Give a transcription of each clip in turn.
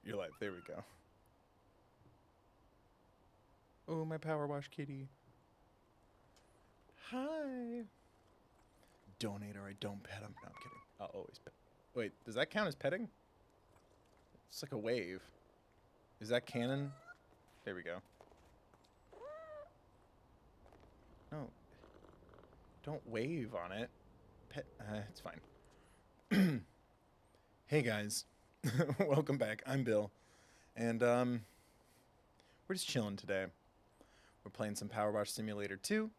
You're live. There we go. Oh, my power wash kitty. Hi. Donate or I don't pet him. No, I'm kidding. I'll always pet. Wait, does that count as petting? It's like a wave. Is that canon? There we go. No. Don't wave on it. Pet. It's fine. Hey guys. Welcome back. I'm Bill. And, we're just chilling today. We're playing some PowerWash Simulator 2.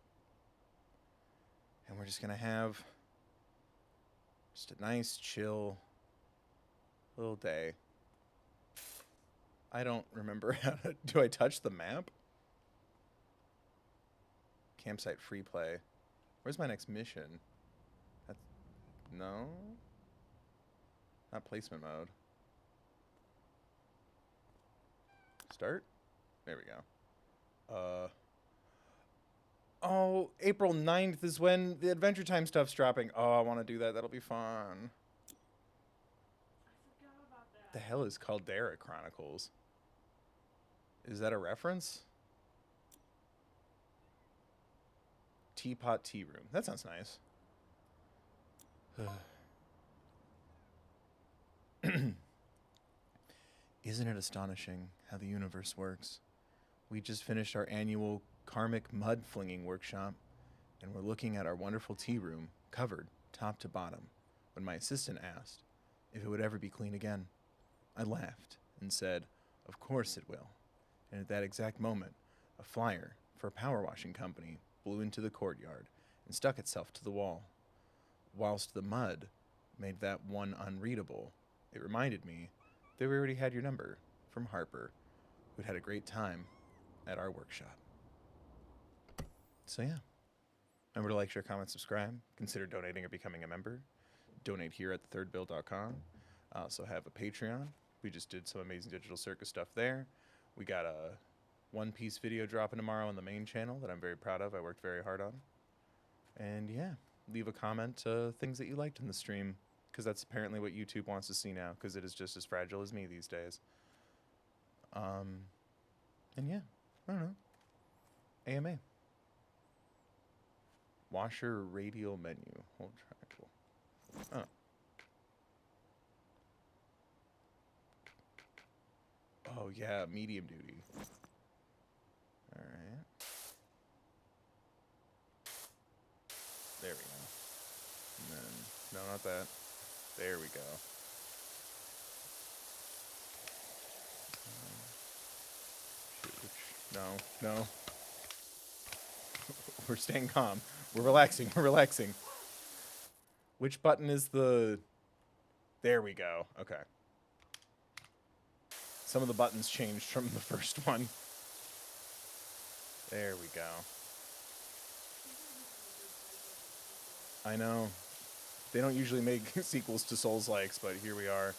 And we're just gonna have just a nice, chill little day. I don't remember how to... Do I touch the map? Campsite free play. Where's my next mission? That's... No? Not placement mode. Start? There we go. Oh, April 9th is when the Adventure Time stuff's dropping. Oh, I want to do that. That'll be fun. I forgot about that. The hell is Caldera Chronicles? Is that a reference? Teapot Tea Room. That sounds nice. Isn't it astonishing how the universe works? We just finished our annual karmic mud flinging workshop, and we're looking at our wonderful tea room, covered top to bottom, when my assistant asked if it would ever be clean again. I laughed and said, "Of course it will." And at that exact moment, a flyer for a power washing company blew into the courtyard and stuck itself to the wall. Whilst the mud made that one unreadable, it reminded me that we already had your number from Harper, who'd had a great time at our workshop. So yeah, remember to like, share, comment, subscribe. Consider donating or becoming a member. Donate here at thethirdbill.com. I also have a Patreon. We just did some amazing digital circus stuff there. We got a One Piece video dropping tomorrow on the main channel that I'm very proud of. I worked very hard on. And yeah, leave a comment, things that you liked in the stream, because that's apparently what YouTube wants to see now, because it is just as fragile as me these days. And yeah, I don't know. AMA. Washer radial menu. Hold triangle. Oh yeah, medium duty. Alright. There we go. And then, no, not that. There we go. No, no. We're staying calm. We're relaxing. We're relaxing. Which button is the... There we go. Okay. Some of the buttons changed from the first one. There we go. I know. They don't usually make sequels to Souls-likes, but here we are.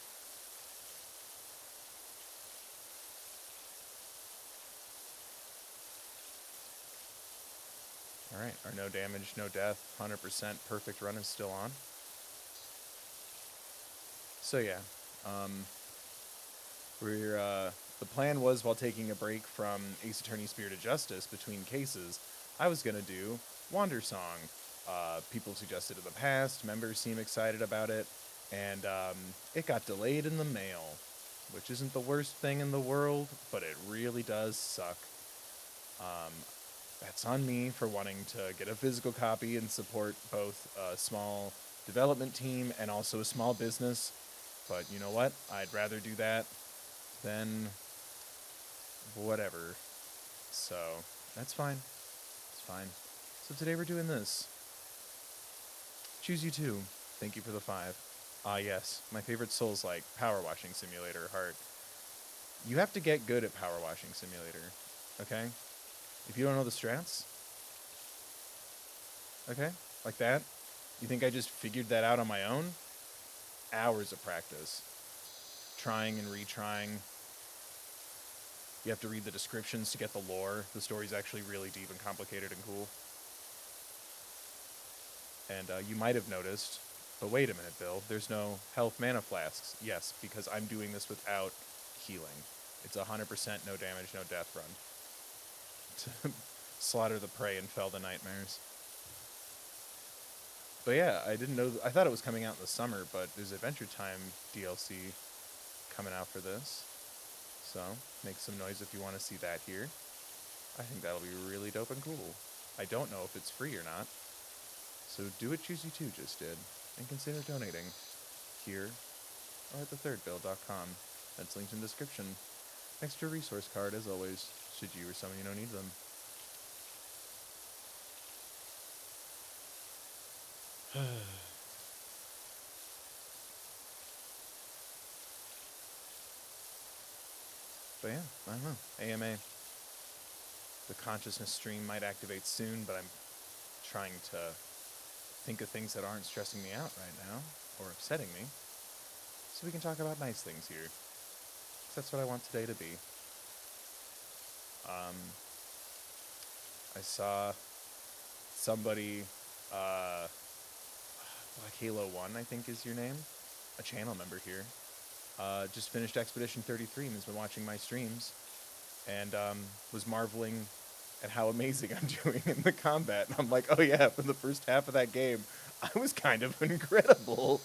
Alright, our no damage, no death, 100% perfect run is still on. So yeah, the plan was, while taking a break from Ace Attorney Spirit of Justice between cases, I was gonna do Wander Song. People suggested in the past, members seem excited about it, and it got delayed in the mail, which isn't the worst thing in the world, but it really does suck. That's on me for wanting to get a physical copy and support both a small development team and also a small business. But you know what? I'd rather do that than whatever. So that's fine. It's fine. So today we're doing this. Choose you too. Thank you for the 5. Ah yes, my favorite Souls-like, Power Washing Simulator heart. You have to get good at Power Washing Simulator, okay? If you don't know the strats, okay, like that, you think I just figured that out on my own? Hours of practice. Trying and retrying. You have to read the descriptions to get the lore. The story's actually really deep and complicated and cool. And you might have noticed, but wait a minute, Bill, there's no health mana flasks. Yes, because I'm doing this without healing. It's 100% no damage, no death run. To slaughter the prey and fell the nightmares. But yeah, I didn't know. I thought it was coming out in the summer, but there's Adventure Time DLC coming out for this. So, make some noise if you want to see that here. I think that'll be really dope and cool. I don't know if it's free or not. So do what Choosy 2 just did, and consider donating here or at thethirdbill.com. That's linked in the description. Extra resource card, as always, should you or someone you know need them. But yeah, I don't know. AMA. The consciousness stream might activate soon, but I'm trying to think of things that aren't stressing me out right now, or upsetting me, so we can talk about nice things here. 'Cause that's what I want today to be. I saw somebody, Black Halo 1, I think is your name, a channel member here, just finished Expedition 33 and has been watching my streams, and was marveling at how amazing I'm doing in the combat. And I'm like, oh yeah, for the first half of that game, I was kind of incredible.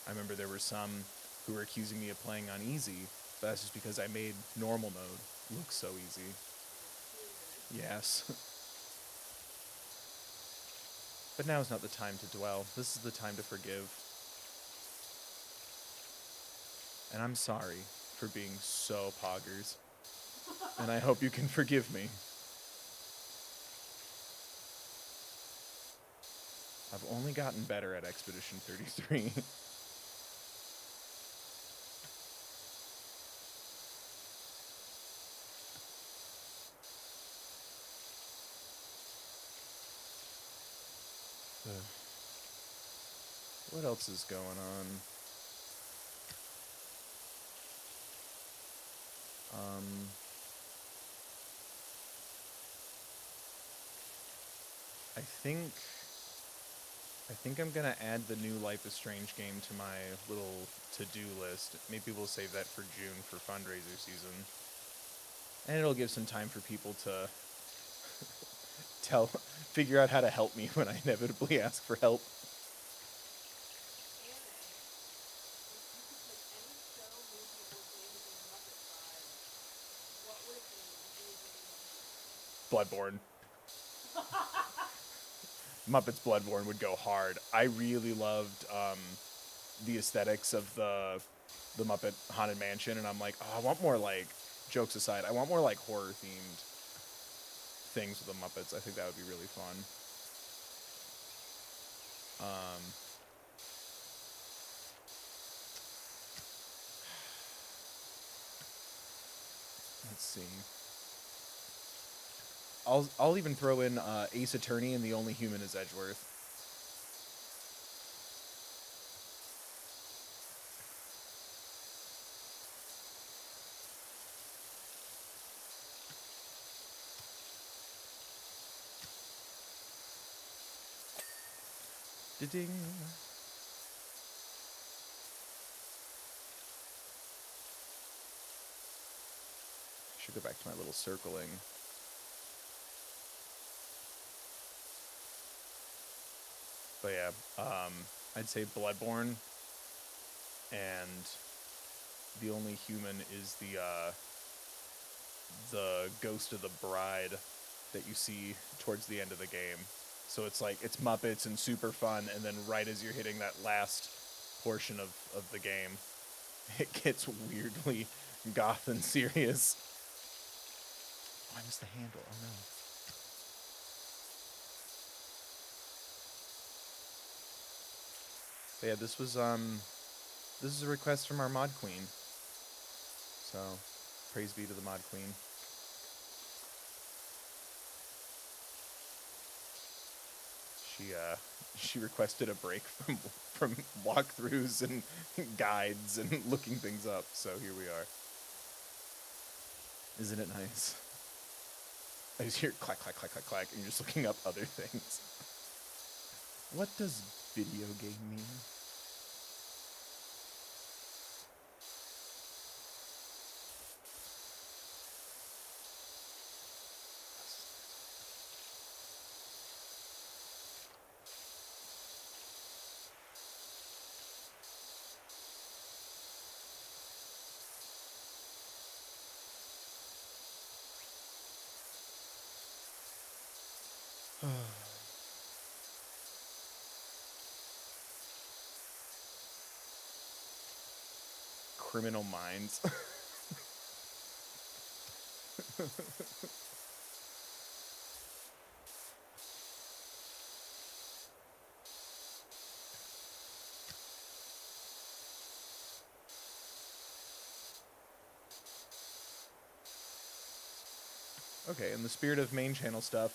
I remember there were some who were accusing me of playing on easy, but that's just because I made normal mode look so easy. Yes. But now is not the time to dwell. This is the time to forgive. And I'm sorry for being so poggers. And I hope you can forgive me. I've only gotten better at Expedition 33. What else is going on? I think I'm gonna add the new Life is Strange game to my little to-do list. Maybe we'll save that for June for fundraiser season. And it'll give some time for people to figure out how to help me when I inevitably ask for help. Bloodborne. Muppets Bloodborne would go hard. I really loved the aesthetics of the Muppet Haunted Mansion, and I'm like, oh, I want more, like, jokes aside, I want more, like, horror-themed things with the Muppets. I think that would be really fun. Let's see. I'll even throw in Ace Attorney and The Only Human is Edgeworth. Da-ding. Should go back to my little circling. But yeah, I'd say Bloodborne, and The Only Human is the ghost of the bride that you see towards the end of the game. So it's like, it's Muppets and super fun, and then right as you're hitting that last portion of the game, it gets weirdly goth and serious. Oh, I missed the handle, oh no. But yeah, this is a request from our mod queen. So, praise be to the mod queen. She requested a break from walkthroughs and guides and looking things up, so here we are. Isn't it nice? I just hear clack, clack, clack, clack, clack, and you're just looking up other things. What does video game mean? criminal minds. Okay, in the spirit of main channel stuff,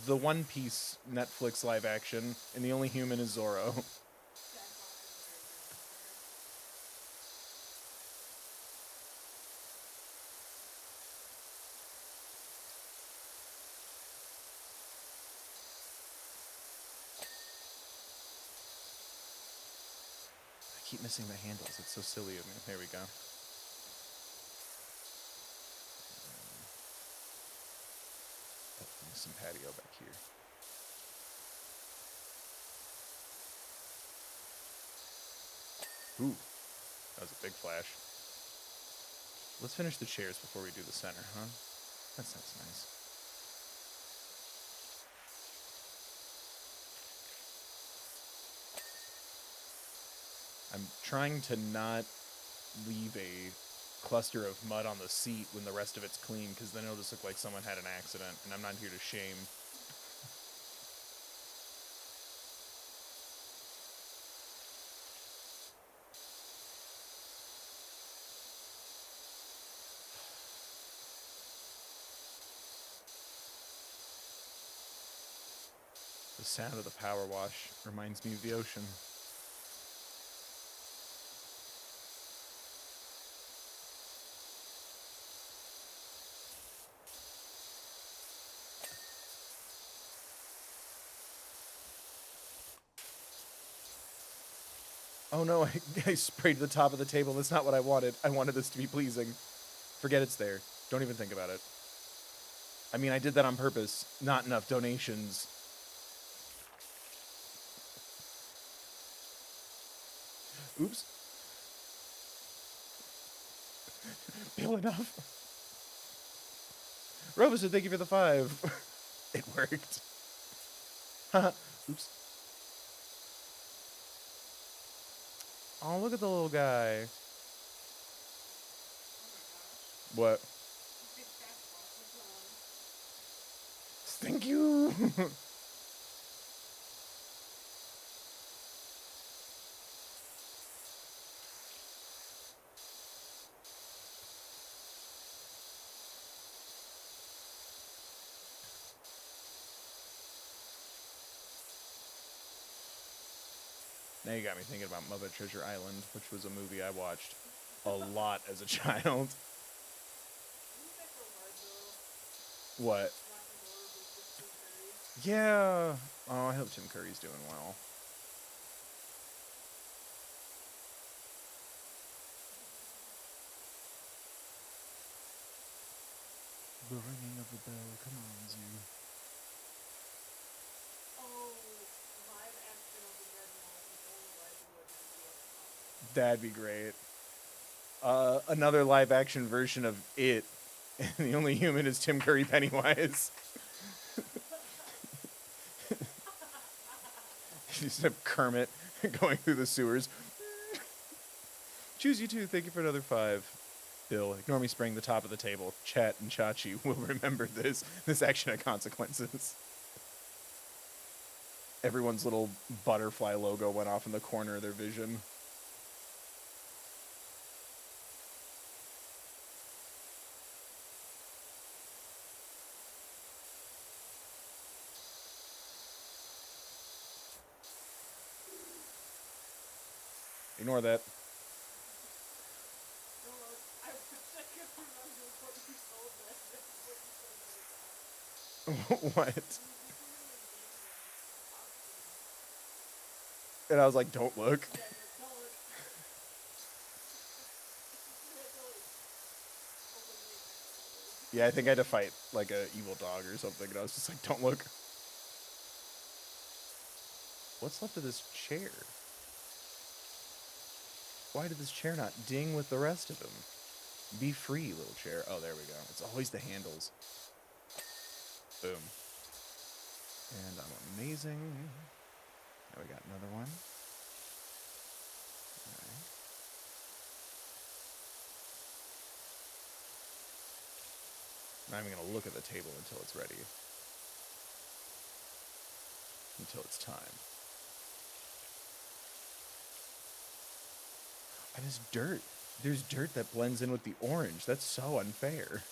the One Piece Netflix live action, and the only human is Zoro. I keep missing the handles. It's so silly of me. There we go. Some patio back here. Ooh, that was a big flash. Let's finish the chairs before we do the center, huh? That sounds nice. I'm trying to not leave a cluster of mud on the seat when the rest of it's clean, because then it'll just look like someone had an accident, and I'm not here to shame. The sound of the power wash reminds me of the ocean. Oh no, I sprayed the top of the table. That's not what I wanted. I wanted this to be pleasing. Forget it's there. Don't even think about it. I mean, I did that on purpose. Not enough donations. Oops. Bill, enough. Robeson, thank you for the 5. It worked. Oops. Oh, look at the little guy. What? Thank you. Now you got me thinking about Muppet Treasure Island, which was a movie I watched a lot as a child. What? Yeah. Oh, I hope Tim Curry's doing well. The ringing of the bell commands you. That'd be great. Another live action version of It, and the only human is Tim Curry Pennywise. You just have Kermit going through the sewers. Choose you too. Thank you for another 5. Bill, ignore me spraying the top of the table. Chat and Chachi will remember this. This action had consequences. Everyone's little butterfly logo went off in the corner of their vision. Ignore that. What? And I was like, don't look. Yeah, I think I had to fight like a evil dog or something, and I was just like, don't look. What's left of this chair? Why did this chair not ding with the rest of them? Be free, little chair. Oh, there we go. It's always the handles. Boom. And I'm amazing. Now we got another one. I'm not even going to look at the table until it's ready. Until it's time. And it's dirt. There's dirt that blends in with the orange. That's so unfair.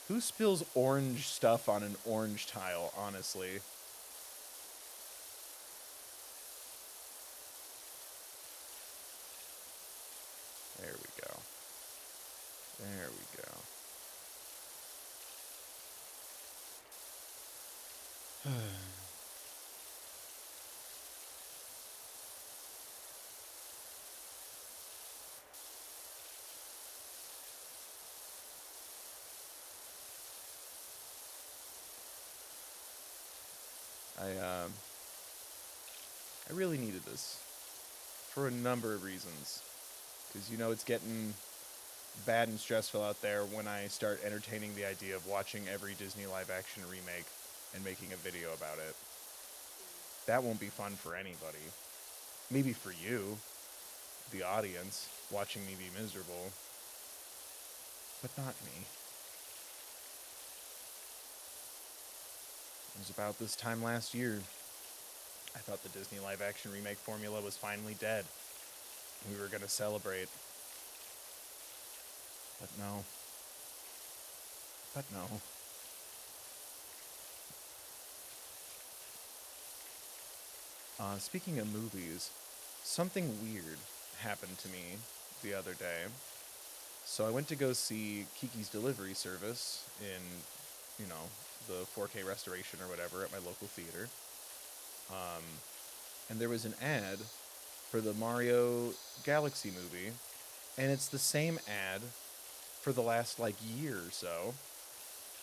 Who spills orange stuff on an orange tile, honestly? There we go. There we go. I really needed this for a number of reasons. Because, you know, it's getting bad and stressful out there when I start entertaining the idea of watching every Disney live-action remake and making a video about it. That won't be fun for anybody. Maybe for you, the audience, watching me be miserable. But not me. It was about this time last year. I thought the Disney live-action remake formula was finally dead. We were going to celebrate. But no. But no. Speaking of movies, something weird happened to me the other day. So I went to go see Kiki's Delivery Service in, you know, the 4K restoration or whatever at my local theater. And there was an ad for the Mario Galaxy movie, and it's the same ad for the last, like, year or so.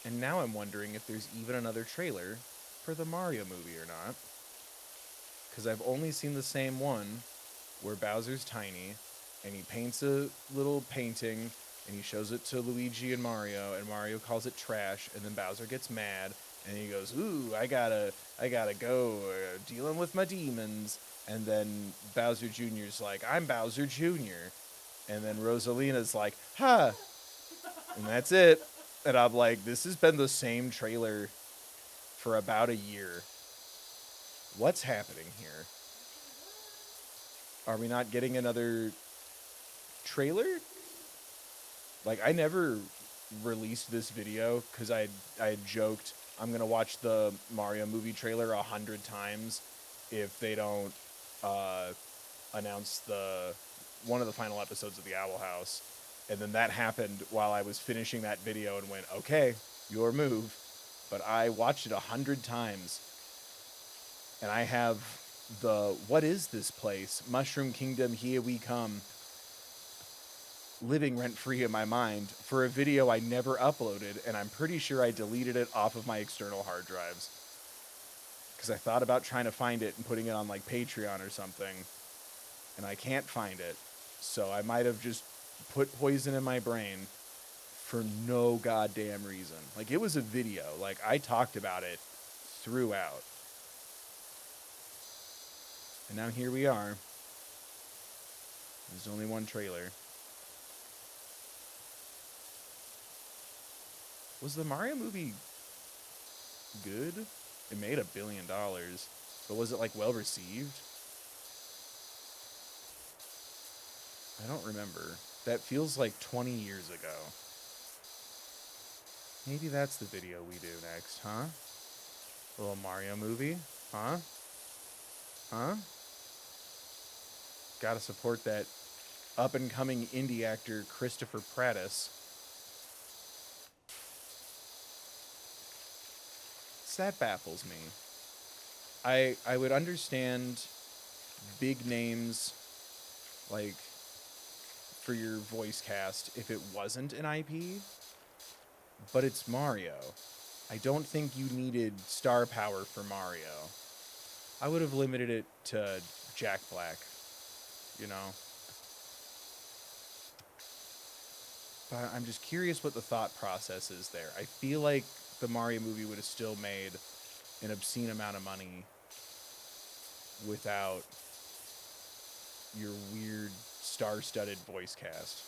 And now I'm wondering if there's even another trailer for the Mario movie or not. Because I've only seen the same one where Bowser's tiny, and he paints a little painting, and he shows it to Luigi and Mario calls it trash, and then Bowser gets mad, and he goes, "Ooh, I gotta go dealing with my demons." And then Bowser Jr.'s like, "I'm Bowser Jr." And then Rosalina's like, "Ha!" And that's it. And I'm like, this has been the same trailer for about a year. What's happening here? Are we not getting another trailer? Like, I never released this video because I had joked I'm going to watch the Mario movie trailer 100 times if they don't announce one of the final episodes of the Owl House. And then that happened while I was finishing that video and went, okay, your move. But I watched it 100 times. And I have the "What is this place? Mushroom Kingdom, Here We Come" living rent-free in my mind for a video I never uploaded, and I'm pretty sure I deleted it off of my external hard drives. Because I thought about trying to find it and putting it on, like, Patreon or something, and I can't find it. So I might have just put poison in my brain for no goddamn reason. Like, it was a video. Like, I talked about it throughout. And now here we are. There's only one trailer. Was the Mario movie good? It made $1 billion. But was it, like, well received? I don't remember. That feels like 20 years ago. Maybe that's the video we do next, huh? A little Mario movie? Huh? Huh? Gotta support that up-and-coming indie actor Christopher Prattis. That baffles me. I would understand big names, like, for your voice cast if it wasn't an IP, but it's Mario. I don't think you needed star power for Mario. I would have limited it to Jack Black, you know? But I'm just curious what the thought process is there. I feel like the Mario movie would have still made an obscene amount of money without your weird star-studded voice cast.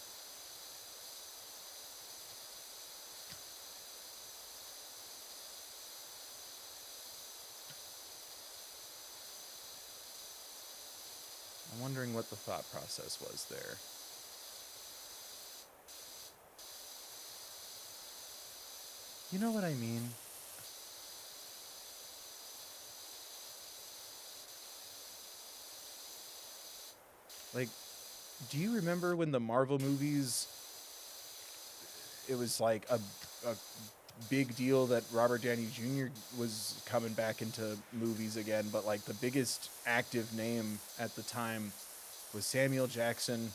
I'm wondering what the thought process was there. You know what I mean? Like, do you remember when the Marvel movies, it was like a big deal that Robert Downey Jr. was coming back into movies again, but like the biggest active name at the time was Samuel Jackson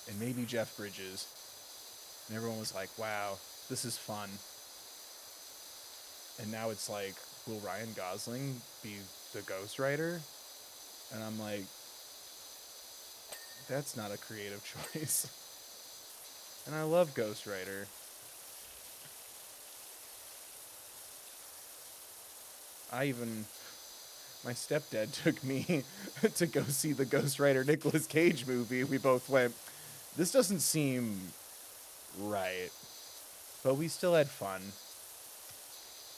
and maybe Jeff Bridges. And everyone was like, wow, this is fun. And now it's like, will Ryan Gosling be the Ghost Rider? And I'm like, that's not a creative choice. And I love Ghost Rider. My stepdad took me to go see the Ghost Rider Nicolas Cage movie. We both went, this doesn't seem right. But we still had fun.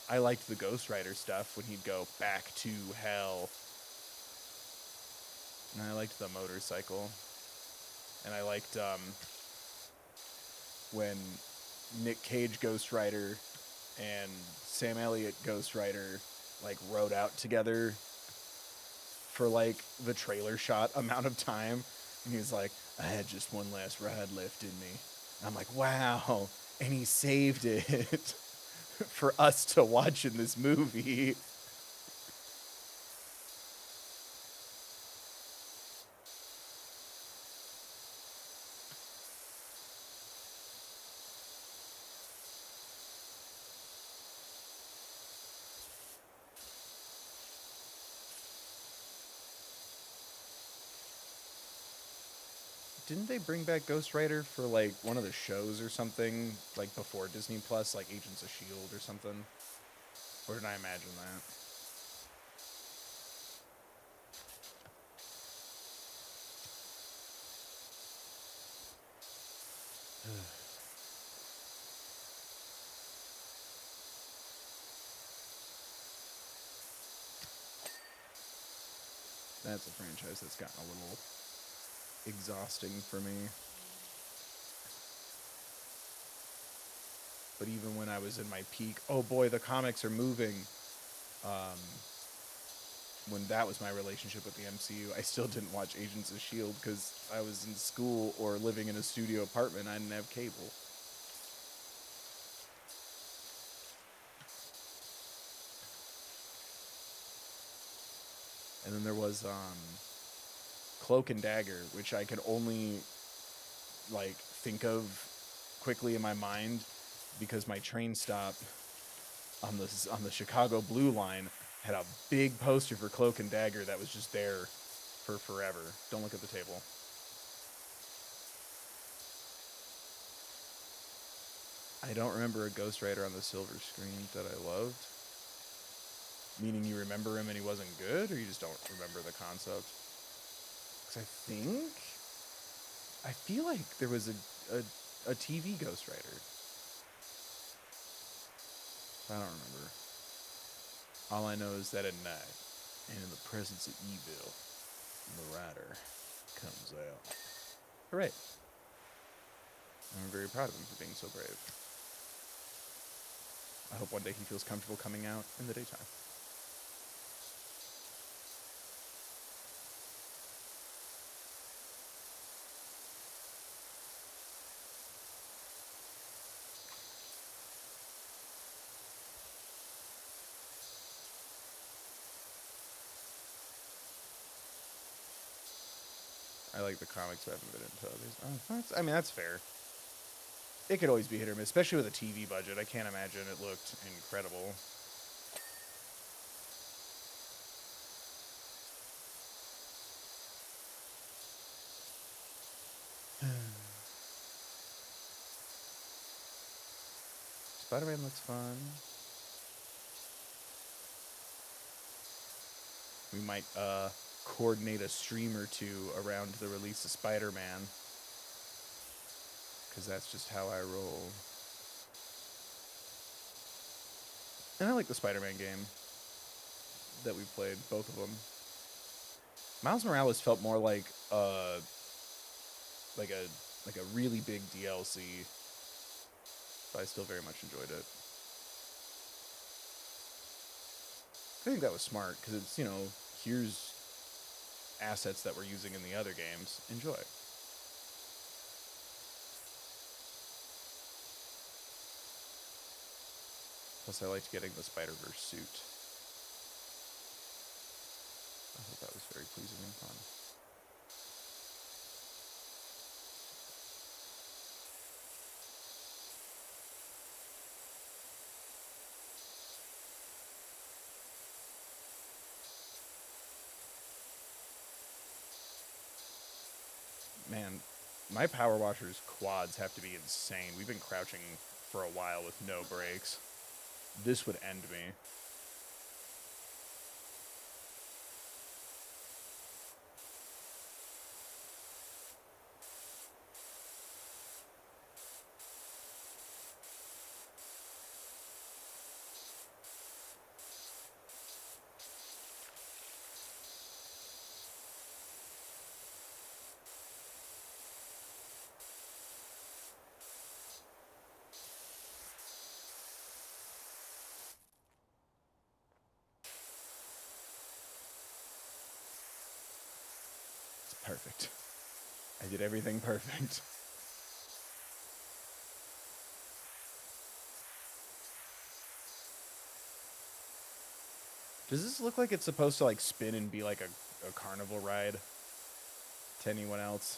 I liked the Ghost Rider stuff when he'd go back to hell. And I liked the motorcycle. And I liked when Nick Cage Ghost Rider and Sam Elliott Ghost Rider like rode out together for like the trailer shot amount of time. And he was like, I had just one last ride left in me. And I'm like, wow. And he saved it for us to watch in this movie. Didn't they bring back Ghost Rider for like one of the shows or something, like before Disney Plus, like Agents of S.H.I.E.L.D. or something? Or did I imagine that? That's a franchise that's gotten a little exhausting for me. But even when I was in my peak, oh boy, the comics are moving. When that was my relationship with the MCU, I still didn't watch Agents of S.H.I.E.L.D. because I was in school or living in a studio apartment. I didn't have cable. And then there was Cloak and Dagger, which I could only like think of quickly in my mind because my train stop on the Chicago Blue Line had a big poster for Cloak and Dagger that was just there for forever. Don't look at the table. I don't remember a Ghost Rider on the silver screen that I loved. Meaning you remember him and he wasn't good, or you just don't remember the concept? Because I feel like there was a TV Ghost Rider. I don't remember. All I know is that at night, and in the presence of evil, the Rider comes out. Hooray. I'm very proud of him for being so brave. I hope one day he feels comfortable coming out in the daytime. I like the comics, but I haven't been into these. Oh, that's fair. It could always be hit or miss, especially with a TV budget. I can't imagine it looked incredible. Spider-Man looks fun. We might coordinate a stream or two around the release of Spider-Man, because that's just how I roll. And I like the Spider-Man game that we played, both of them. Miles Morales felt more like a really big DLC, but I still very much enjoyed it. I think that was smart because it's, you know, here's assets that we're using in the other games. Enjoy. Plus, I liked getting the Spider-Verse suit. I thought that was very pleasing and fun. Man, my power washer's quads have to be insane. We've been crouching for a while with no brakes. This would end me. It's perfect. I did everything perfect. Does this look like it's supposed to like spin and be like a carnival ride to anyone else?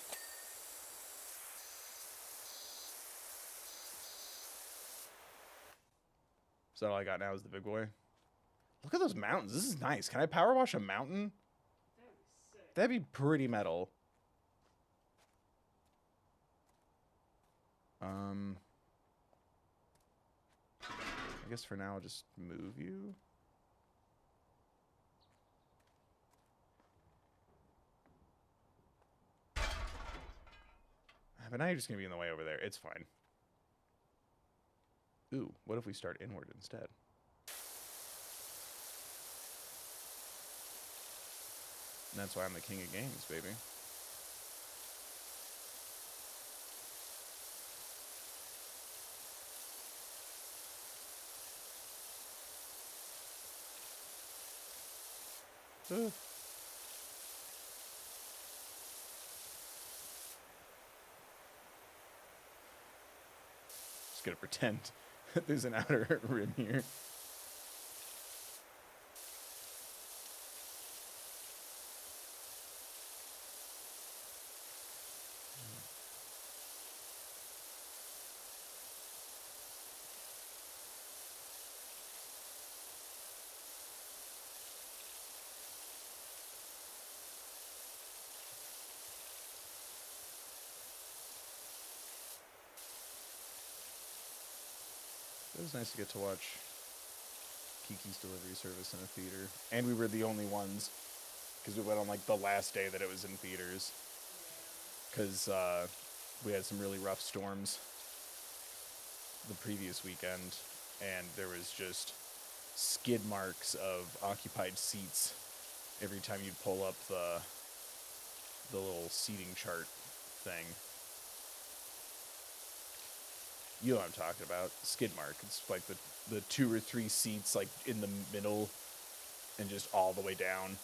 Is that all I got now is the big boy? Look at those mountains. This is nice. Can I power wash a mountain? That'd be pretty metal. I guess for now I'll just move you. But now you're just going to be in the way over there. It's fine. Ooh, what if we start inward instead? And that's why I'm the king of games, baby. Just gonna pretend there's an outer rim here. It was nice to get to watch Kiki's Delivery Service in a theater. And we were the only ones, because we went on like the last day that it was in theaters. Because we had some really rough storms the previous weekend, and there was just skid marks of occupied seats every time you'd pull up the little seating chart thing. You know what I'm talking about. Skid mark. It's like the 2 or 3 seats like in the middle and just all the way down.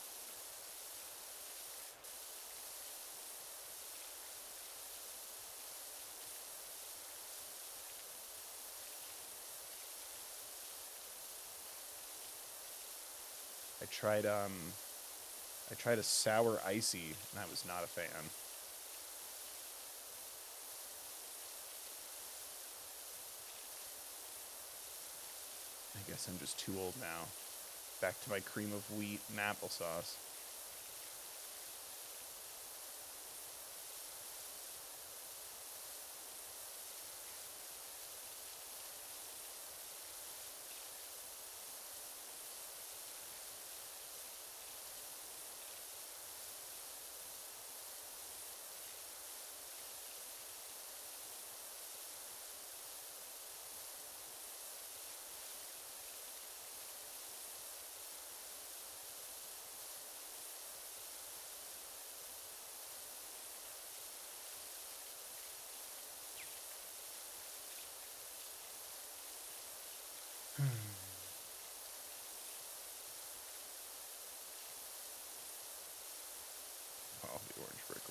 I tried a sour icy and I was not a fan. I guess I'm just too old now. Back to my cream of wheat and applesauce.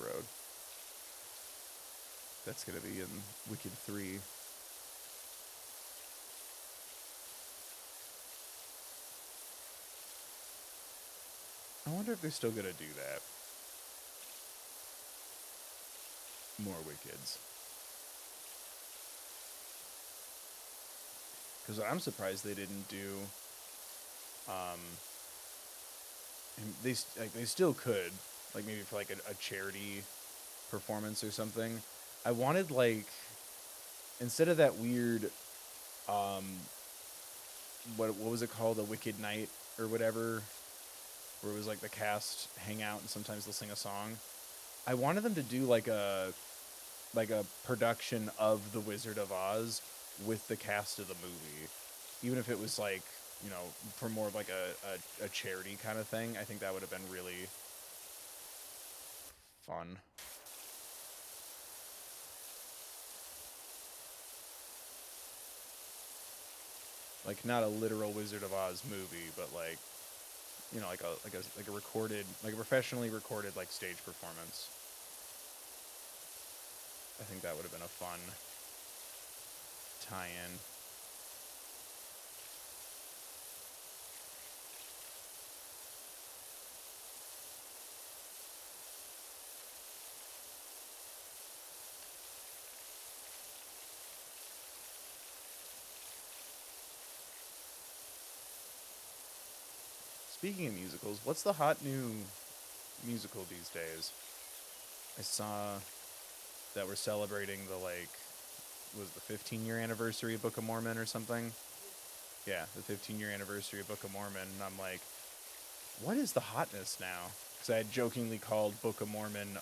Road. That's going to be in Wicked 3. I wonder if they're still going to do that. More Wickeds. Because I'm surprised they didn't do... and they still could, like maybe for like a charity performance or something. I wanted like, instead of that weird, what was it called, a Wicked Night or whatever, where it was like the cast hang out and sometimes they'll sing a song. I wanted them to do like a production of The Wizard of Oz with the cast of the movie, even if it was like, you know, for more of like a charity kind of thing. I think that would have been really fun. Like not a literal Wizard of Oz movie, but like, you know, like a recorded, like a professionally recorded like stage performance. I think that would have been a fun tie-in. Speaking of musicals, what's the hot new musical these days? I saw that we're celebrating the, like, was the 15-year anniversary of Book of Mormon or something? Yeah, the 15-year anniversary of Book of Mormon, and I'm like, what is the hotness now? Because I had jokingly called Book of Mormon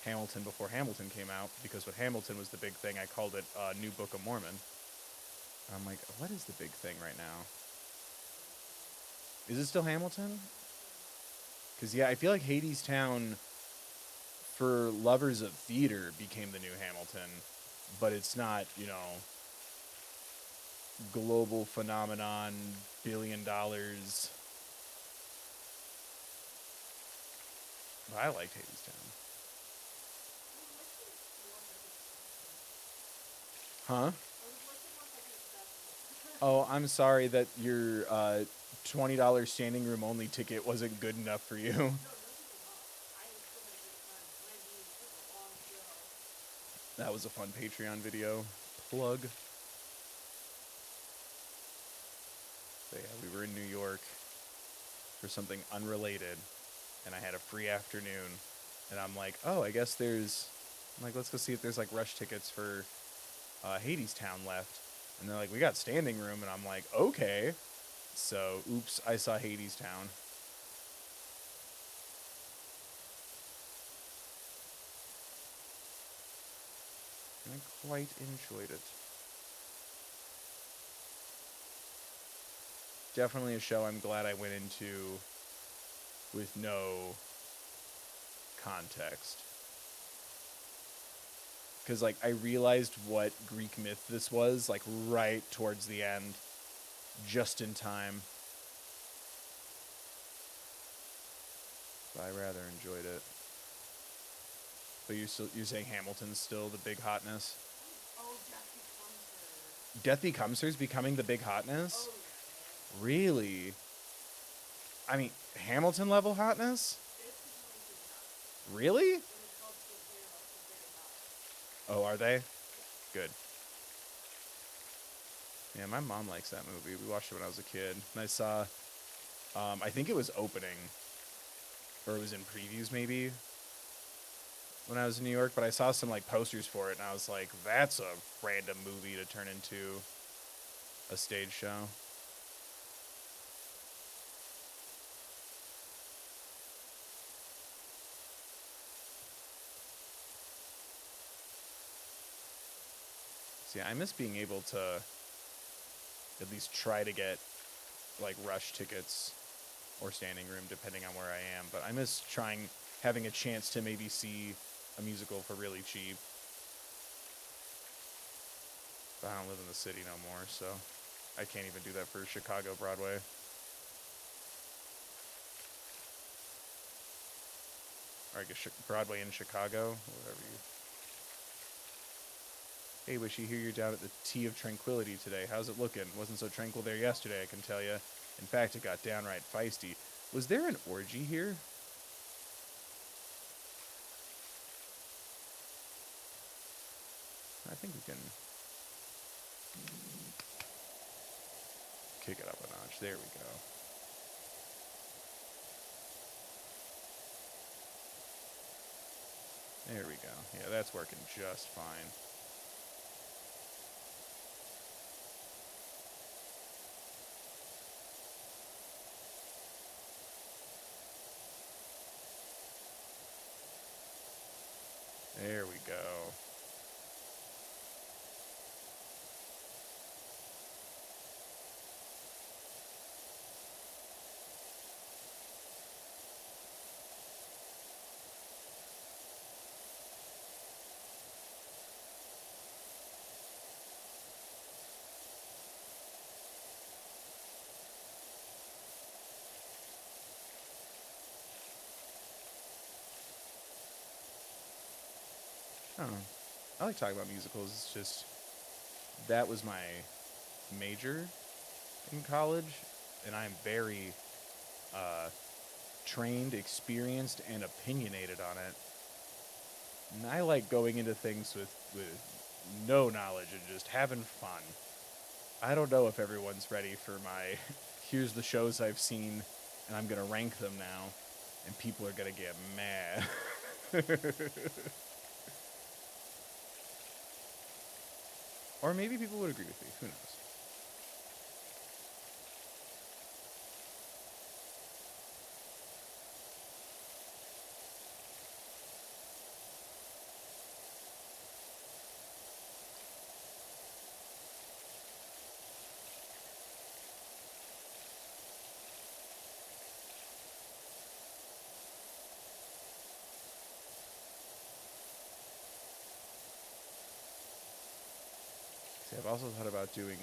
Hamilton before Hamilton came out, because when Hamilton was the big thing, I called it New Book of Mormon. And I'm like, what is the big thing right now? Is it still Hamilton? Because, yeah, I feel like Hadestown, for lovers of theater, became the new Hamilton. But it's not, you know, global phenomenon, $1 billion. But I liked Hadestown. Huh? Oh, I'm sorry that your $20 standing room only ticket wasn't good enough for you. That was a fun Patreon video. Plug. So yeah, we were in New York for something unrelated, and I had a free afternoon, and I'm like, oh, I guess there's, I'm like, let's go see if there's like rush tickets for Hadestown left. And they're like, we got standing room, and I'm like, okay. So, oops, I saw Hadestown. And I quite enjoyed it. Definitely a show I'm glad I went into with no context. Because, like, I realized what Greek myth this was, like, right towards the end. Just in time. But I rather enjoyed it. But you're saying Hamilton's still the big hotness? Oh, Death Becomes Her's becoming the big hotness? Oh, yeah. Really? I mean, Hamilton level hotness? Really? Oh, are they? Good. Yeah, my mom likes that movie. We watched it when I was a kid. And I saw, I think it was opening, or it was in previews maybe, when I was in New York. But I saw some, like, posters for it, and I was like, that's a random movie to turn into a stage show. See, I miss being able to at least try to get, like, rush tickets or standing room, depending on where I am. But I miss having a chance to maybe see a musical for really cheap. But I don't live in the city no more, so I can't even do that for Chicago Broadway. or I guess Broadway in Chicago, whatever you. Hey, Wishy, hear you're down at the Tea of Tranquility today. How's it looking? Wasn't so tranquil there yesterday, I can tell you. In fact, it got downright feisty. Was there an orgy here? I think we can kick it up a notch. There we go. There we go. Yeah, that's working just fine. There we go. I don't know. I like talking about musicals. It's just that was my major in college, and I'm very trained, experienced, and opinionated on it. And I like going into things with no knowledge and just having fun. I don't know if everyone's ready for my here's the shows I've seen, and I'm going to rank them now, and people are going to get mad. Or maybe people would agree with me. Who knows? See, I've also thought about doing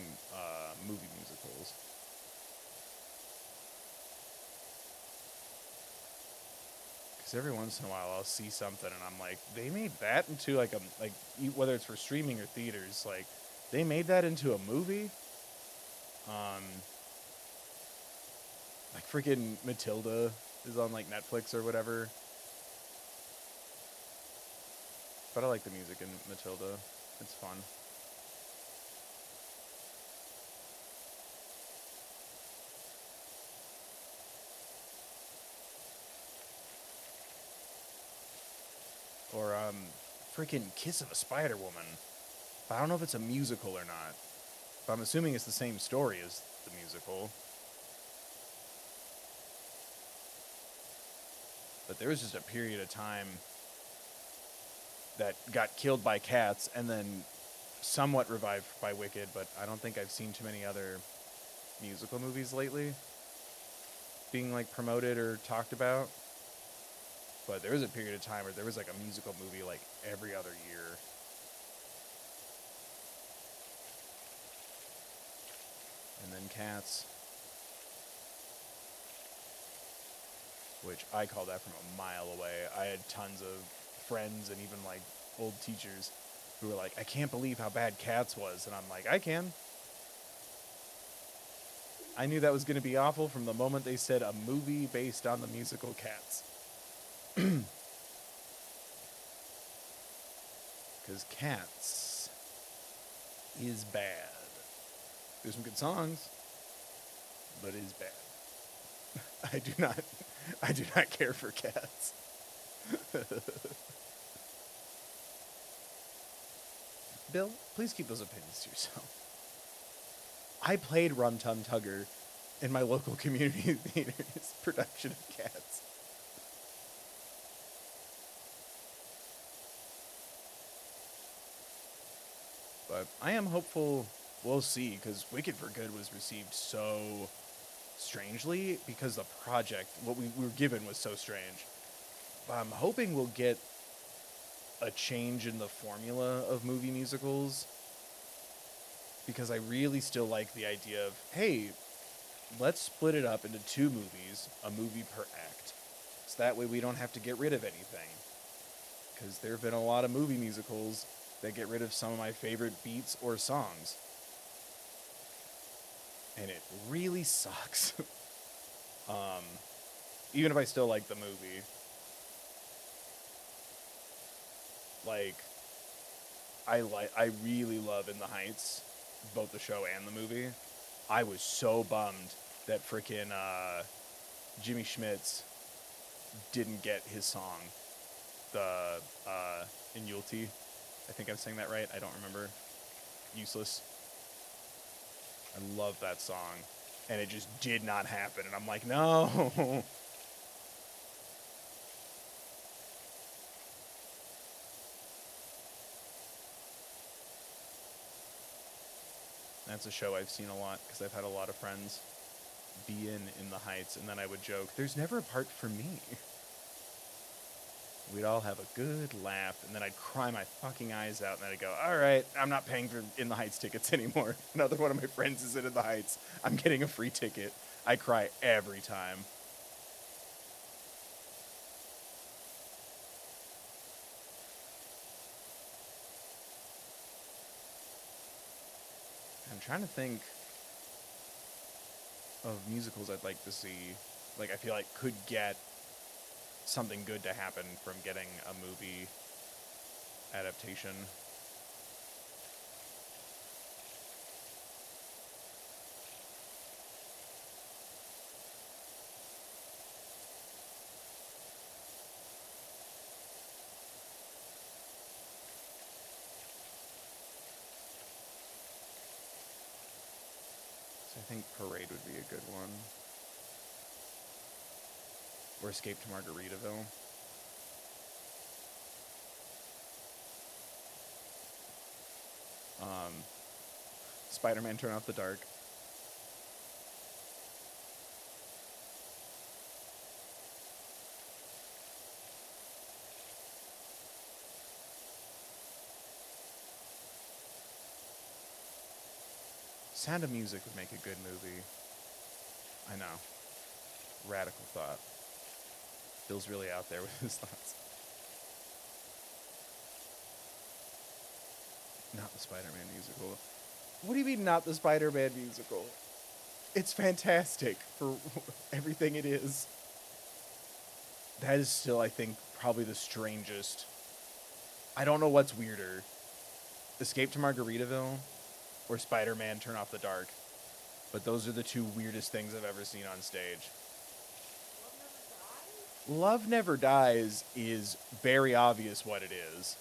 movie musicals. Because every once in a while I'll see something and I'm like, they made that into like whether it's for streaming or theaters, like they made that into a movie. Like freaking Matilda is on like Netflix or whatever. But I like the music in Matilda. It's fun. Or freaking Kiss of a Spider Woman. I don't know if it's a musical or not, but I'm assuming it's the same story as the musical. But there was just a period of time that got killed by cats and then somewhat revived by Wicked, but I don't think I've seen too many other musical movies lately being like promoted or talked about. But there was a period of time where there was like a musical movie like every other year. And then Cats, which I called that from a mile away. I had tons of friends and even like old teachers who were like, I can't believe how bad Cats was. And I'm like, I can. I knew that was going to be awful from the moment they said a movie based on the musical Cats. Because Cats is bad. There's some good songs, but it is bad. I do not care for Cats. Bill, please keep those opinions to yourself. I played Rum Tum Tugger in my local community theater's production of Cats. But I am hopeful we'll see, because Wicked for Good was received so strangely because the project, what we were given was so strange. But I'm hoping we'll get a change in the formula of movie musicals, because I really still like the idea of, hey, let's split it up into 2 movies, a movie per act. So that way we don't have to get rid of anything. Because there have been a lot of movie musicals that get rid of some of my favorite beats or songs. And it really sucks. Even if I still like the movie. Like, I really love In the Heights, both the show and the movie. I was so bummed that frickin' Jimmy Schmitz didn't get his song, the In Yulti. I think I'm saying that right. I don't remember. Useless. I love that song, and it just did not happen. And I'm like, no. That's a show I've seen a lot because I've had a lot of friends be in the Heights, and then I would joke, there's never a part for me. We'd all have a good laugh, and then I'd cry my fucking eyes out, and then I'd go, all right, I'm not paying for In the Heights tickets anymore. Another one of my friends is in the Heights. I'm getting a free ticket. I cry every time. I'm trying to think of musicals I'd like to see. Like, I feel like could get something good to happen from getting a movie adaptation. So I think Parade would be a good one. Or Escape to Margaritaville. Spider-Man Turn Off the Dark. Sound of Music would make a good movie. I know. Radical thought. Bill's really out there with his thoughts. Not the Spider-Man musical. What do you mean, not the Spider-Man musical? It's fantastic for everything it is. That is still, I think, probably the strangest. I don't know what's weirder. Escape to Margaritaville or Spider-Man Turn Off the Dark. But those are the two weirdest things I've ever seen on stage. Love Never Dies is very obvious what it is.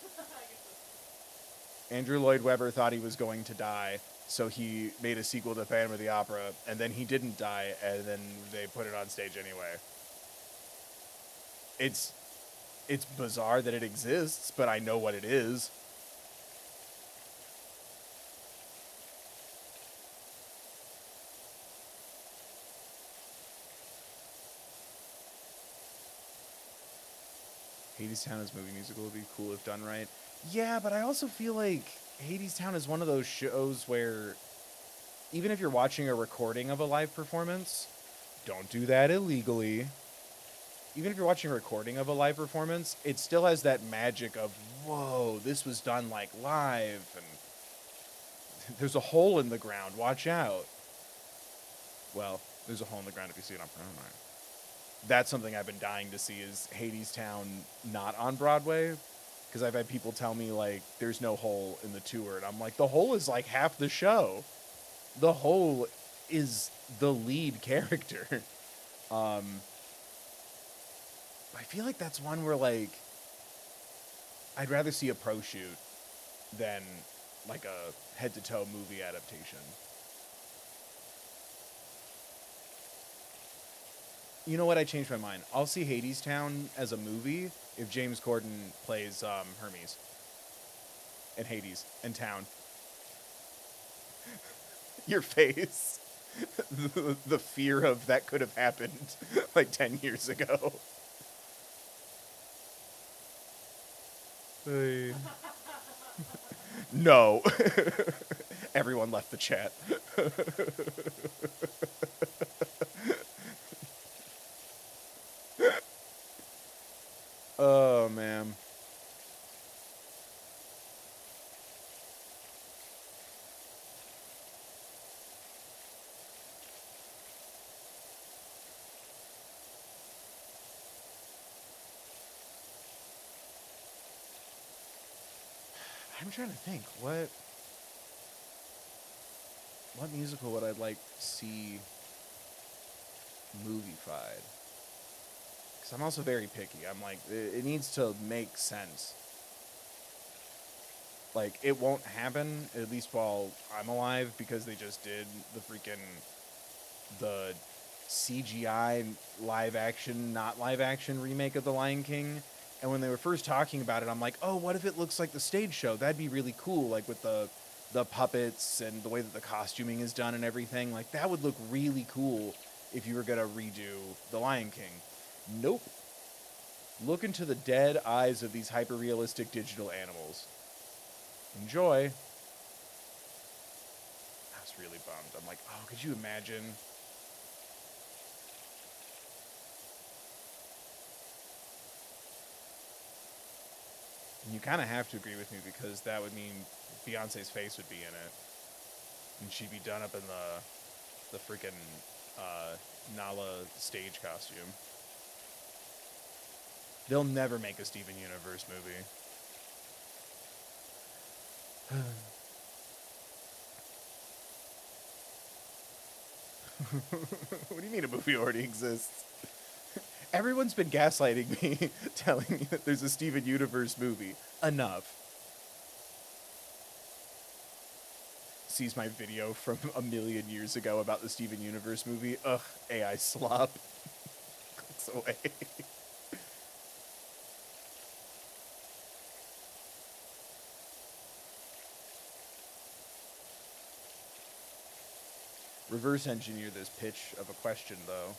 Andrew Lloyd Webber thought he was going to die, so he made a sequel to Phantom of the Opera, and then he didn't die, and then they put it on stage anyway. It's bizarre that it exists, but I know what it is. Hadestown as movie musical would be cool if done right. Yeah, but I also feel like Hadestown is one of those shows where even if you're watching a recording of a live performance, don't do that illegally. Even if you're watching a recording of a live performance, it still has that magic of, whoa, this was done like live, and there's a hole in the ground, watch out. Well, there's a hole in the ground if you see it on Broadway. That's something I've been dying to see is Hadestown not on Broadway. Because I've had people tell me, like, there's no hole in the tour. And I'm like, the hole is like half the show. The hole is the lead character. I feel like that's one where, like, I'd rather see a pro shoot than, like, a head-to-toe movie adaptation. You know what? I changed my mind. I'll see Hadestown as a movie if James Corden plays Hermes and Hades and Town. Your face. The fear of that could have happened like 10 years ago. Hey. No. Everyone left the chat. Oh, man. I'm trying to think. What musical would I like to see movie-fied? Because I'm also very picky. I'm like, it needs to make sense. Like, it won't happen, at least while I'm alive, because they just did the CGI live action, not live action remake of The Lion King. And when they were first talking about it, I'm like, oh, what if it looks like the stage show? That'd be really cool, like with the puppets and the way that the costuming is done and everything. Like, that would look really cool if you were gonna redo The Lion King. Nope. Look into the dead eyes of these hyper-realistic digital animals. Enjoy. I was really bummed. I'm like, oh, could you imagine? And you kind of have to agree with me because that would mean Beyonce's face would be in it. And she'd be done up in the freaking Nala stage costume. They'll never make a Steven Universe movie. What do you mean a movie already exists? Everyone's been gaslighting me, telling me that there's a Steven Universe movie. Enough. Sees my video from a million years ago about the Steven Universe movie. Ugh, AI slop. Clicks away. Reverse engineer this pitch of a question, though.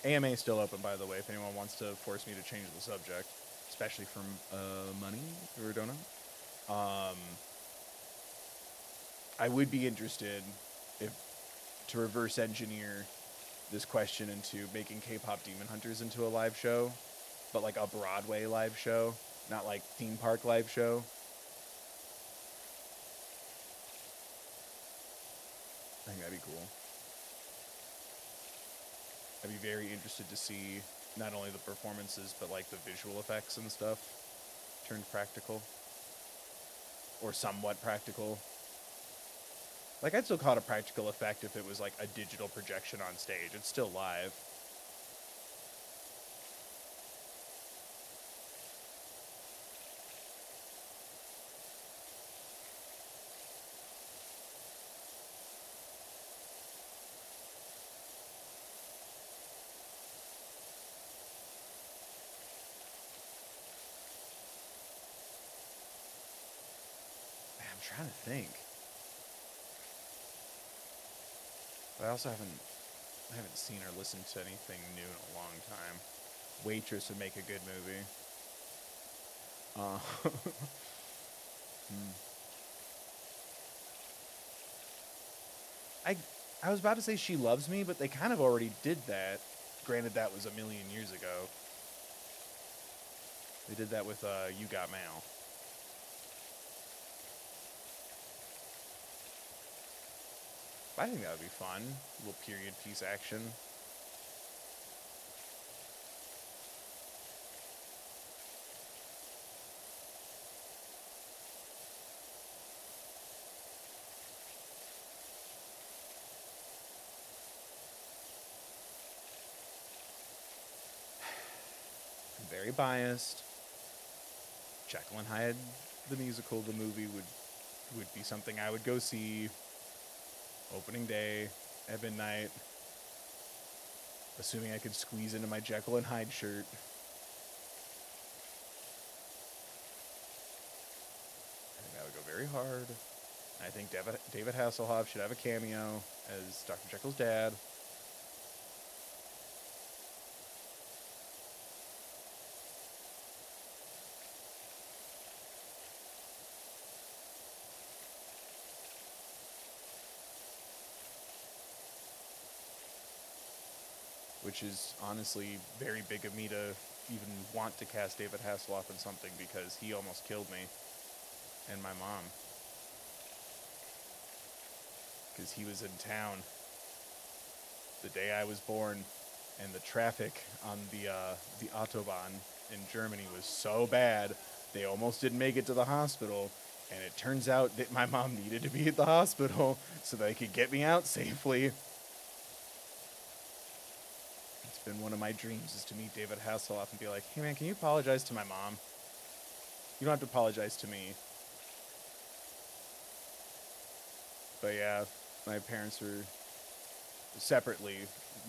AMA is still open, by the way, if anyone wants to force me to change the subject, especially from money or donut. I would be interested if to reverse engineer this question into making K-pop Demon Hunters into a live show, but like a Broadway live show, not like theme park live show. I think that'd be cool. I'd be very interested to see not only the performances, but like the visual effects and stuff turned practical. Or somewhat practical. Like, I'd still call it a practical effect if it was like a digital projection on stage. It's still live. I'm trying to think. But I also haven't seen or listened to anything new in a long time. Waitress would make a good movie. I was about to say She Loves Me, but they kind of already did that. Granted, that was a million years ago. They did that with You Got Mail. I think that would be fun. A little period piece action. I'm very biased. Jekyll and Hyde, the musical, the movie would be something I would go see. Opening day at midnight. Assuming I could squeeze into my Jekyll and Hyde shirt. I think that would go very hard. I think David Hasselhoff should have a cameo as Dr. Jekyll's dad. Which is honestly very big of me to even want to cast David Hasselhoff in something because he almost killed me and my mom. Because he was in town the day I was born, and the traffic on the Autobahn in Germany was so bad, they almost didn't make it to the hospital. And it turns out that my mom needed to be at the hospital so they could get me out safely. It's been one of my dreams is to meet David Hasselhoff and be like, hey man, can you apologize to my mom? You don't have to apologize to me. But yeah, my parents are separately,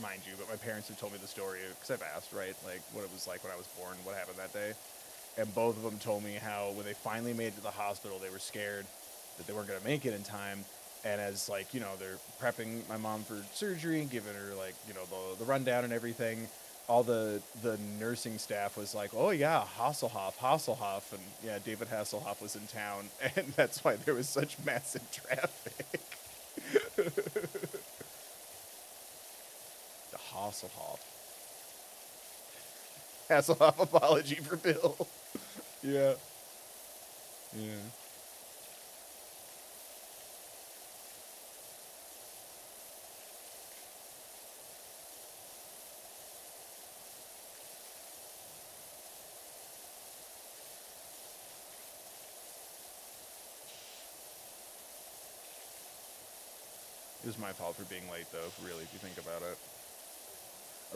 mind you, but my parents have told me the story, because I've asked, right, like, what it was like when I was born, what happened that day. And both of them told me how when they finally made it to the hospital, they were scared that they weren't going to make it in time. And as, like, you know, they're prepping my mom for surgery, giving her, like, you know, the rundown and everything, all the nursing staff was like, oh, yeah, Hasselhoff. And, yeah, David Hasselhoff was in town. And that's why there was such massive traffic. The Hasselhoff. Hasselhoff apology for Bill. Yeah. Yeah. It was my fault for being late, though, really, if you think about it.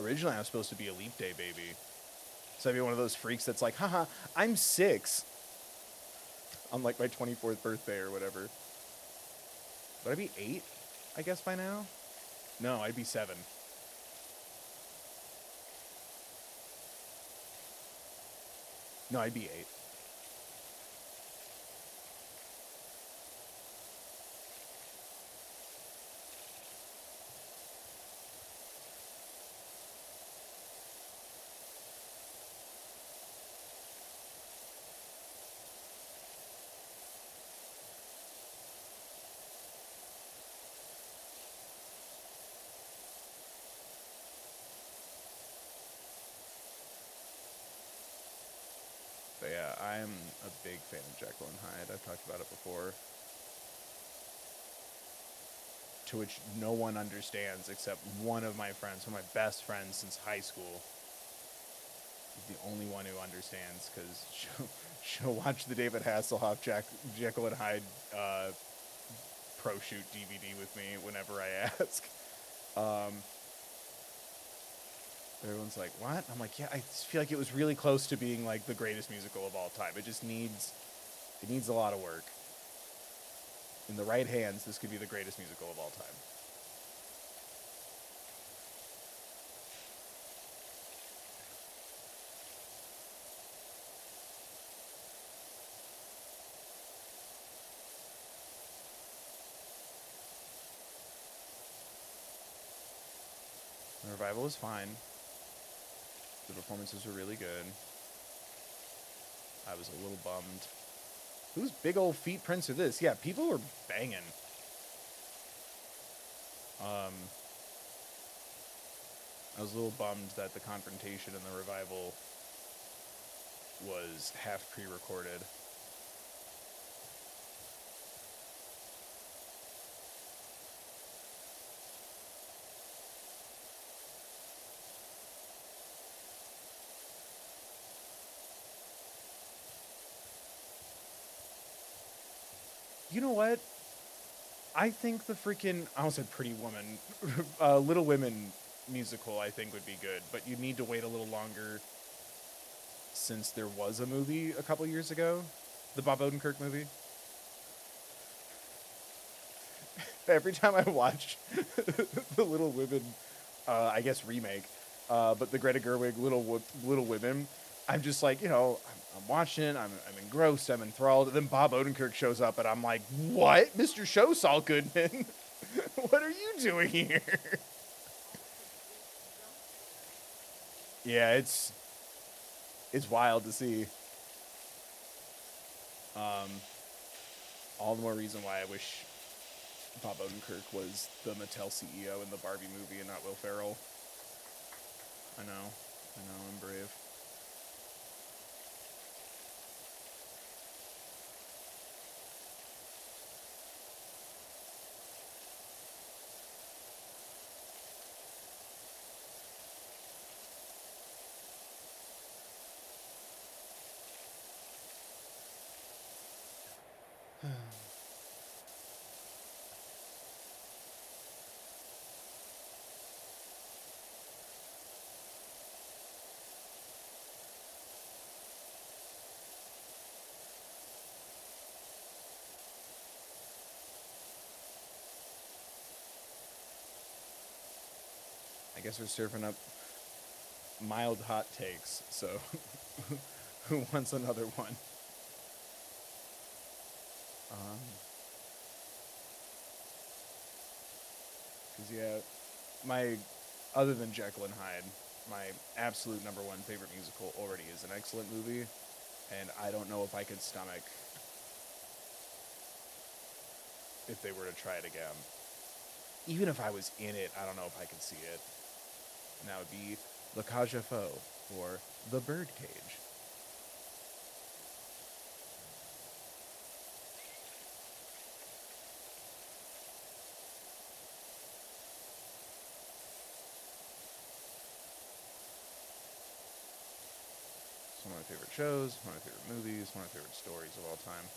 Originally, I was supposed to be a leap day baby. So I'd be one of those freaks that's like, haha, I'm 6. On, like, my 24th birthday or whatever. Would I be 8, I guess, by now? No, I'd be 7. No, I'd be 8. But yeah, I'm a big fan of Jekyll and Hyde. I've talked about it before. To which no one understands except one of my friends, one of my best friends since high school. Is the only one who understands, because she'll watch the David Hasselhoff Jekyll and Hyde pro shoot DVD with me whenever I ask. Everyone's like, what? I'm like, yeah, I feel like it was really close to being like the greatest musical of all time. It just needs a lot of work. In the right hands, this could be the greatest musical of all time. The revival was fine. The performances were really good. I was a little bummed. Whose big old feet prints are this? Yeah, people were banging. I was a little bummed that the confrontation in the revival was half pre-recorded. You know what? I think the freaking, I almost said Pretty Woman, Little Women musical I think would be good, but you need to wait a little longer since there was a movie a couple years ago, the Bob Odenkirk movie. Every time I watch the Little Women, I guess remake, but the Greta Gerwig Little Women, I'm just like, you know, I'm watching it, I'm engrossed, I'm enthralled. And then Bob Odenkirk shows up, and I'm like, what? Mr. Show Saul Goodman? What are you doing here? Yeah, it's wild to see. All the more reason why I wish Bob Odenkirk was the Mattel CEO in the Barbie movie and not Will Ferrell. I know, I'm brave. I guess we're serving up mild hot takes, so who wants another one? Because, other than Jekyll and Hyde, my absolute number one favorite musical already is an excellent movie, and I don't know if I could stomach if they were to try it again. Even if I was in it, I don't know if I could see it. And that would be La Cage aux Folles, or The Birdcage. It's one of my favorite shows, one of my favorite movies, one of my favorite stories of all time.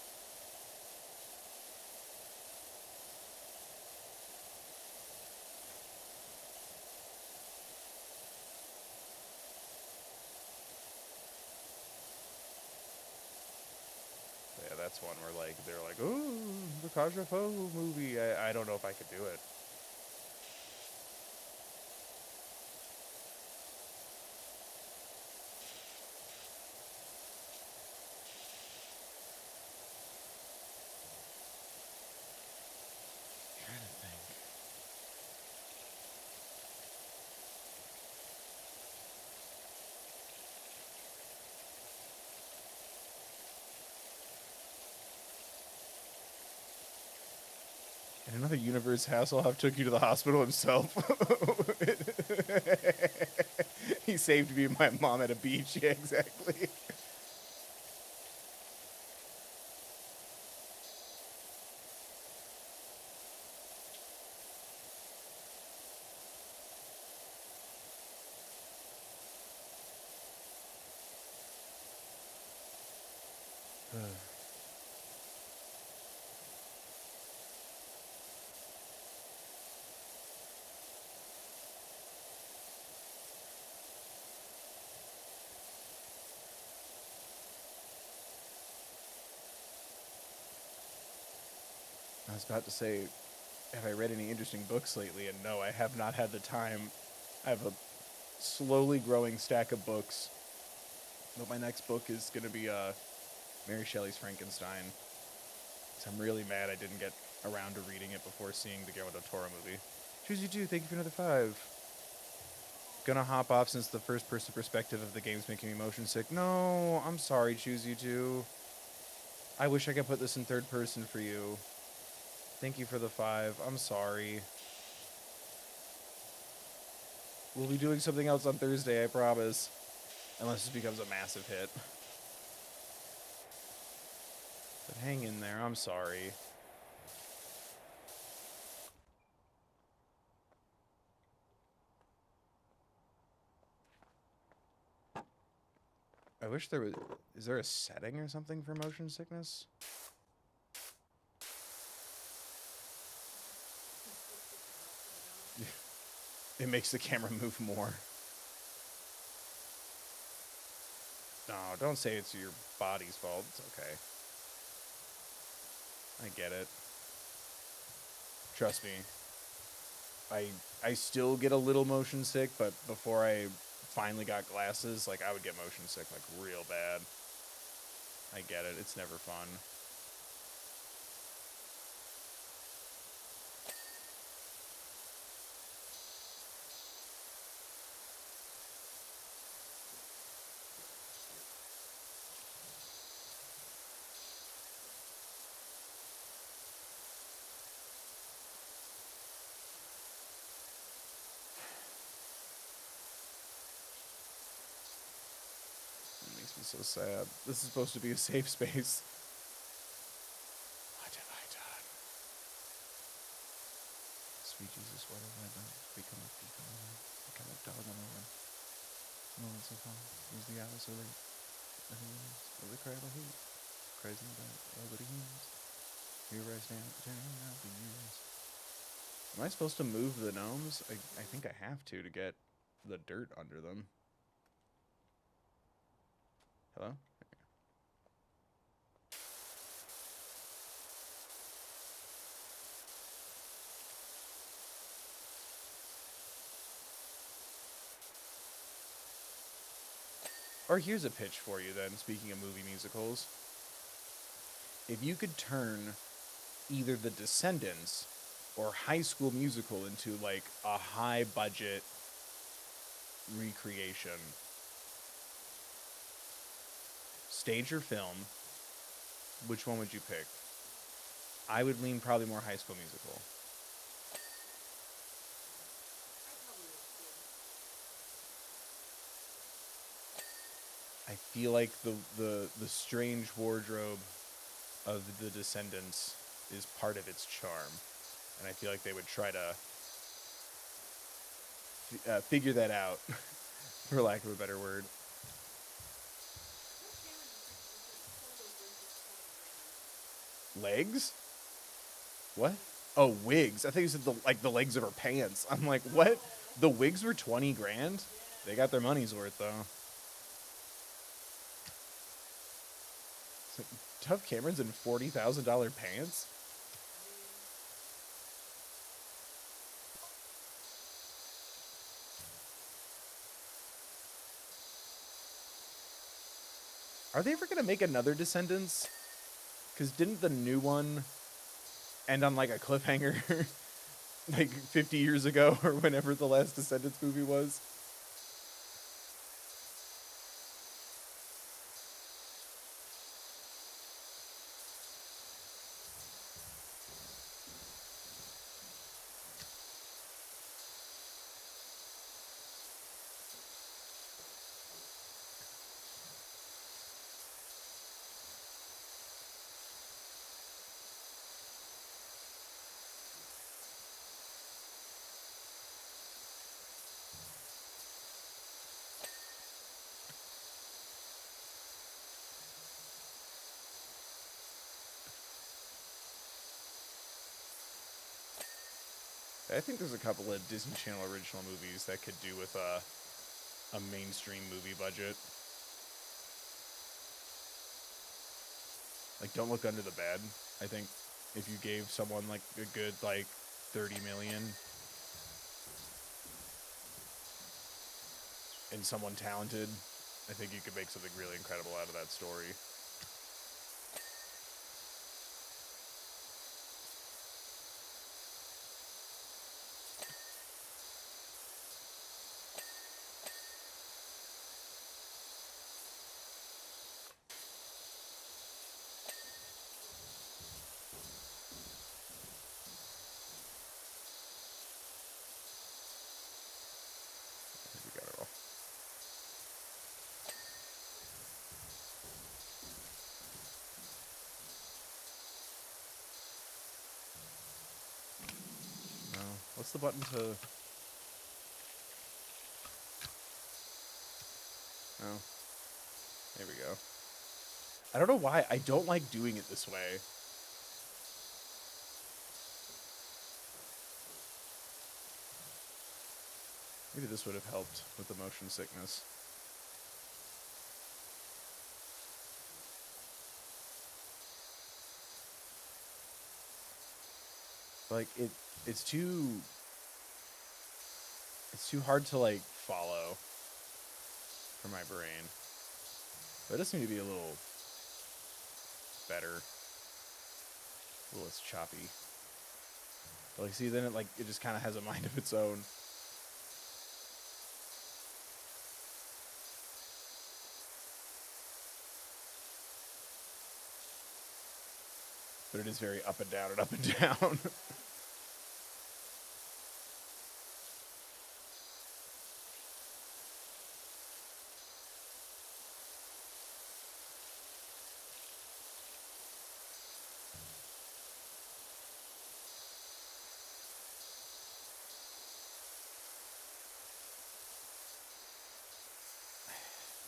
Yeah, that's one where they're like, "Oh, the Cage aux Folles movie." I don't know if I could do it. I'm trying to think. In another universe, Hasselhoff took you to the hospital himself. He saved me and my mom at a beach. Yeah, exactly. I was about to say, have I read any interesting books lately? And no, I have not had the time. I have a slowly growing stack of books. But my next book is going to be Mary Shelley's Frankenstein. So I'm really mad I didn't get around to reading it before seeing the Guillermo del Toro movie. Choose you two, thank you for another 5. Gonna hop off since the first person perspective of the game's making me motion sick. No, I'm sorry, Choose you two. I wish I could put this in third person for you. Thank you for the 5. I'm sorry. We'll be doing something else on Thursday, I promise. Unless this becomes a massive hit. But hang in there, I'm sorry. I wish there was... Is there a setting or something for motion sickness? It makes the camera move more. No, don't say it's your body's fault. It's okay. I get it. Trust me. I still get a little motion sick, but before I finally got glasses, I would get motion sick, real bad. I get it. It's never fun. So sad. This is supposed to be a safe space. What have I done? Sweet Jesus, what have I done? Become a thief on the night. Become a dog on the run. Moments so far. Was the hour so late? Nothing else. Was the cry of a hate? Cries in the dark. Nobody hears. Here I stand, turning out the years. Am I supposed to move the gnomes? I think I have to get the dirt under them. Hello? Or here's a pitch for you then, speaking of movie musicals. If you could turn either The Descendants or High School Musical into like a high budget recreation, stage or film, which one would you pick? I would lean probably more High School Musical. I feel like the strange wardrobe of The Descendants is part of its charm, and I feel like they would try to figure that out, for lack of a better word. Legs? What? Oh, wigs. I think you said the legs of her pants. I'm like, what? The wigs were 20 grand? They got their money's worth though. Tough Cameron's in $40,000 pants? Are they ever going to make another Descendants? Because didn't the new one end on like a cliffhanger like 50 years ago or whenever the last Descendants movie was? I think there's a couple of Disney Channel original movies that could do with a mainstream movie budget. Like, Don't Look Under the Bed. I think if you gave someone like a good like 30 million and someone talented, I think you could make something really incredible out of that story. We got it all. No. What's the button to... Oh. There we go. I don't know why. I don't like doing it this way. Maybe this would have helped with the motion sickness. Like, it's too hard to, like, follow for my brain. But it does seem to be a little better. A little less choppy. But, like, see, then it just kind of has a mind of its own. But it is very up and down and up and down.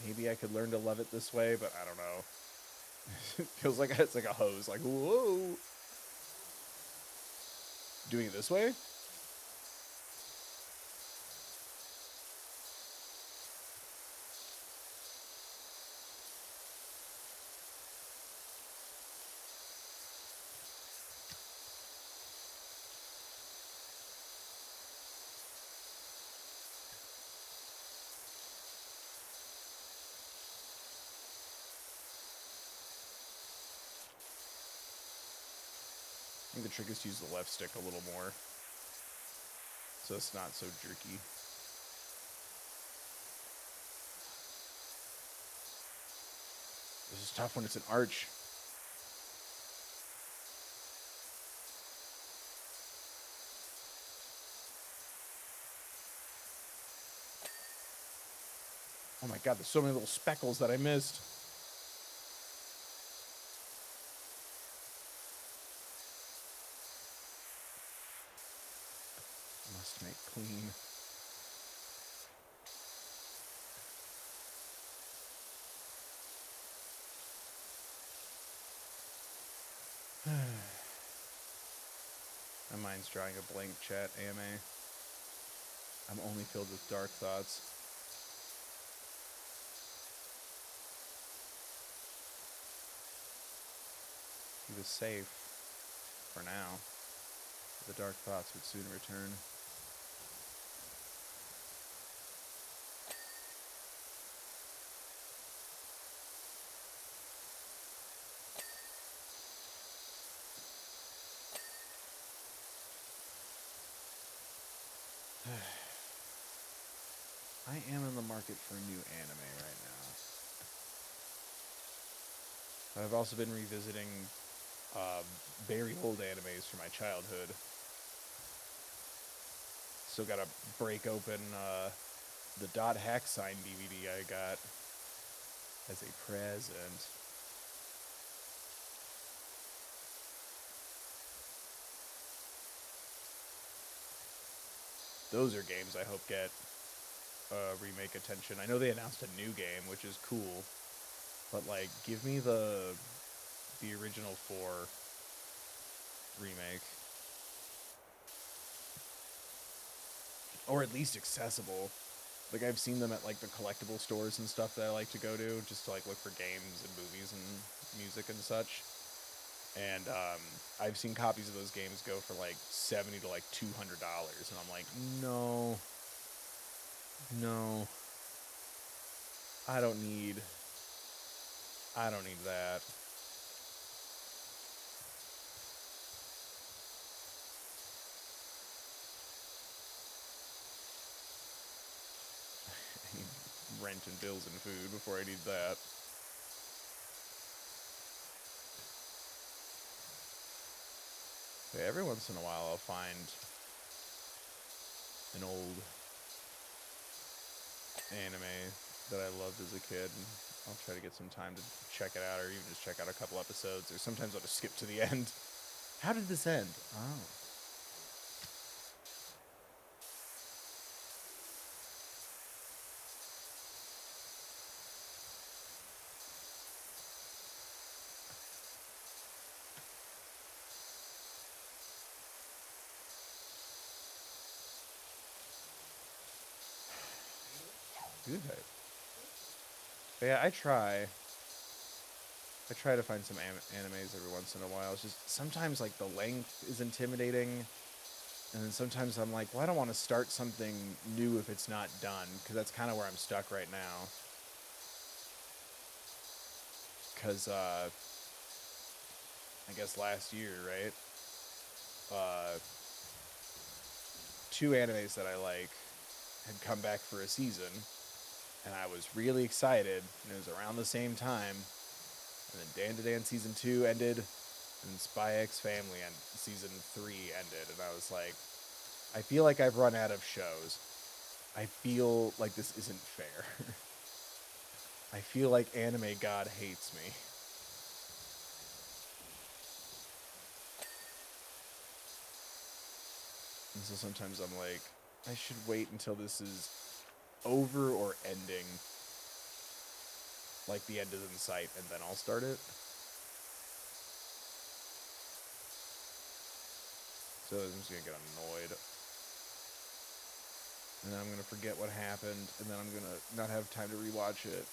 Maybe I could learn to love it this way, but I don't know. It feels like it's like a hose, like, whoa. doing it this way? I think the trick is to use the left stick a little more, so it's not so jerky. This is tough when it's an arch. Oh my god, there's so many little speckles that I missed. Must make clean. My mind's drawing a blank, chat, AMA. I'm only filled with dark thoughts. He was safe. For now. The dark thoughts would soon return. I am in the market for a new anime right now. I've also been revisiting very old animes from my childhood. Still gotta break open the Dot Hack Sign DVD I got as a present. Those are games I hope get remake attention. I know they announced a new game, which is cool, but like, give me the original 4 remake, or at least accessible. Like, I've seen them at like the collectible stores and stuff that I like to go to, just to like look for games and movies and music and such. And I've seen copies of those games go for like $70 to like $200, and I'm like, no, I don't need that. I need rent and bills and food before I need that. Okay, every once in a while I'll find an old anime that I loved as a kid, and I'll try to get some time to check it out, or even just check out a couple episodes, or sometimes I'll just skip to the end. How did this end? Oh. Good. But yeah, I try to find some animes every once in a while. It's just sometimes like the length is intimidating, and then sometimes I'm like, well, I don't want to start something new if it's not done, because that's kind of where I'm stuck right now. Because I guess last year, right? 2 animes that I like had come back for a season, and I was really excited, and it was around the same time. And then Dan to Dan Season 2 ended, and Spy X Family and Season 3 ended, and I was like, I feel like I've run out of shows. I feel like this isn't fair. I feel like anime God hates me. And so sometimes I'm like, I should wait until this is over or ending. Like the end is in sight, and then I'll start it. feel like I'm just gonna get annoyed. And then I'm gonna forget what happened, and then I'm gonna not have time to rewatch it.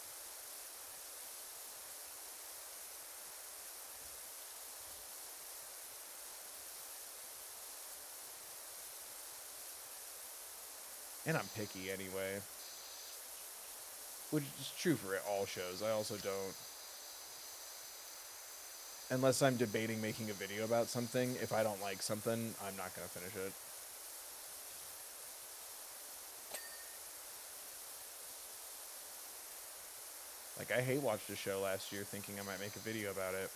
And I'm picky anyway. Which is true for all shows. I also don't. Unless I'm debating making a video about something, if I don't like something, I'm not gonna finish it. Like, I hate watched a show last year thinking I might make a video about it.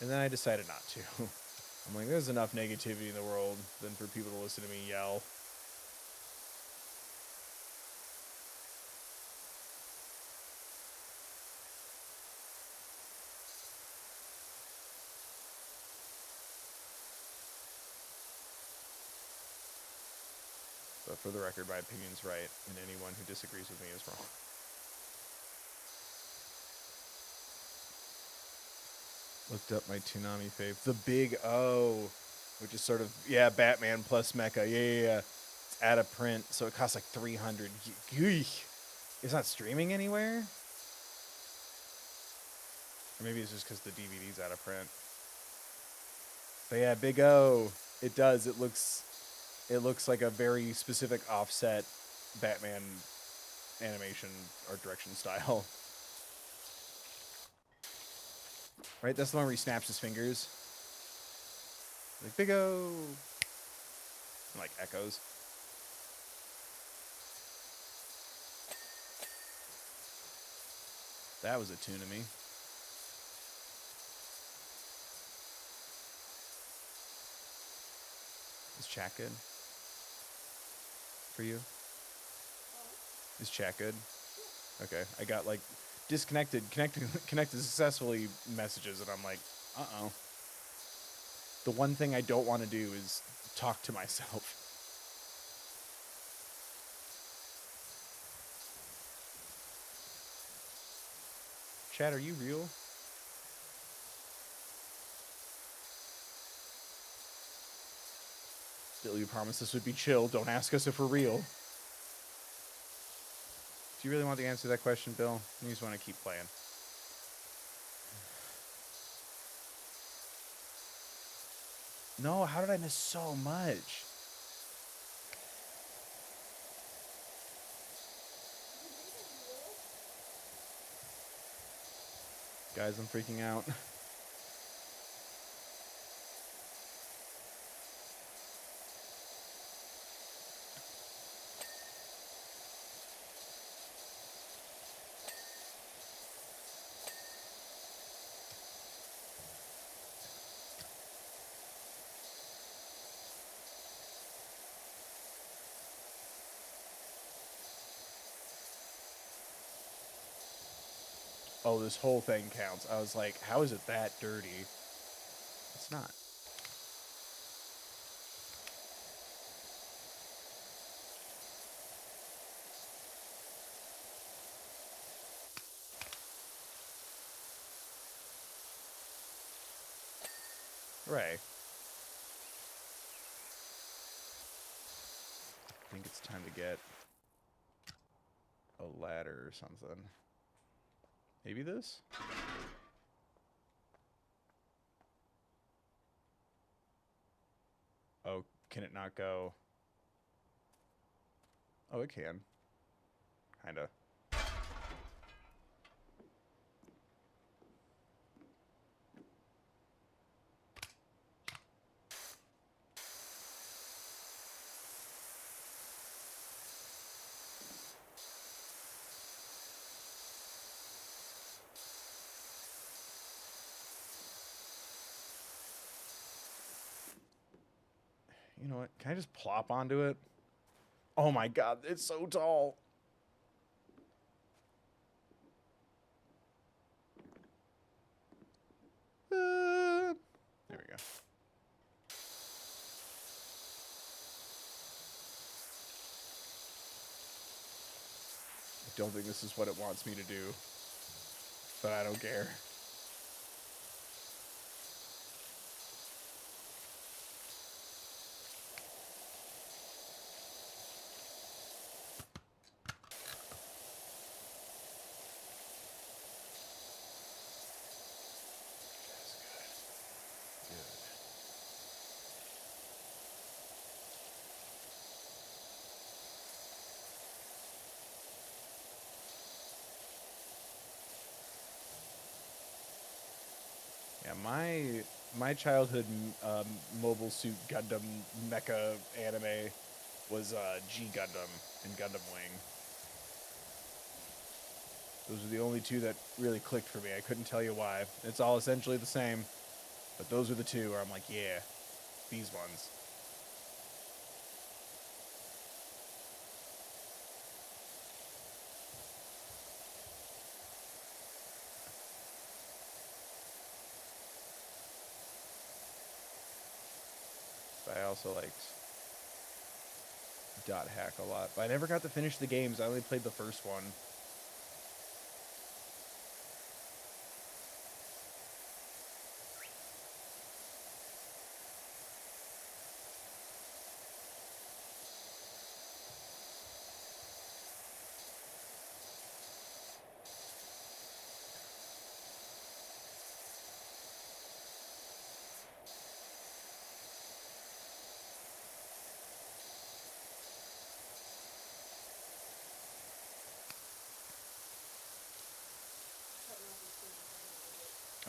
And then I decided not to. I'm like, there's enough negativity in the world than for people to listen to me yell. But for the record, my opinion's right, and anyone who disagrees with me is wrong. Looked up my Toonami fave. The Big O, which is sort of, yeah, Batman plus Mecha. Yeah. It's out of print, so it costs like $300. It's not streaming anywhere? Or maybe it's just because the DVD's out of print. But yeah, Big O. It does. It looks like a very specific offset Batman animation art direction style. Right? That's the one where he snaps his fingers. Like, Big O! And, like, echoes. That was a tune to me. Is chat good? For you? Is chat good? Okay. I got, like, connected successfully messages, and I'm like, uh-oh. The one thing I don't want to do is talk to myself. Chat, are you real? Bill, you promised this would be chill. Don't ask us if we're real. Do you really want the answer to that question, Bill? You just want to keep playing. No, how did I miss so much? Guys, I'm freaking out. Oh, this whole thing counts. I was like, how is it that dirty? It's not. Right. I think it's time to get a ladder or something. Maybe this? Oh, can it not go? Oh, it can. Kinda. You know what? Can I just plop onto it? Oh my god, it's so tall. There we go. I don't think this is what it wants me to do, but I don't care. My childhood Mobile Suit Gundam mecha anime was G Gundam and Gundam Wing. Those are the only two that really clicked for me. I couldn't tell you why. It's all essentially the same, but those are the two where I'm like, yeah, these ones. But I also liked Dot Hack a lot. But I never got to finish the games. I only played the first one.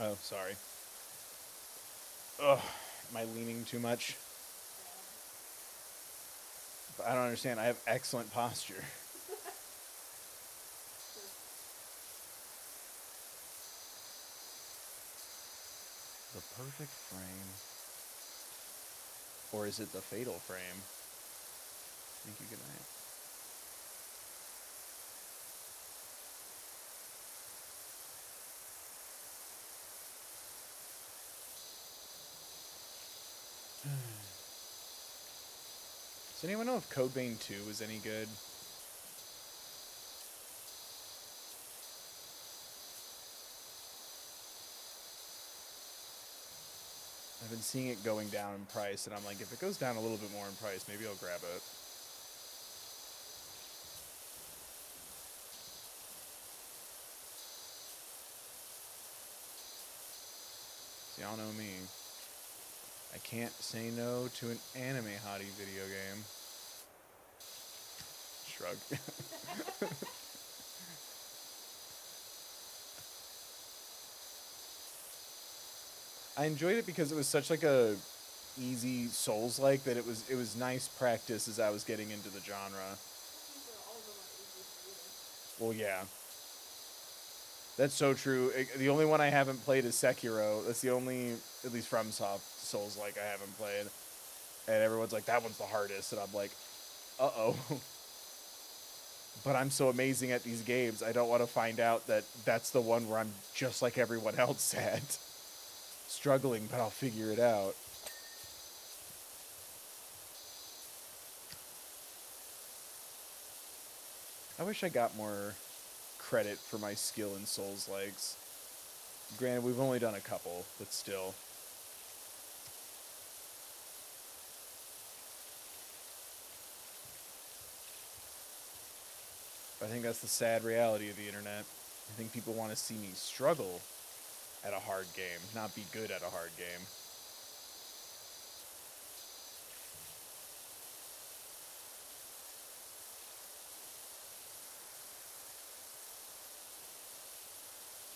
Oh, sorry. Ugh, am I leaning too much? I don't understand. I have excellent posture. The perfect frame. Or is it the fatal frame? Thank you, good night. Does anyone know if Code Vein 2 was any good? I've been seeing it going down in price, and I'm like, if it goes down a little bit more in price, maybe I'll grab it. See, y'all know me. I can't say no to an anime hottie video game. Shrug. I enjoyed it because it was such like a easy Souls-like that it was nice practice as I was getting into the genre. Well, yeah. That's so true. The only one I haven't played is Sekiro. That's the only, at least FromSoft Souls-like I haven't played. And everyone's like, that one's the hardest. And I'm like, uh-oh. But I'm so amazing at these games, I don't want to find out that that's the one where I'm just like everyone else at. Struggling, but I'll figure it out. I wish I got more credit for my skill in Souls-likes. Granted, we've only done a couple, but still. I think that's the sad reality of the internet. I think people want to see me struggle at a hard game, not be good at a hard game.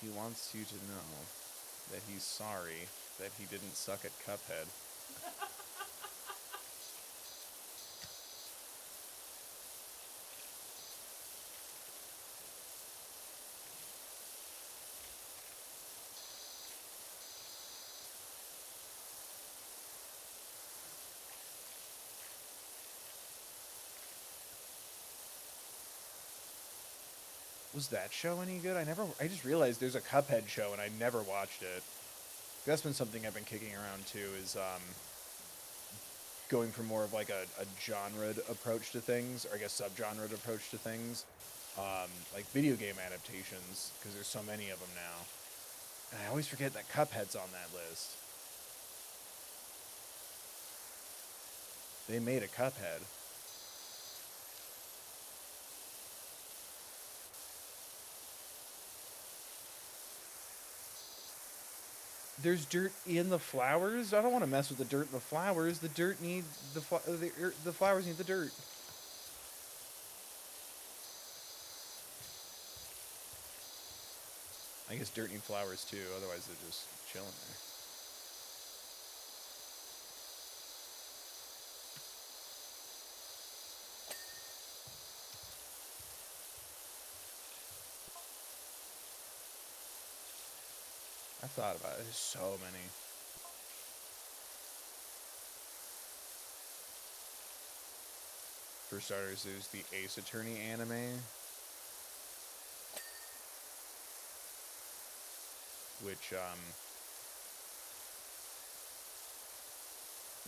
He wants you to know that he's sorry that he didn't suck at Cuphead. Was that show any good? I just realized there's a Cuphead show and I never watched it. That's been something I've been kicking around too, is going for more of like a genre approach to things, or I guess subgenre approach to things. Like video game adaptations, because there's so many of them now. And I always forget that Cuphead's on that list. They made a Cuphead. There's dirt in the flowers? I don't want to mess with the dirt in the flowers. The dirt needs the flowers need the dirt. I guess dirt needs flowers too, otherwise they're just chilling there. I thought about it. There's so many. For starters, there's the Ace Attorney anime, which,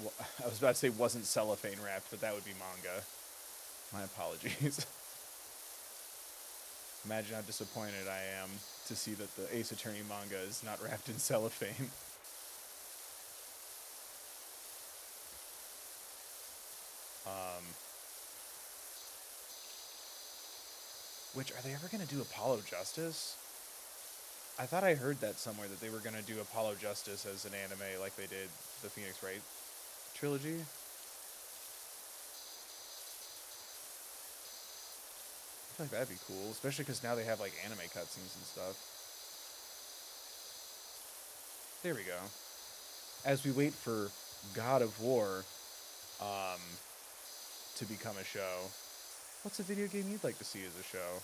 well, I was about to say wasn't cellophane wrapped, but that would be manga. My apologies. Imagine how disappointed I am to see that the Ace Attorney manga is not wrapped in cellophane. Which, are they ever going to do Apollo Justice? I thought I heard that somewhere, that they were going to do Apollo Justice as an anime like they did the Phoenix Wright trilogy. I feel like that'd be cool, especially because now they have like anime cutscenes and stuff. There we go. As we wait for God of War to become a show, what's a video game you'd like to see as a show?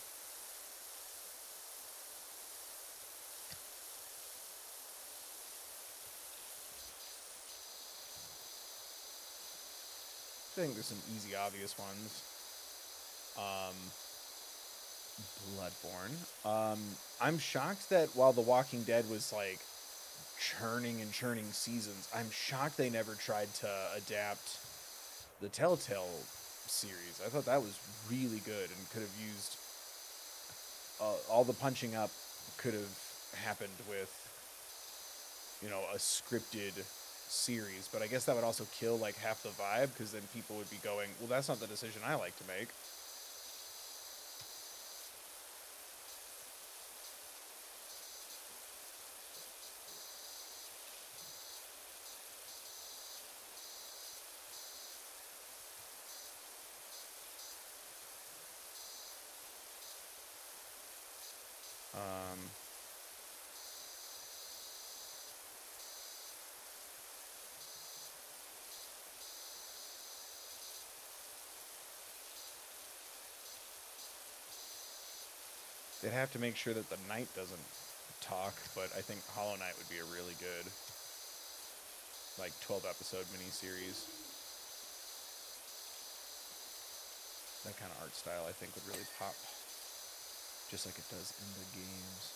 I think there's some easy, obvious ones. Bloodborne. I'm shocked that while The Walking Dead was like churning and churning seasons, I'm shocked they never tried to adapt the Telltale series. I thought that was really good and could have used all the punching up could have happened with, you know, a scripted series, but I guess that would also kill like half the vibe, because then people would be going, well, that's not the decision I like to make. They'd have to make sure that the knight doesn't talk, but I think Hollow Knight would be a really good, like, 12-episode miniseries. That kind of art style, I think, would really pop, just like it does in the games.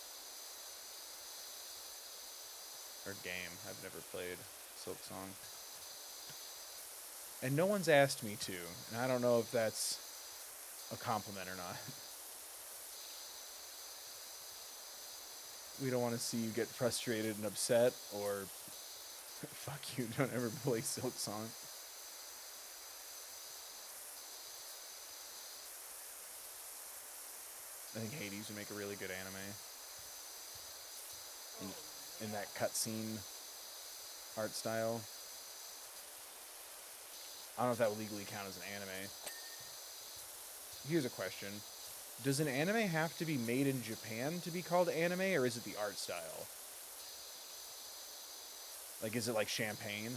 Or game. I've never played Silksong. And no one's asked me to, and I don't know if that's a compliment or not. We don't want to see you get frustrated and upset, or fuck you, don't ever play Silksong. I think Hades would make a really good anime. In that cutscene art style. I don't know if that would legally count as an anime. Here's a question. Does an anime have to be made in Japan to be called anime, or is it the art style? Like, is it like Champagne?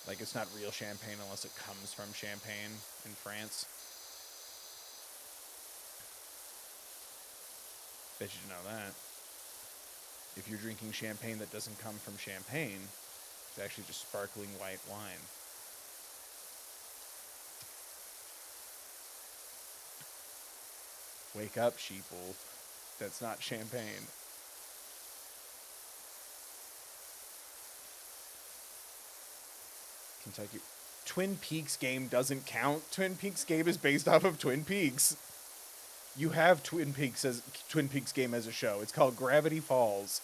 Like, it's not real champagne unless it comes from Champagne in France? Bet you didn't know that. If you're drinking champagne that doesn't come from Champagne, it's actually just sparkling white wine. Wake up, sheeple. That's not champagne. Kentucky. Twin Peaks game doesn't count. Twin Peaks game is based off of Twin Peaks. You have Twin Peaks game as a show. It's called Gravity Falls.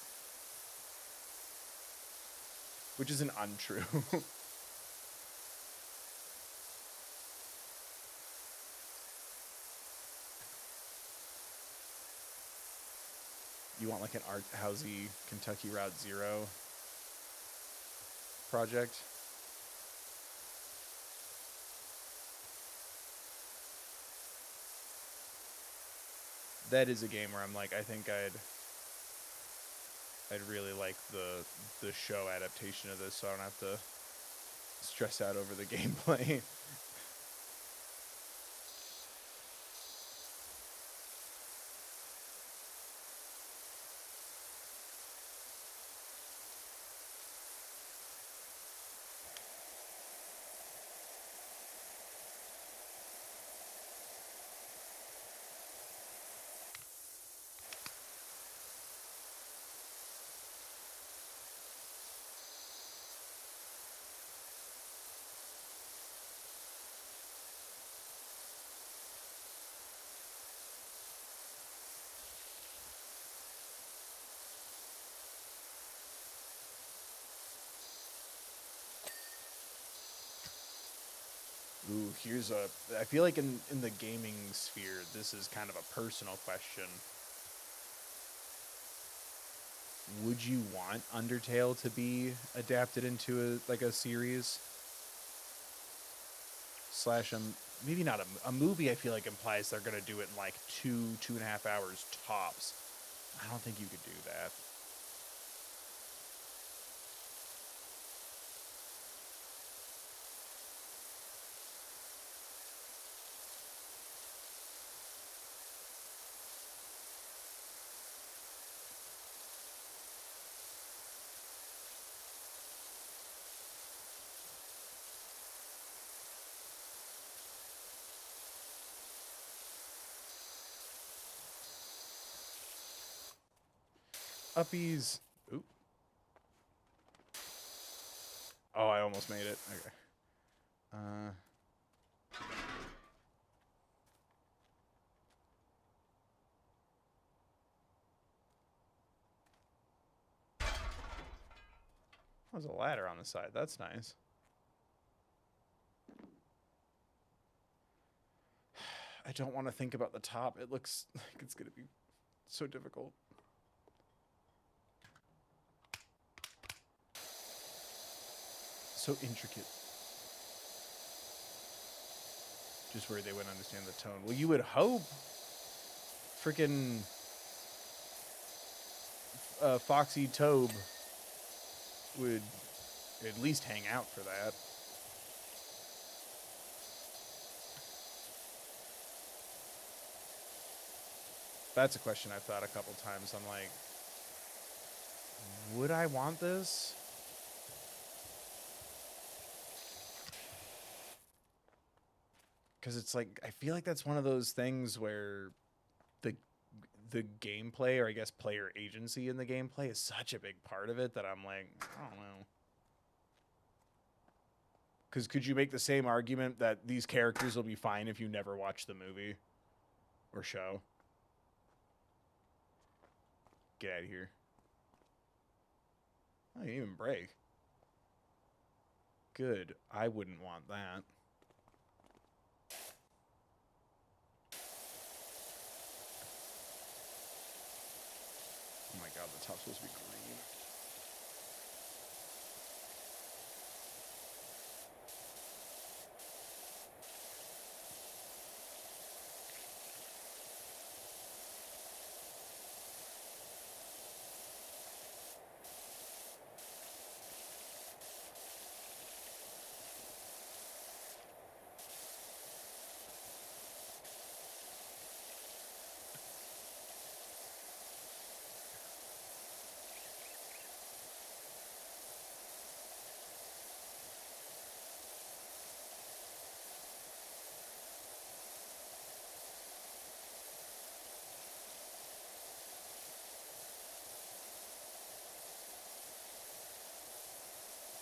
Which isn't untrue. You want like an art housey Kentucky Route Zero project? That is a game where I'm like, I think I'd really like the show adaptation of this, so I don't have to stress out over the gameplay. Ooh, here's a... I feel like in the gaming sphere, this is kind of a personal question. Would you want Undertale to be adapted into a series? Slash, maybe not a movie, I feel like implies they're going to do it in like 2.5 hours tops. I don't think you could do that. Uppies. Oop. Oh, I almost made it. Okay. There's a ladder on the side. That's nice. I don't want to think about the top. It looks like it's going to be so difficult. So intricate. Just where they wouldn't understand the tone. Well, you would hope freaking Foxy Tobe would at least hang out for that. That's a question I've thought a couple times. I'm like, would I want this? Because it's like, I feel like that's one of those things where the gameplay, or I guess player agency in the gameplay, is such a big part of it that I'm like, I don't know. Because could you make the same argument that these characters will be fine if you never watch the movie or show? Get out of here. Oh, you didn't even break. Good. I wouldn't want that. Oh my god, the top's supposed to be green.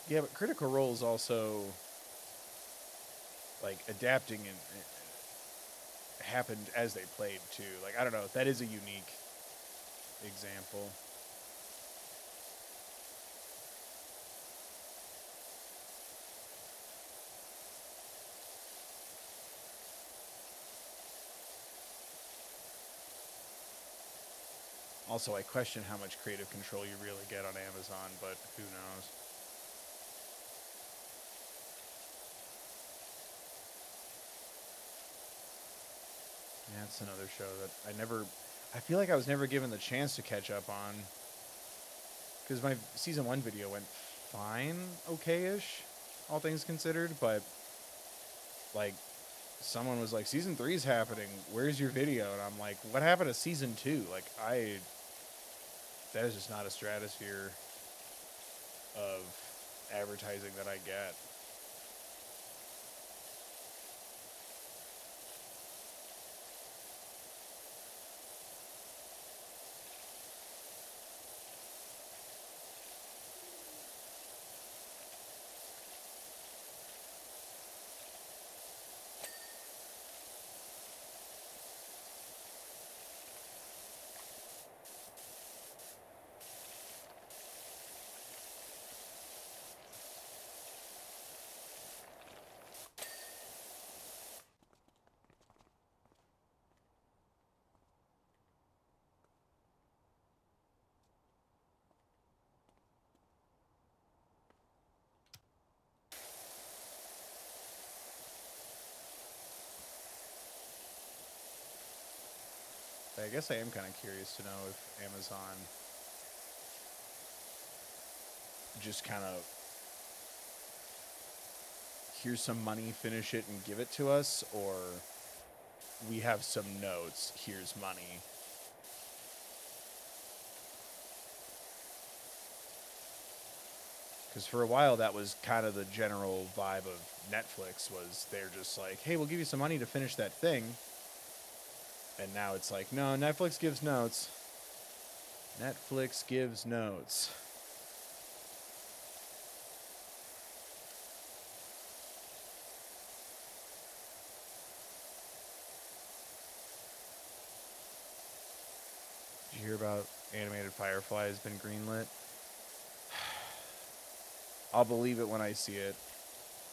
Yeah, but Critical Role is also like adapting and happened as they played too. Like, I don't know, that is a unique example. Also, I question how much creative control you really get on Amazon, but who knows? Yeah, it's another show that I feel like I was never given the chance to catch up on. Because my season 1 video went fine, okay-ish, all things considered, but, like, someone was like, season 3's happening, where's your video? And I'm like, what happened to season 2? Like, that is just not a stratosphere of advertising that I get. I guess I am kind of curious to know if Amazon just kind of, here's some money, finish it, and give it to us, or we have some notes, here's money. Because for a while, that was kind of the general vibe of Netflix, was they're just like, hey, we'll give you some money to finish that thing. And now it's like, no, Netflix gives notes. Netflix gives notes. Did you hear about Animated Firefly has been greenlit? I'll believe it when I see it.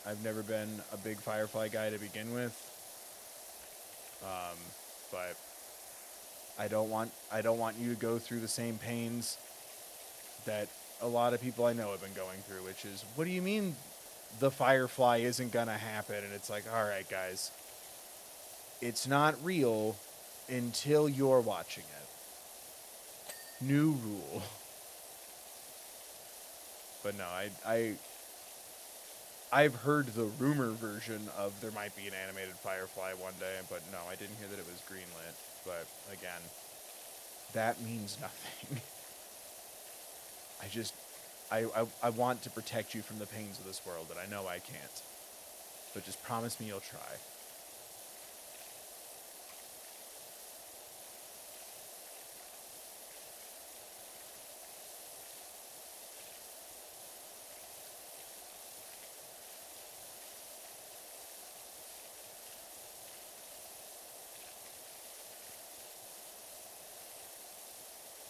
I've never been a big Firefly guy to begin with, but I don't want you to go through the same pains that a lot of people I know have been going through, which is, what do you mean the Firefly isn't gonna happen? And it's like, all right, guys, it's not real until you're watching it. New rule. But no, I've heard the rumor version of there might be an animated Firefly one day, but no, I didn't hear that it was greenlit. But again, that means nothing. I want to protect you from the pains of this world, and I know I can't. But just promise me you'll try.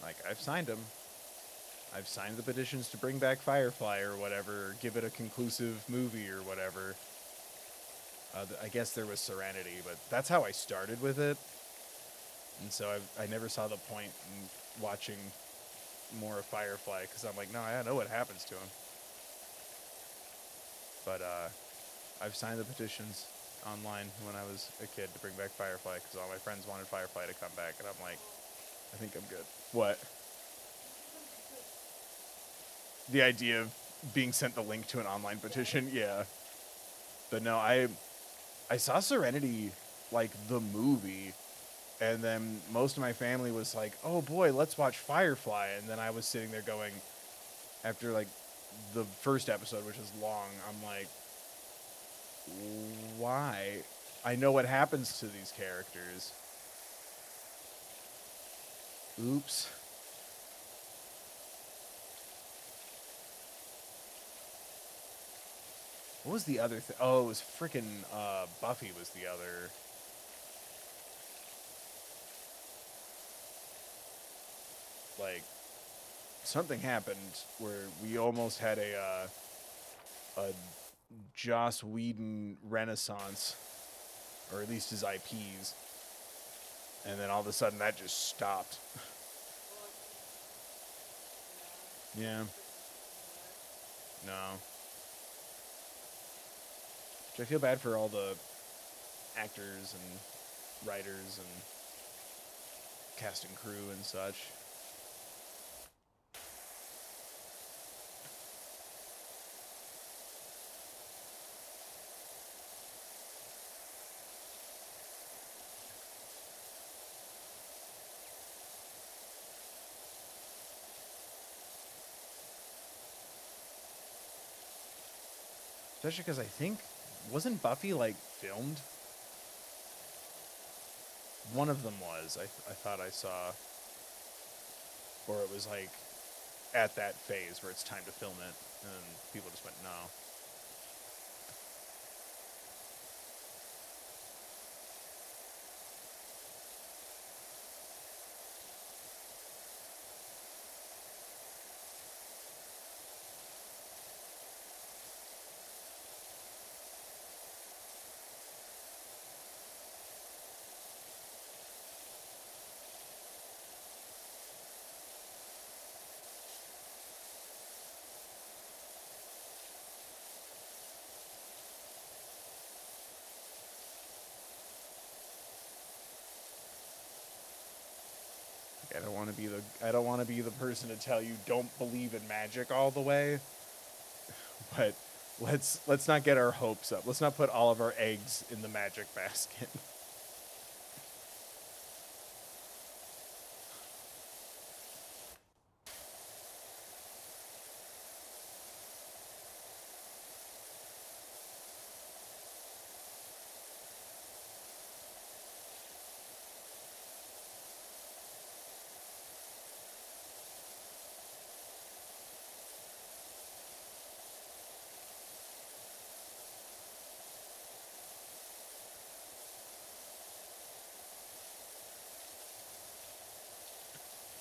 Like, I've signed them. I've signed the petitions to bring back Firefly or whatever, or give it a conclusive movie or whatever. I guess there was Serenity, but that's how I started with it. And so I never saw the point in watching more of Firefly, because I'm like, no, I know what happens to him. But I've signed the petitions online when I was a kid to bring back Firefly, because all my friends wanted Firefly to come back, and I'm like, I think I'm good. What? The idea of being sent the link to an online petition? Yeah. But no, I saw Serenity, like, the movie, and then most of my family was like, oh boy, let's watch Firefly. And then I was sitting there going, after, like, the first episode, which is long, I'm like, why? I know what happens to these characters. Oops. What was the other thing? Oh, it was freaking Buffy was the other. Like, something happened where we almost had a Joss Whedon renaissance, or at least his IPs, and then all of a sudden that just stopped. Yeah. No. Which I feel bad for all the actors and writers and cast and crew and such. Especially because I think, wasn't Buffy, like, filmed? One of them was. I thought I saw. Or it was, like, at that phase where it's time to film it, and people just went, no. want to be the person to tell you don't believe in magic all the way. But let's not get our hopes up. Let's not put all of our eggs in the magic basket.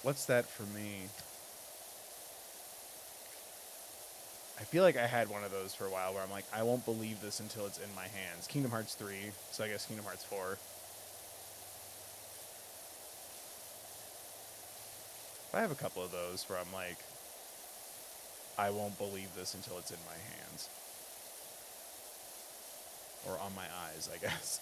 What's that for me? I feel like I had one of those for a while where I'm like, I won't believe this until it's in my hands. Kingdom Hearts 3, so I guess Kingdom Hearts 4. I have a couple of those where I'm like, I won't believe this until it's in my hands. Or on my eyes, I guess.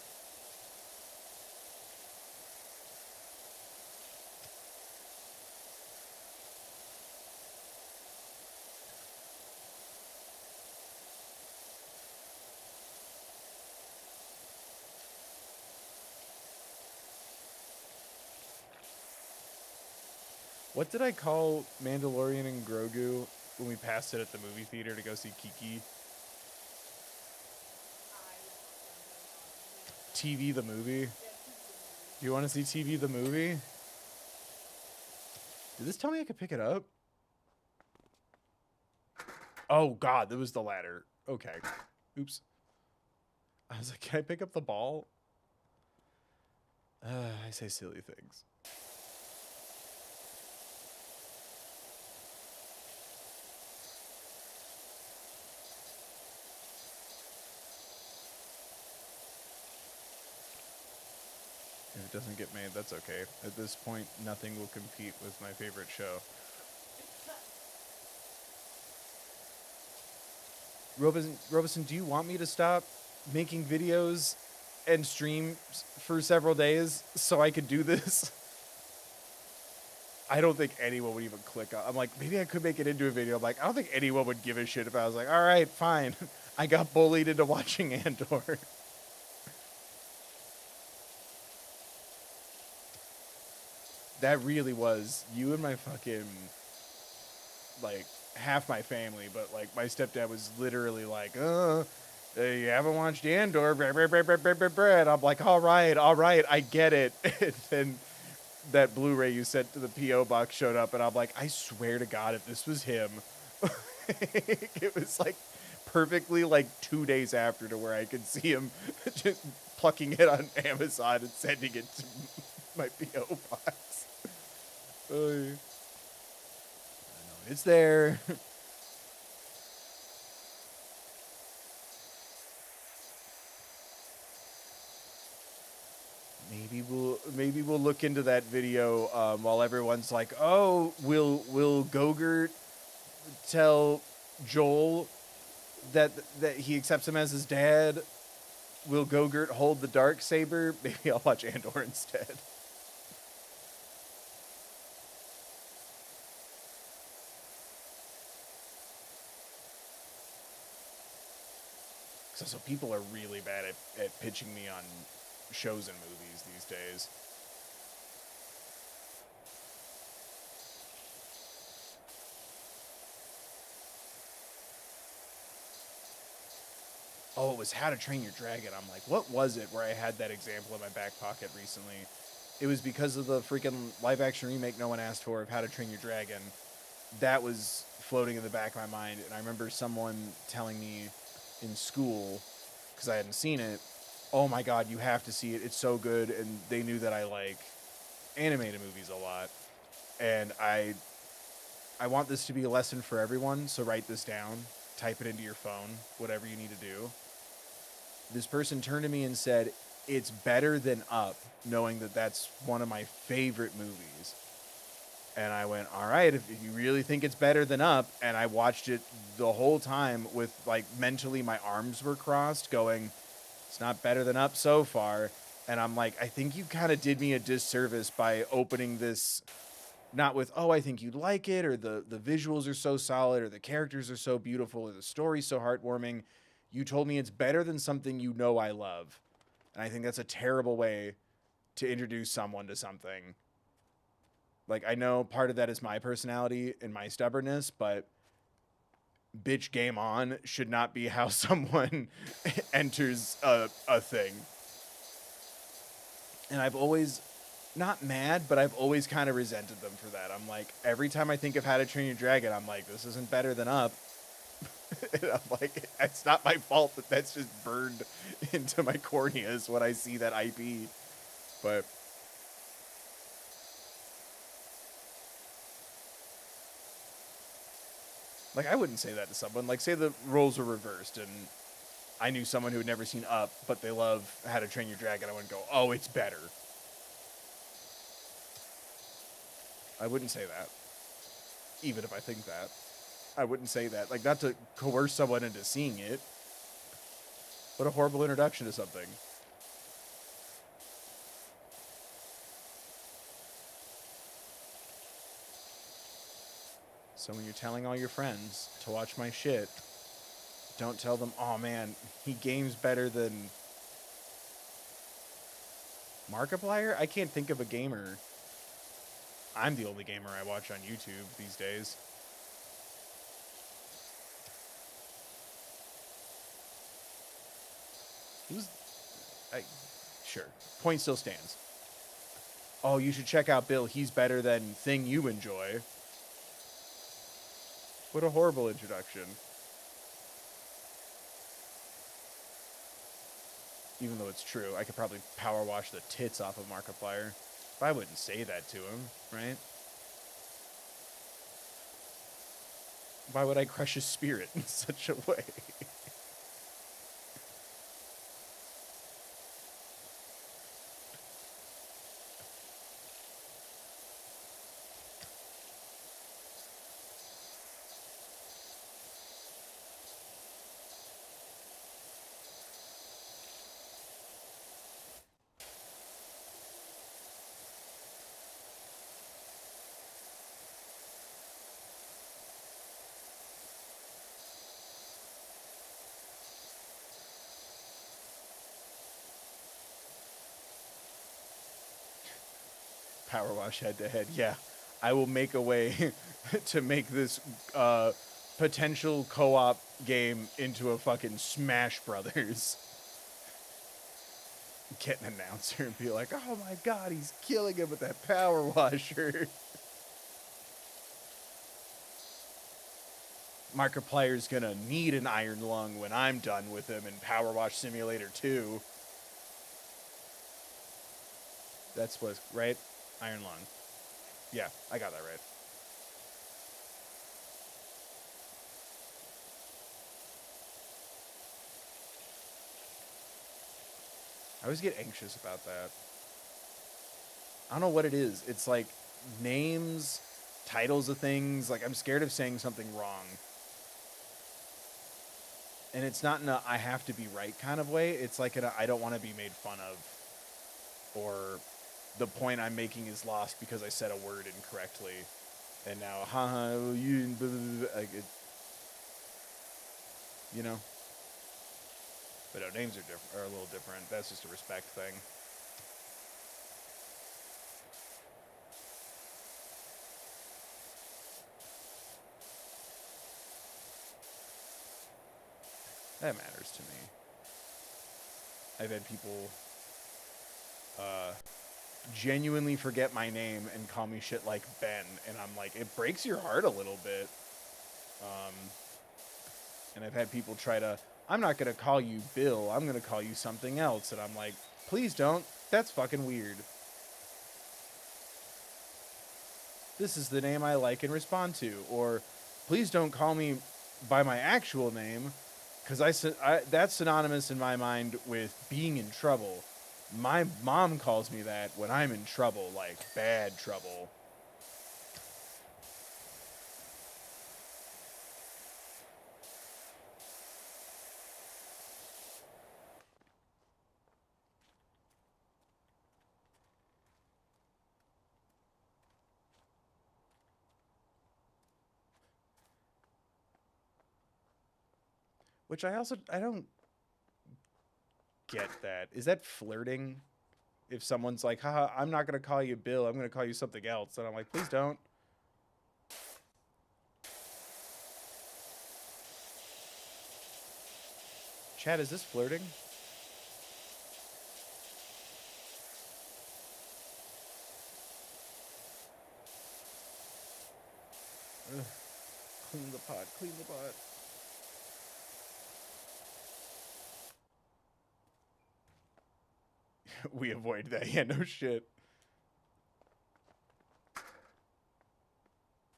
What did I call Mandalorian and Grogu when we passed it at the movie theater to go see Kiki? TV the movie? Do you want to see TV the movie? Did this tell me I could pick it up? Oh god, that was the ladder. Okay. Oops. I was like, can I pick up the ball? I say silly things. If it doesn't get made, that's okay. At this point, nothing will compete with my favorite show. Robeson, do you want me to stop making videos and stream for several days so I could do this? I don't think anyone would even click on. I'm like, maybe I could make it into a video. I'm like, I don't think anyone would give a shit if I was like, all right, fine. I got bullied into watching Andor. That really was you and my fucking, like, half my family, but, like, my stepdad was literally like, you haven't watched Andor, and I'm like, all right, I get it. And then that Blu-ray you sent to the P.O. box showed up, and I'm like, I swear to God, if this was him, it was, like, perfectly, like, 2 days after to where I could see him just plucking it on Amazon and sending it to my P.O. box. I know it's there. Maybe we'll look into that video while everyone's like, oh, will Gogurt tell Joel that he accepts him as his dad? Will Gogurt hold the Darksaber? Maybe I'll watch Andor instead. So people are really bad at pitching me on shows and movies these days. Oh, it was How to Train Your Dragon. I'm like, what was it where I had that example in my back pocket recently? It was because of the freaking live-action remake no one asked for of How to Train Your Dragon. That was floating in the back of my mind, and I remember someone telling me in school, because I hadn't seen it, oh my god, you have to see it, it's so good. And they knew that I like animated movies a lot, and I want this to be a lesson for everyone, so write this down, type it into your phone, whatever you need to do. This person turned to me and said, it's better than Up, knowing that that's one of my favorite movies. And I went, all right, if you really think it's better than Up, and I watched it the whole time with, like, mentally my arms were crossed going, it's not better than Up so far. And I'm like, I think you kind of did me a disservice by opening this Not with, oh, I think you'd like it, or the visuals are so solid, or the characters are so beautiful, or the story's so heartwarming. You told me it's better than something you know I love. And I think that's a terrible way to introduce someone to something. Like, I know part of that is my personality and my stubbornness, but bitch, game on should not be how someone enters a thing. And I've always, not mad, but I've always kind of resented them for that. I'm like, every time I think of How to Train Your Dragon, I'm like, this isn't better than Up. And I'm like, it's not my fault that that's just burned into my corneas when I see that IP. But like, I wouldn't say that to someone. Like, say the roles were reversed and I knew someone who had never seen Up, but they love How to Train Your Dragon. I wouldn't go, oh, it's better. I wouldn't say that. Even if I think that. I wouldn't say that. Like, not to coerce someone into seeing it. What a horrible introduction to something. So when you're telling all your friends to watch my shit, don't tell them, oh man, he games better than Markiplier? I can't think of a gamer. I'm the only gamer I watch on YouTube these days. Sure. Point still stands. Oh, you should check out Bill. He's better than thing you enjoy. What a horrible introduction. Even though it's true, I could probably power wash the tits off of Markiplier. But I wouldn't say that to him, right? Why would I crush his spirit in such a way? Power wash head to head. Yeah, I will make a way to make this potential co-op game into a fucking Smash Brothers. Get an announcer and be like, oh my god, he's killing him with that power washer. Markiplier's gonna need an iron lung when I'm done with him in Power Wash Simulator 2. That's what, right? Iron lung. Yeah, I got that right. I always get anxious about that. I don't know what it is. It's like names, titles of things. Like, I'm scared of saying something wrong. And it's not in a I have to be right kind of way. It's like in a I don't want to be made fun of. Or the point I'm making is lost because I said a word incorrectly. And now, haha, you, blah, blah, blah, like it, you know? But no, names are a little different. That's just a respect thing. That matters to me. I've had people genuinely forget my name and call me shit like Ben, and I'm like, it breaks your heart a little bit. And I've had people try to, I'm not going to call you Bill, I'm going to call you something else, and I'm like, please don't, that's fucking weird. This is the name I like and respond to. Or, please don't call me by my actual name, because that's synonymous in my mind with being in trouble. My mom calls me that when I'm in trouble, like bad trouble. Which I don't get that. Is that flirting? If someone's like, haha, I'm not going to call you Bill, I'm going to call you something else. And I'm like, please don't. Chad, is this flirting? Ugh. Clean the pot, clean the pot. We avoid that. Yeah, no shit.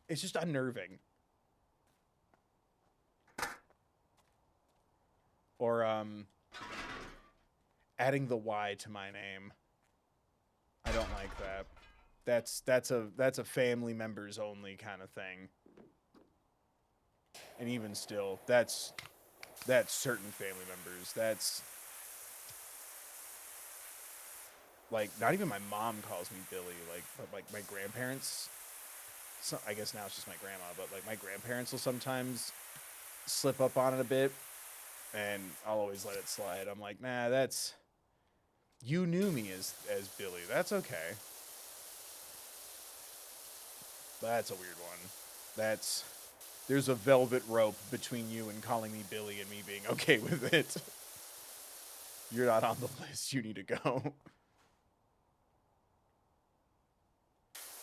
It's just unnerving. Or adding the Y to my name. I don't like that. That's a family members only kind of thing. And even still, that's certain family members. That's like, not even my mom calls me Billy, like, but like my grandparents, so I guess now it's just my grandma, but like my grandparents will sometimes slip up on it a bit, and I'll always let it slide. I'm like, nah, you knew me as Billy. That's okay. That's a weird one. There's a velvet rope between you and calling me Billy and me being okay with it. You're not on the list. You need to go.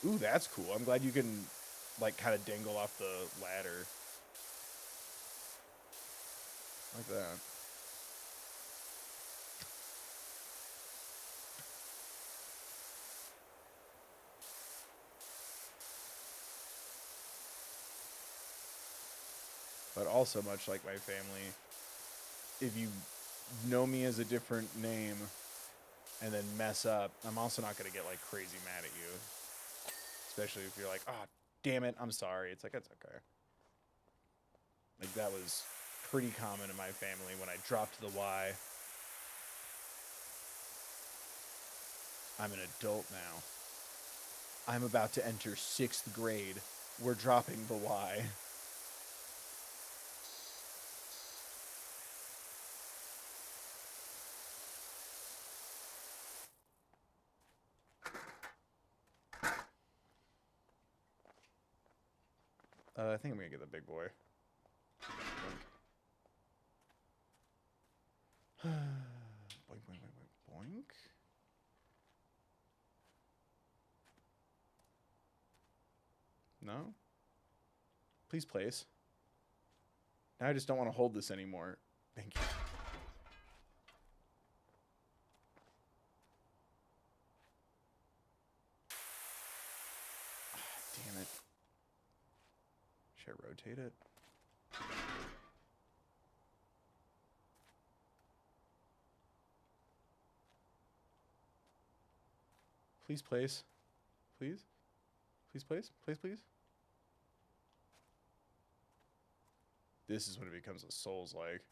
Ooh, that's cool. I'm glad you can, like, kind of dangle off the ladder. Like that. But also, much like my family, if you know me as a different name and then mess up, I'm also not going to get, like, crazy mad at you. Especially if you're like, oh, damn it, I'm sorry. It's like, it's okay. Like, that was pretty common in my family when I dropped the Y. I'm an adult now. I'm about to enter 6th grade. We're dropping the Y. I think I'm gonna get the big boy. Boink, boink, boink, boink, boink. No? Please place. Now I just don't want to hold this anymore. Thank you. Damn it. Should I rotate it? Please place. Please? Please place? Place, please? This is when it becomes a Souls-like.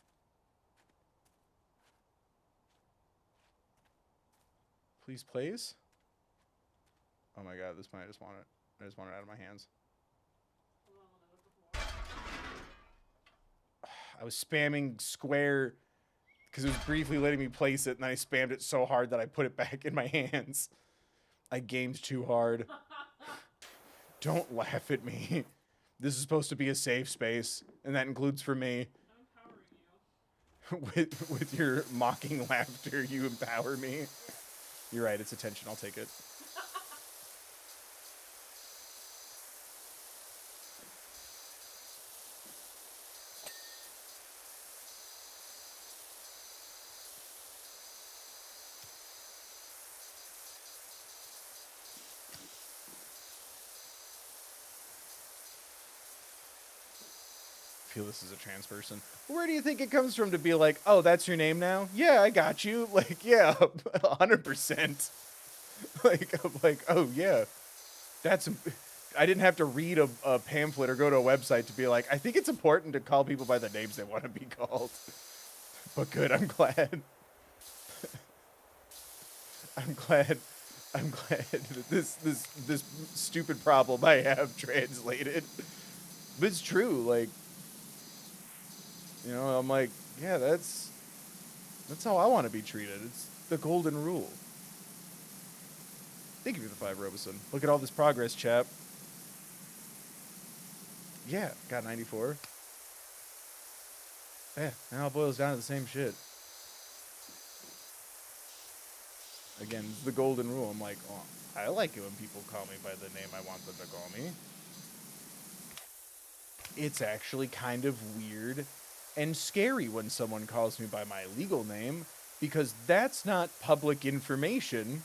Please place? Oh my god, this might I just want it out of my hands. I was spamming square because it was briefly letting me place it, and I spammed it so hard that I put it back in my hands. I gamed too hard. Don't laugh at me. This is supposed to be a safe space, and that includes for me. I'm empowering you. with your mocking laughter, you empower me. You're right, it's attention. I'll take it. Feel this is a trans person. Where do you think it comes from to be like, oh, that's your name now? Yeah, I got you. Like, yeah, 100%. Like, I'm like, oh, yeah. I didn't have to read a pamphlet or go to a website to be like, I think it's important to call people by the names they want to be called. But good, I'm glad. I'm glad that this stupid problem I have translated. But it's true, like, You know, I'm like, yeah, that's how I want to be treated. It's the golden rule. Thank you for the 5, Robeson. Look at all this progress, chap. Yeah, got 94. Yeah, and it all boils down to the same shit. Again, it's the golden rule. I'm like, oh, I like it when people call me by the name I want them to call me. It's actually kind of weird and scary when someone calls me by my legal name, because that's not public information.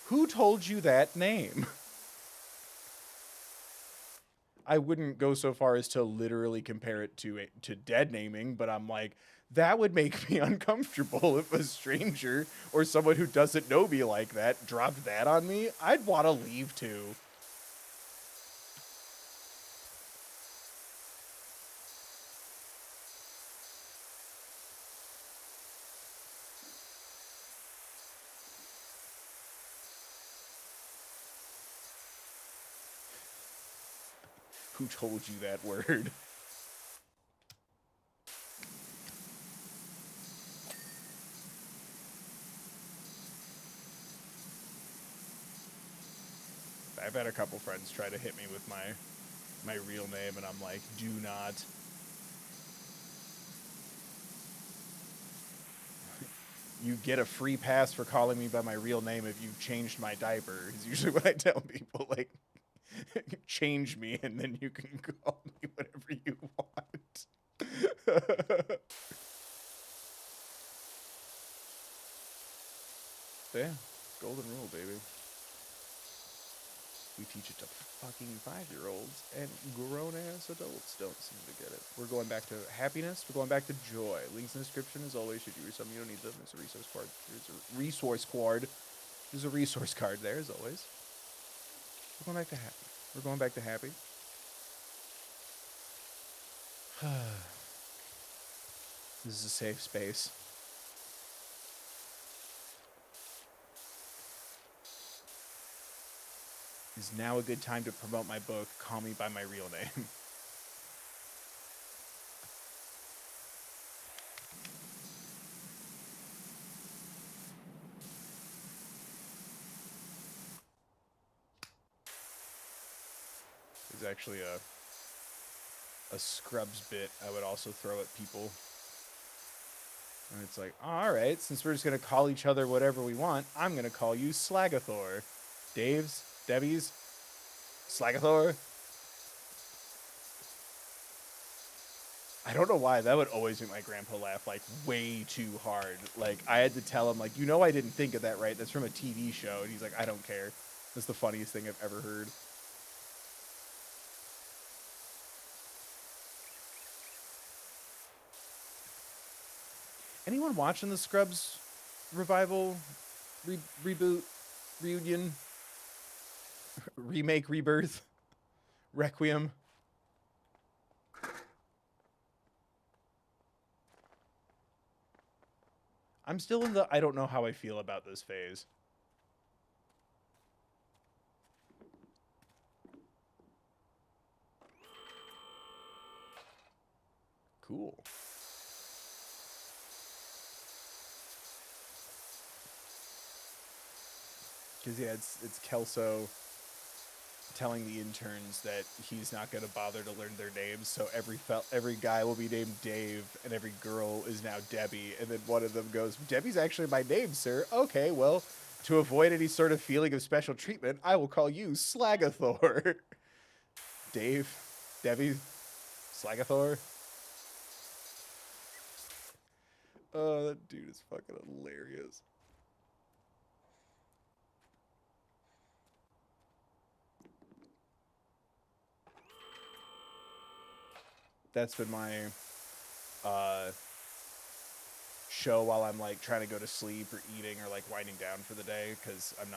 Who told you that name? I wouldn't go so far as to literally compare it to dead naming, but I'm like, that would make me uncomfortable if a stranger or someone who doesn't know me like that dropped that on me. I'd want to leave too. Who told you that word? I've had a couple friends try to hit me with my real name, and I'm like, do not. You get a free pass for calling me by my real name if you've changed my diaper, is usually what I tell people. Like, change me, and then you can call me whatever you want. Yeah, golden rule, baby. We teach it to fucking 5-year-olds, and grown-ass adults don't seem to get it. We're going back to happiness. We're going back to joy. Links in the description, as always. Should you read something you don't need them, there's a resource card. There's a resource card. There's a resource card there, as always. We're going back to happy. We're going back to happy. This is a safe space. Is now a good time to promote my book, Call Me by My Real Name. There's actually a Scrubs bit I would also throw at people. And it's like, all right, since we're just going to call each other whatever we want, I'm going to call you Slagathor. Dave's, Debbie's, Slagathor. I don't know why. That would always make my grandpa laugh, like, way too hard. Like, I had to tell him, like, you know I didn't think of that, right? That's from a TV show. And he's like, I don't care. That's the funniest thing I've ever heard. Anyone watching the Scrubs revival, reboot, reunion, remake, rebirth, requiem? I'm still in the I don't know how I feel about this phase. Cool. Because, yeah, it's Kelso telling the interns that he's not going to bother to learn their names, so every guy will be named Dave, and every girl is now Debbie, and then one of them goes, Debbie's actually my name, sir. Okay, well, to avoid any sort of feeling of special treatment, I will call you Slagathor. Dave, Debbie, Slagathor. Oh, that dude is fucking hilarious. That's been my show while I'm like trying to go to sleep or eating or like winding down for the day, because I'm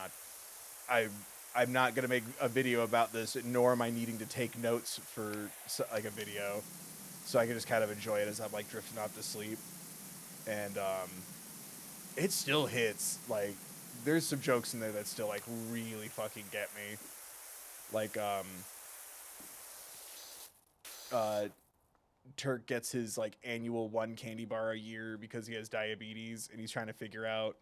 not gonna make a video about this, nor am I needing to take notes for like a video, so I can just kind of enjoy it as I'm like drifting off to sleep. And it still hits. Like, there's some jokes in there that still like really fucking get me. Like Turk gets his like annual 1 candy bar a year because he has diabetes, and he's trying to figure out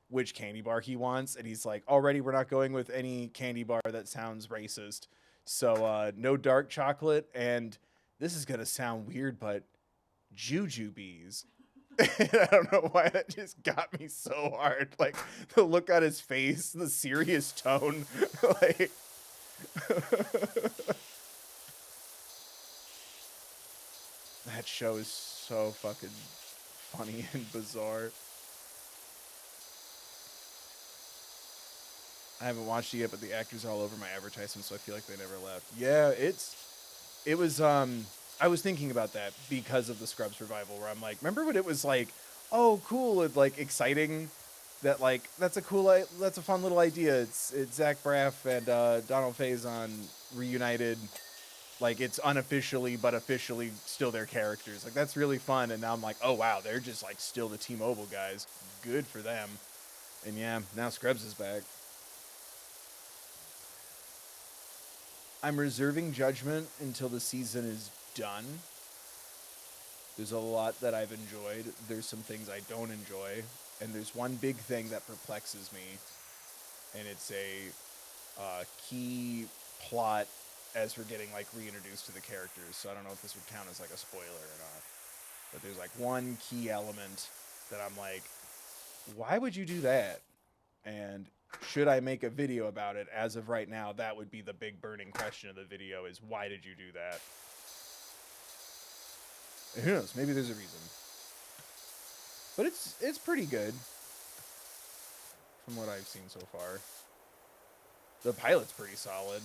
which candy bar he wants, and he's like, already we're not going with any candy bar that sounds racist, so no dark chocolate, and this is gonna sound weird, but jujubes. I don't know why that just got me so hard. Like the look on his face, the serious tone. Like that show is so fucking funny and bizarre. I haven't watched it yet, but the actors are all over my advertisements, so I feel like they never left. Yeah, it was I was thinking about that because of the Scrubs revival, where I'm like, remember when it was like, oh cool, and like exciting, that like that's a fun little idea. It's Zach Braff and Donald Faison reunited, like it's unofficially but officially still their characters. Like that's really fun, and now I'm like, oh wow, they're just like still the T-Mobile guys. Good for them. And yeah, now Scrubs is back. I'm reserving judgment until the season is done. There's a lot that I've enjoyed. There's some things I don't enjoy. And there's one big thing that perplexes me. And it's a key plot as we're getting like reintroduced to the characters. So I don't know if this would count as like a spoiler or not. But there's like one key element that I'm like, why would you do that? And should I make a video about it? As of right now, that would be the big burning question of the video, is why did you do that? And who knows? Maybe there's a reason. But it's pretty good from what I've seen so far. The pilot's pretty solid.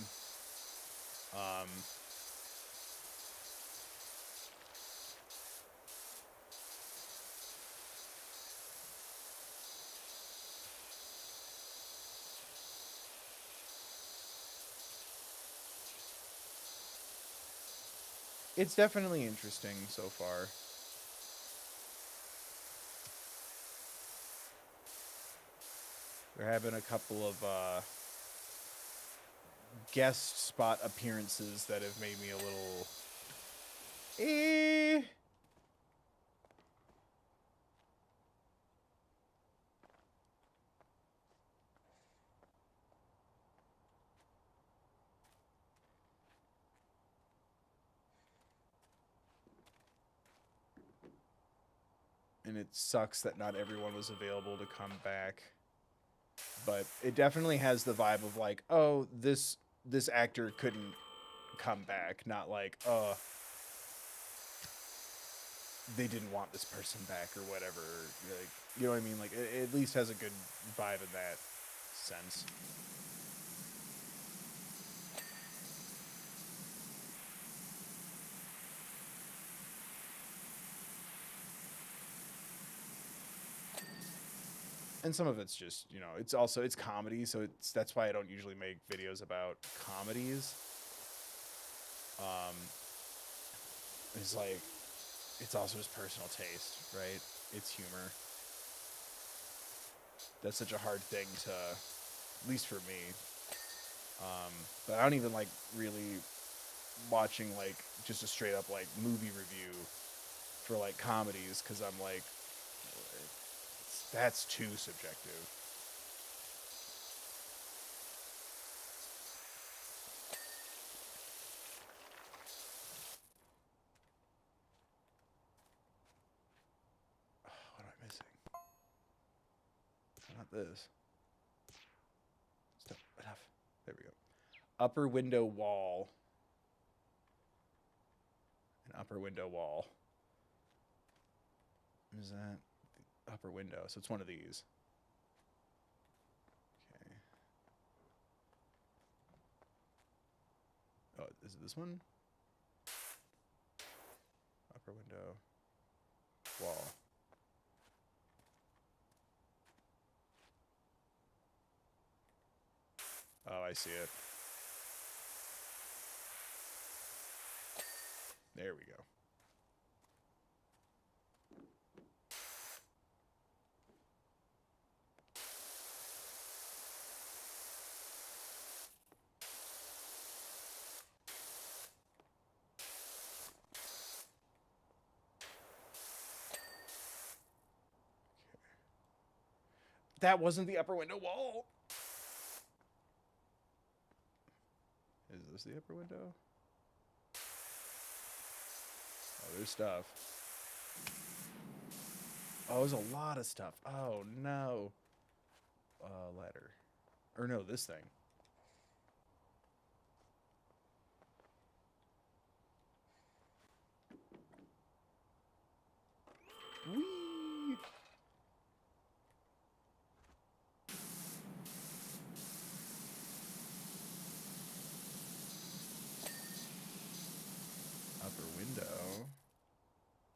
It's definitely interesting so far. They're having a couple of guest spot appearances that have made me a little and it sucks that not everyone was available to come back. But it definitely has the vibe of like, oh, this actor couldn't come back, not like, oh, they didn't want this person back or whatever. Like, you know what I mean? Like, it at least has a good vibe in that sense. And some of it's just, you know, it's comedy, so that's why I don't usually make videos about comedies. It's like, it's also his personal taste, right? It's humor. That's such a hard thing to, at least for me. But I don't even like really watching like just a straight up like movie review for like comedies, because I'm like, that's too subjective. What am I missing? Not this. Stop. Enough. There we go. Upper window wall. An upper window wall. What is that? The upper window. So it's one of these. Okay. Oh, is it this one? Upper window wall. Oh, I see it. There we go. That wasn't the upper window wall. Is this the upper window? Oh, there's stuff. Oh, there's a lot of stuff. Oh, no. Ladder. Or no, this thing. Whee! Upper window.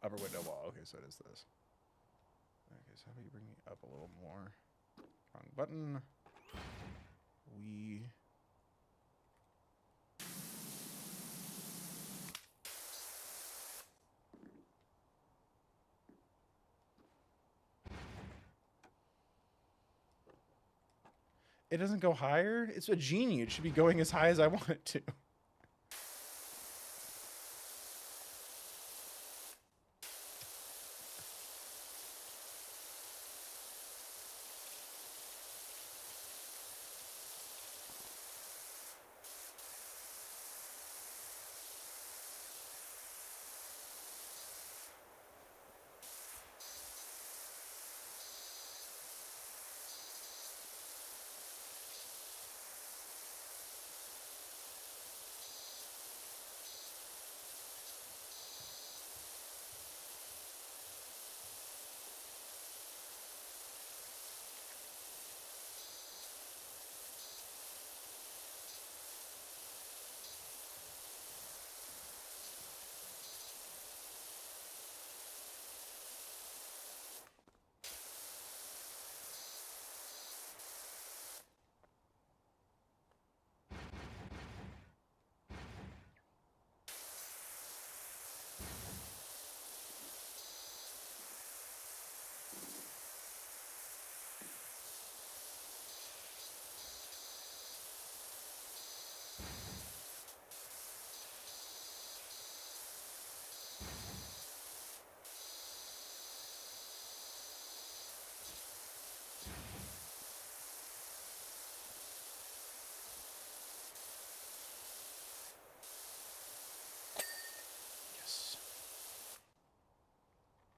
Upper window wall. Okay, so it is this. Okay, so how about you bring me up a little more? Wrong button. We... It doesn't go higher? It's a genie. It should be going as high as I want it to.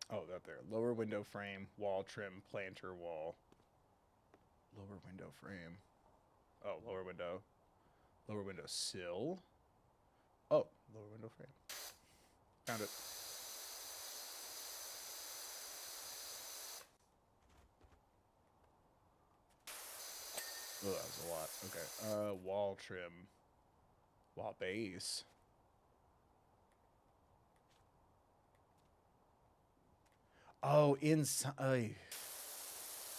Oh, that there. Lower window frame, wall trim, planter wall. Lower window frame. Oh, lower window. Lower window sill. Oh, lower window frame. Found it. Oh, that was a lot. Okay. Wall trim. Wall base. Oh, inside.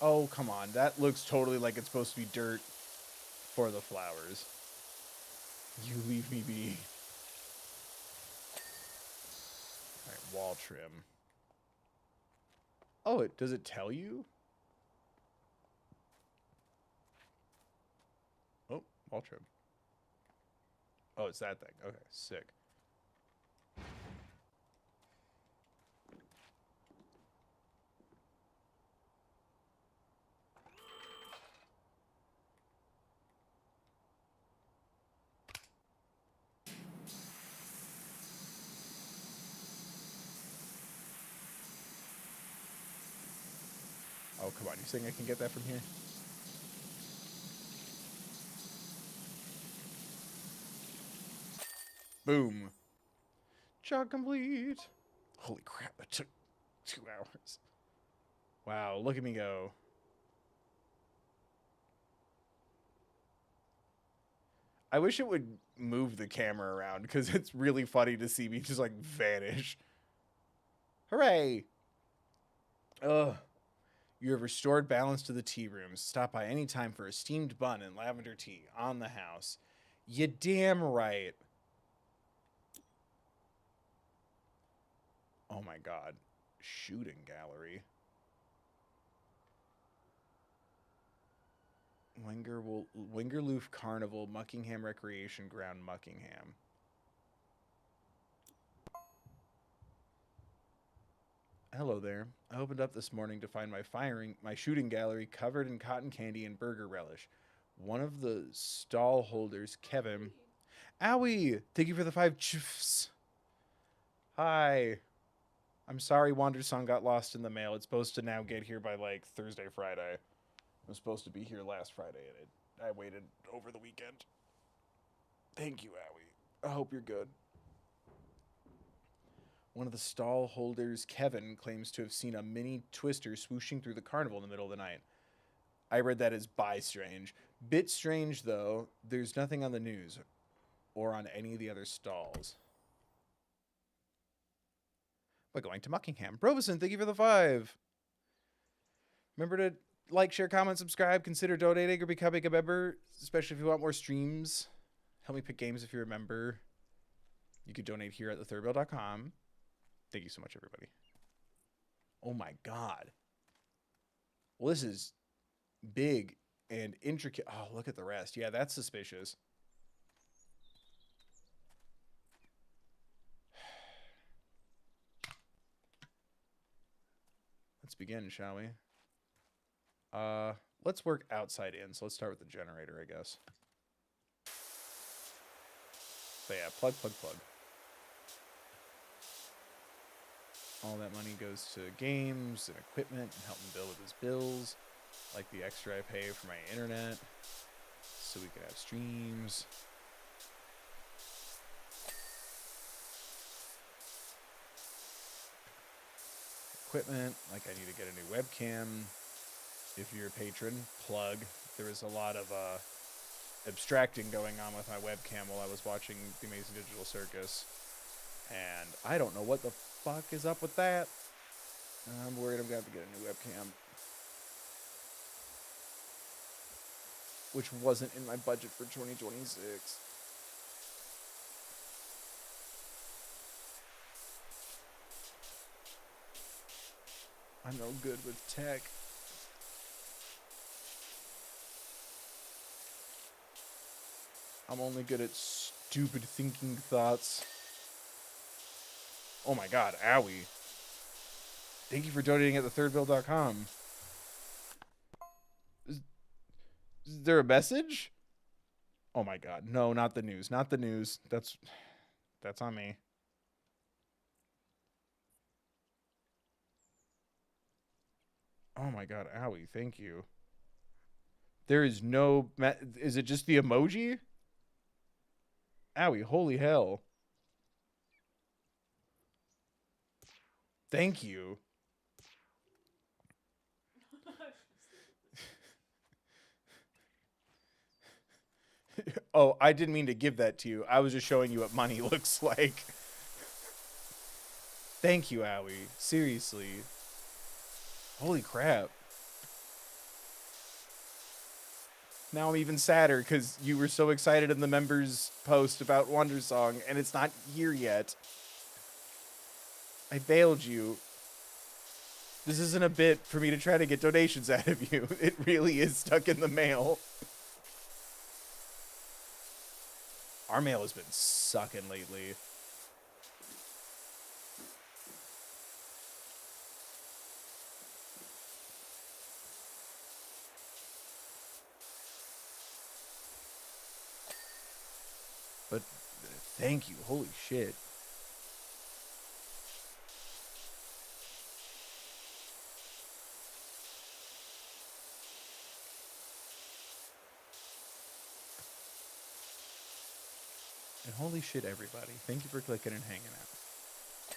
Oh, come on. That looks totally like it's supposed to be dirt for the flowers. You leave me be. Alright, wall trim. Oh, does it tell you? Oh, wall trim. Oh, it's that thing. Okay, sick. Oh, come on. You think I can get that from here? Boom. Job complete. Holy crap, that took 2 hours. Wow, look at me go. I wish it would move the camera around because it's really funny to see me just like vanish. Hooray! Ugh. You have restored balance to the tea rooms. Stop by any time for a steamed bun and lavender tea on the house. You damn right. Oh my god. Shooting gallery. Wingerloof Carnival, Muckingham Recreation Ground, Muckingham. Hello there. I opened up this morning to find my shooting gallery covered in cotton candy and burger relish. One of the stall holders, Kevin. Owie! Thank you for the 5 chfs. Hi. I'm sorry Wander Song got lost in the mail. It's supposed to now get here by like Thursday, Friday. It was supposed to be here last Friday, and I waited over the weekend. Thank you, Owie. I hope you're good. One of the stall holders, Kevin, claims to have seen a mini twister swooshing through the carnival in the middle of the night. I read that as bi strange. Bit strange, though. There's nothing on the news or on any of the other stalls. By going to Muckingham. Robison, thank you for the 5. Remember to like, share, comment, subscribe, consider donating or becoming a member, especially if you want more streams. Help me pick games if you're a member. You could donate here at thethirdbill.com. Thank you so much, everybody. Oh my God. Well, this is big and intricate. Oh, look at the rest. Yeah, that's suspicious. Let's begin, shall we? Let's work outside in. So let's start with the generator, I guess. So yeah, plug. All that money goes to games and equipment and help him Bill with his bills, like the extra I pay for my internet, so we can have streams. Equipment, like I need to get a new webcam. If you're a patron, plug. There was a lot of abstracting going on with my webcam while I was watching The Amazing Digital Circus. And I don't know what the fuck is up with that. I'm worried I'm going to have to get a new webcam. Which wasn't in my budget for 2026. I'm no good with tech. I'm only good at stupid thinking thoughts. Oh my God, owie. Thank you for donating at thethirdbill.com. Is there a message? Oh my God. No, not the news. Not the news. That's on me. Oh my God, owie. Thank you. There is no... Is it just the emoji? Owie, holy hell. Thank you. Oh, I didn't mean to give that to you. I was just showing you what money looks like. Thank you, Owie. Seriously. Holy crap. Now I'm even sadder because you were so excited in the members post about Wonder Song, and it's not here yet. I failed you. This isn't a bit for me to try to get donations out of you. It really is stuck in the mail. Our mail has been sucking lately. But thank you. Holy shit. And holy shit, everybody. Thank you for clicking and hanging out.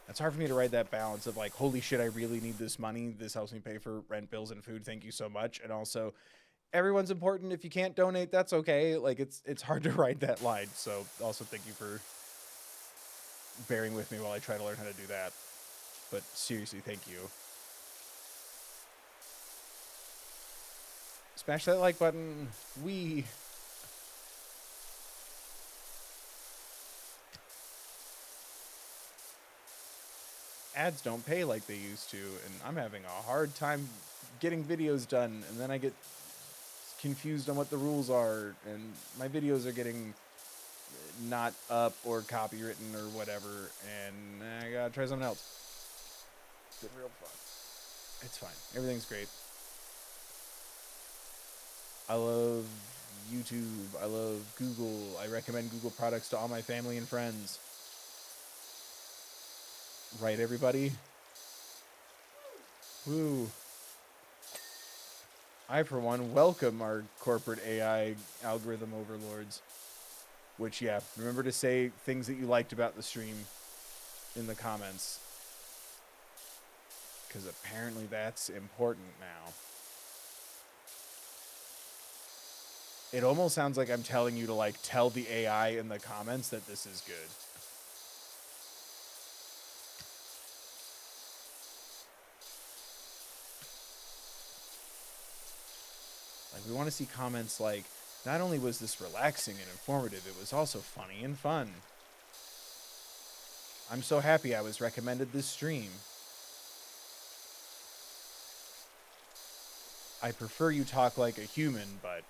It's hard for me to write that balance of like, holy shit, I really need this money. This helps me pay for rent, bills, and food. Thank you so much. And also, everyone's important. If you can't donate, that's okay. Like, it's hard to write that line. So also thank you for bearing with me while I try to learn how to do that. But seriously, thank you. Smash that like button. Ads don't pay like they used to, and I'm having a hard time getting videos done, and then I get confused on what the rules are, and my videos are getting not up or copywritten or whatever, and I gotta try something else. been real fun. It's fine. Everything's great. I love YouTube. I love Google. I recommend Google products to all my family and friends. Right, everybody? Woo. I, for one, welcome our corporate AI algorithm overlords. Which, yeah, remember to say things that you liked about the stream in the comments. Because apparently that's important now. It almost sounds like I'm telling you to, like, tell the AI in the comments that this is good. Like, we want to see comments like, not only was this relaxing and informative, it was also funny and fun. I'm so happy I was recommended this stream. I prefer you talk like a human, but...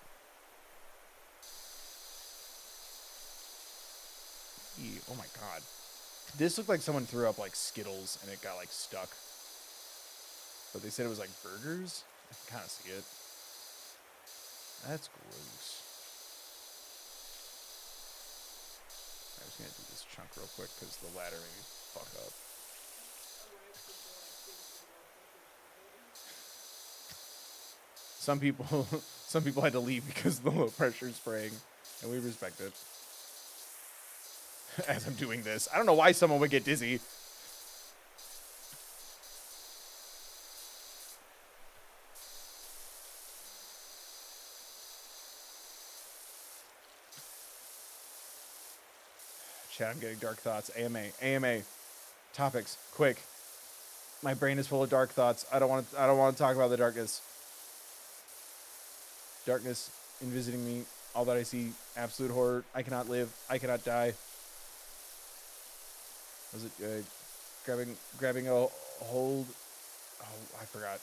Oh my god. This looked like someone threw up, like, Skittles, and it got, like, stuck. But they said it was, like, burgers? I can kind of see it. That's gross. I'm just going to do this chunk real quick, because the ladder made me fuck up. Some people had to leave because of the low pressure spraying, and we respect it. As I'm doing this, I don't know why someone would get dizzy. Chat, I'm getting dark thoughts. AMA. Topics, quick. My brain is full of dark thoughts. I don't want to talk about the darkness. Darkness in visiting me. All that I see, absolute horror. I cannot live. I cannot die. Was it grabbing a hold? Oh, I forgot.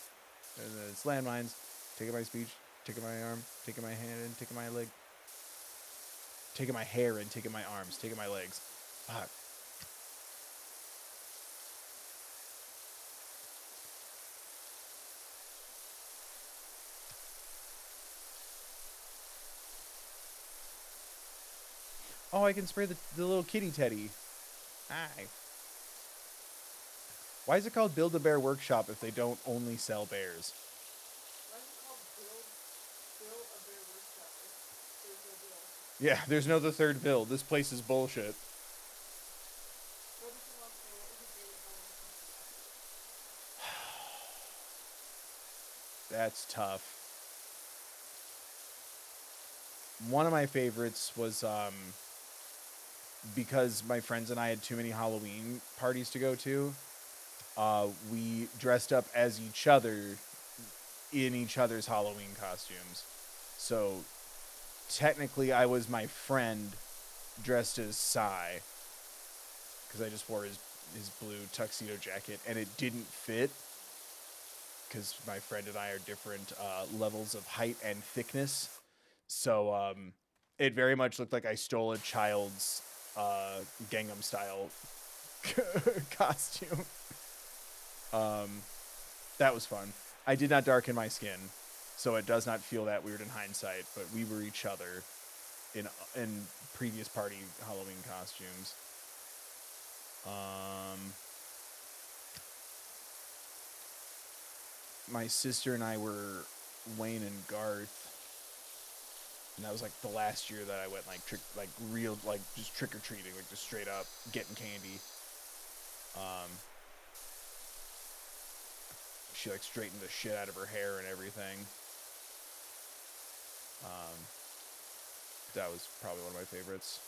And then it's landmines. Taking my speech. Taking my arm. Taking my hand and taking my leg. Taking my hair and taking my arms. Taking my legs. Fuck. Oh, I can spray the little kitty teddy. Hi. Why is it called Build-A-Bear Workshop if they don't only sell bears? Why is it called Build-A-Bear Workshop if there's no bill? Yeah, there's no the third bill. This place is bullshit. What does he want to say? What was his favorite Halloween costume? That's tough. One of my favorites was because my friends and I had too many Halloween parties to go to. We dressed up as each other in each other's Halloween costumes. So technically I was my friend dressed as Psy, because I just wore his blue tuxedo jacket, and it didn't fit because my friend and I are different levels of height and thickness. So it very much looked like I stole a child's Gangnam Style costume. That was fun. I did not darken my skin, so it does not feel that weird in hindsight, but we were each other in previous party Halloween costumes. My sister and I were Wayne and Garth. And that was like the last year that I went like just trick or treating, like just straight up getting candy. She like straightened the shit out of her hair and everything. That was probably one of my favorites.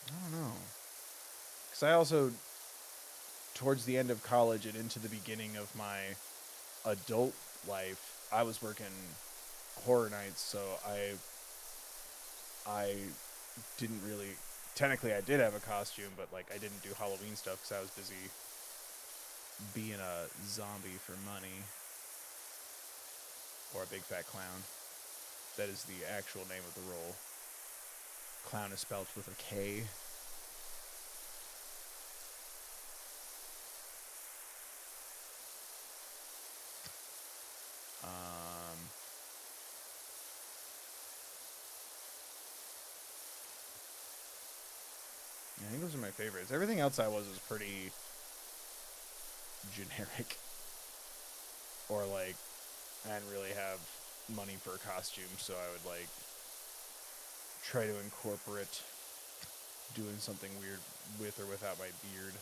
I don't know. Because I also, towards the end of college and into the beginning of my adult life, I was working horror nights, so I didn't really... Technically, I did have a costume, but like I didn't do Halloween stuff because I was busy being a zombie for money. Or a big fat clown. That is the actual name of the role. Clown is spelled with a K. I think those are my favorites. Everything else I was pretty generic. Or like, I didn't really have money for a costume, so I would like try to incorporate doing something weird with or without my beard.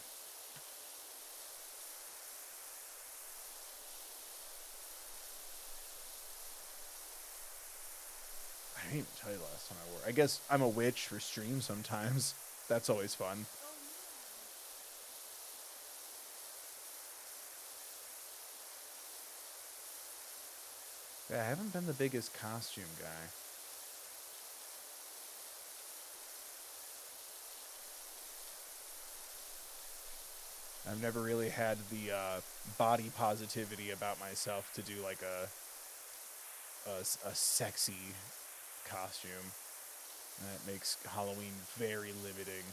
I didn't even tell you the last time I wore. I guess I'm a witch for stream sometimes. That's always fun. Yeah, I haven't been the biggest costume guy. I've never really had the body positivity about myself to do like a sexy costume. That makes Halloween very limiting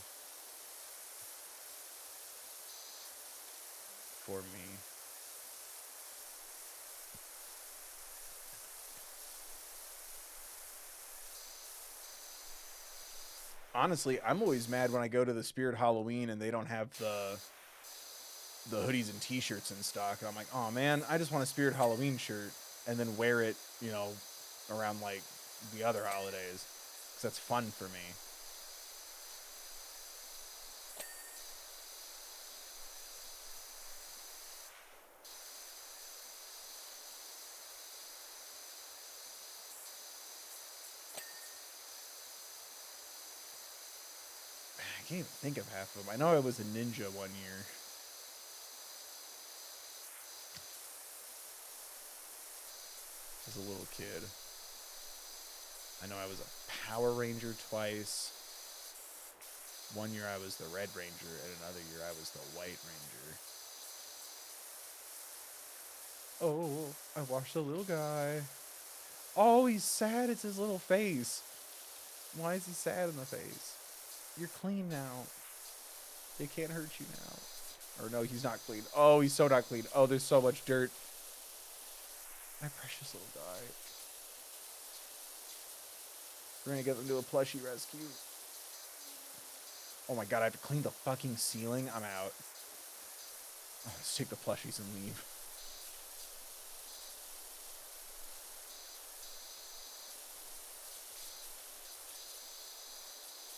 for me. Honestly, I'm always mad when I go to the Spirit Halloween and they don't have the hoodies and t-shirts in stock. And I'm like, oh man, I just want a Spirit Halloween shirt and then wear it, you know, around like the other holidays. Because that's fun for me. I can't even think of half of them. I know I was a ninja one year. As a little kid. I know I was a Power Ranger twice. One year I was the Red Ranger, and another year I was the White Ranger. Oh, I watched the little guy. Oh, he's sad. It's his little face. Why is he sad in the face? You're clean now. They can't hurt you now. Or no, he's not clean. Oh, he's so not clean. Oh, there's so much dirt. My precious little guy. We're gonna get them to a plushie rescue. Oh my god, I have to clean the fucking ceiling. I'm out. Oh, let's take the plushies and leave.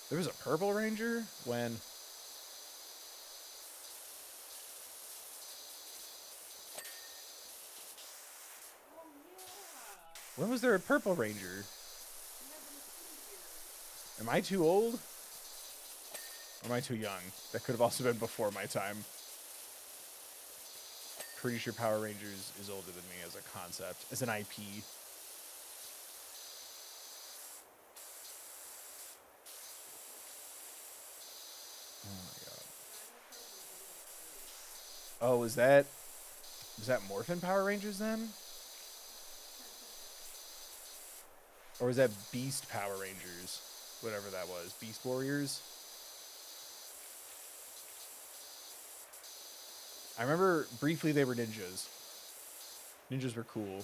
There was a Purple Ranger? When? When was there a Purple Ranger? Am I too old? Or am I too young? That could have also been before my time. Pretty sure Power Rangers is older than me as a concept, as an IP. Oh my god. Oh, was that Morphin Power Rangers then? Or was that Beast Power Rangers? Whatever that was. Beast Warriors? I remember briefly they were ninjas. Ninjas were cool.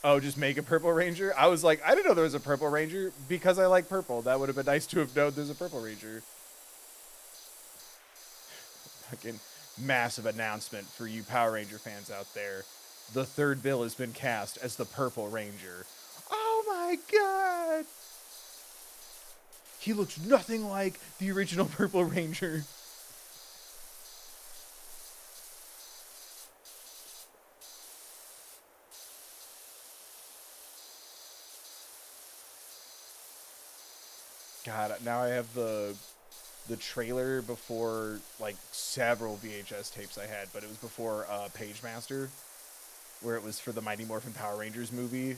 Oh, just make a Purple Ranger? I was like, I didn't know there was a Purple Ranger because I like purple. That would have been nice to have known there's a Purple Ranger. Fucking massive announcement for you Power Ranger fans out there. The third bill has been cast as the Purple Ranger. Oh my god! He looks nothing like the original Purple Ranger. God, now I have the trailer before, like, several VHS tapes I had, but it was before Page Master, where it was for the Mighty Morphin Power Rangers movie.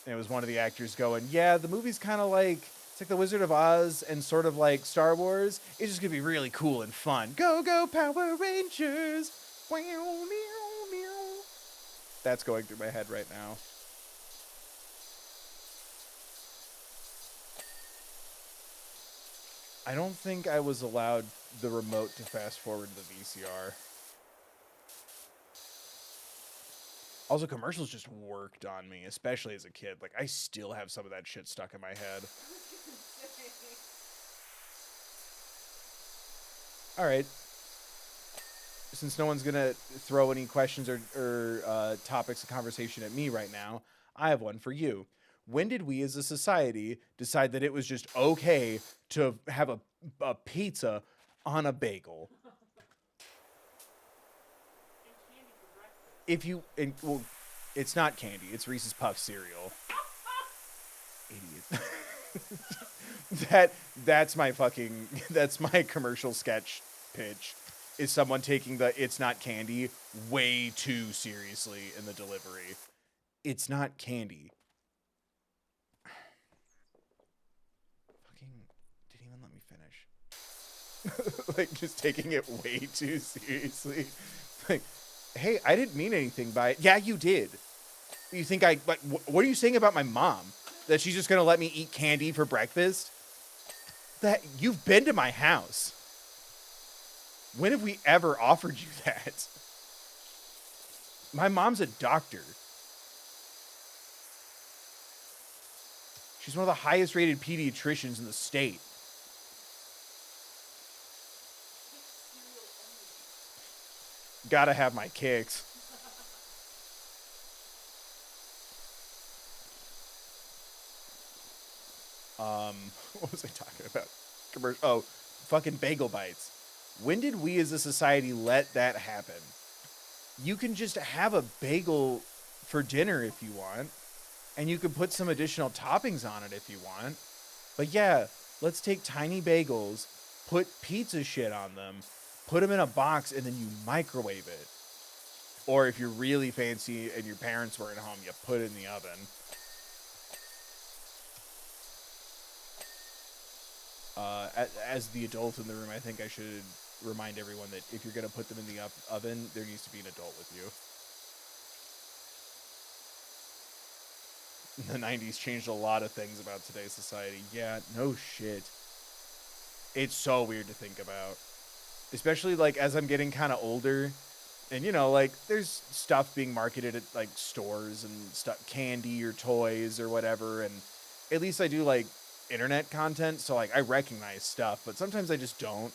And it was one of the actors going, yeah, the movie's kind of like, It's like the Wizard of Oz and sort of like Star Wars. It's just gonna be really cool and fun. Go, go, Power Rangers! Wow, meow, meow. That's going through my head right now. I don't think I was allowed the remote to fast forward the VCR. Also, commercials just worked on me, especially as a kid. Like, I still have some of that shit stuck in my head. All right. Since no one's going to throw any questions or topics of conversation at me right now, I have one for you. When did we as a society decide that it was just okay to have a pizza on a bagel? If you, well, it's not candy. It's Reese's Puff cereal. Idiot. That's my commercial sketch pitch. Is someone taking the it's not candy way too seriously in the delivery. It's not candy. Fucking didn't even let me finish. Like, just taking it way too seriously. Like, hey, I didn't mean anything by it. Yeah, you did. You think what are you saying about my mom? That she's just gonna let me eat candy for breakfast? That you've been to my house. When have we ever offered you that? My mom's a doctor. She's one of the highest rated pediatricians in the state. Gotta have my kicks. What was I talking about? Oh, fucking bagel bites. When did we as a society let that happen? You can just have a bagel for dinner if you want, and you can put some additional toppings on it if you want. But yeah, let's take tiny bagels, put pizza shit on them, put them in a box, and then you microwave it. Or if you're really fancy and your parents were at home, you put it in the oven. As the adult in the room, I think I should remind everyone that if you're going to put them in the oven, there needs to be an adult with you. The 90s changed a lot of things about today's society. Yeah, no shit. It's so weird to think about. Especially, like, as I'm getting kind of older. And, you know, like, there's stuff being marketed at, like, stores and stuff, candy or toys or whatever. And at least I do, like, internet content. So, like, I recognize stuff. But sometimes I just don't.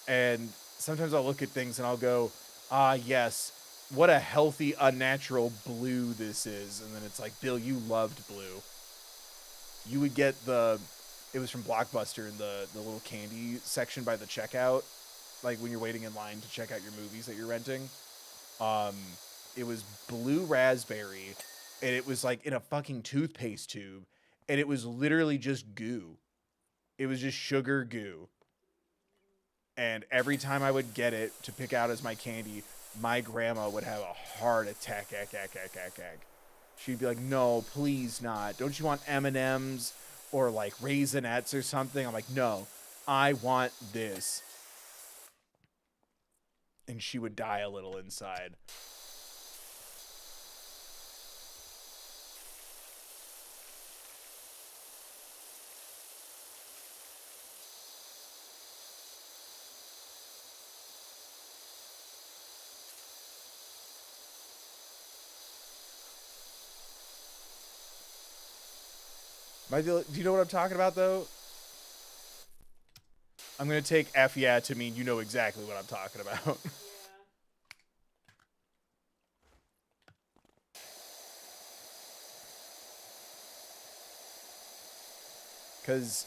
And sometimes I'll look at things and I'll go, ah, yes, what a healthy, unnatural blue this is. And then it's like, Bill, you loved blue. You would get it was from Blockbuster in the little candy section by the checkout. Like when you're waiting in line to check out your movies that you're renting. It was blue raspberry. And it was like in a fucking toothpaste tube. And it was literally just goo. It was just sugar goo. And every time I would get it to pick out as my candy, my grandma would have a heart attack. She'd be like, no, please not. Don't you want M&Ms or like Raisinets or something? I'm like, no, I want this. And she would die a little inside. Do you know what I'm talking about, though? I'm going to take F yeah to mean you know exactly what I'm talking about. Yeah. Because,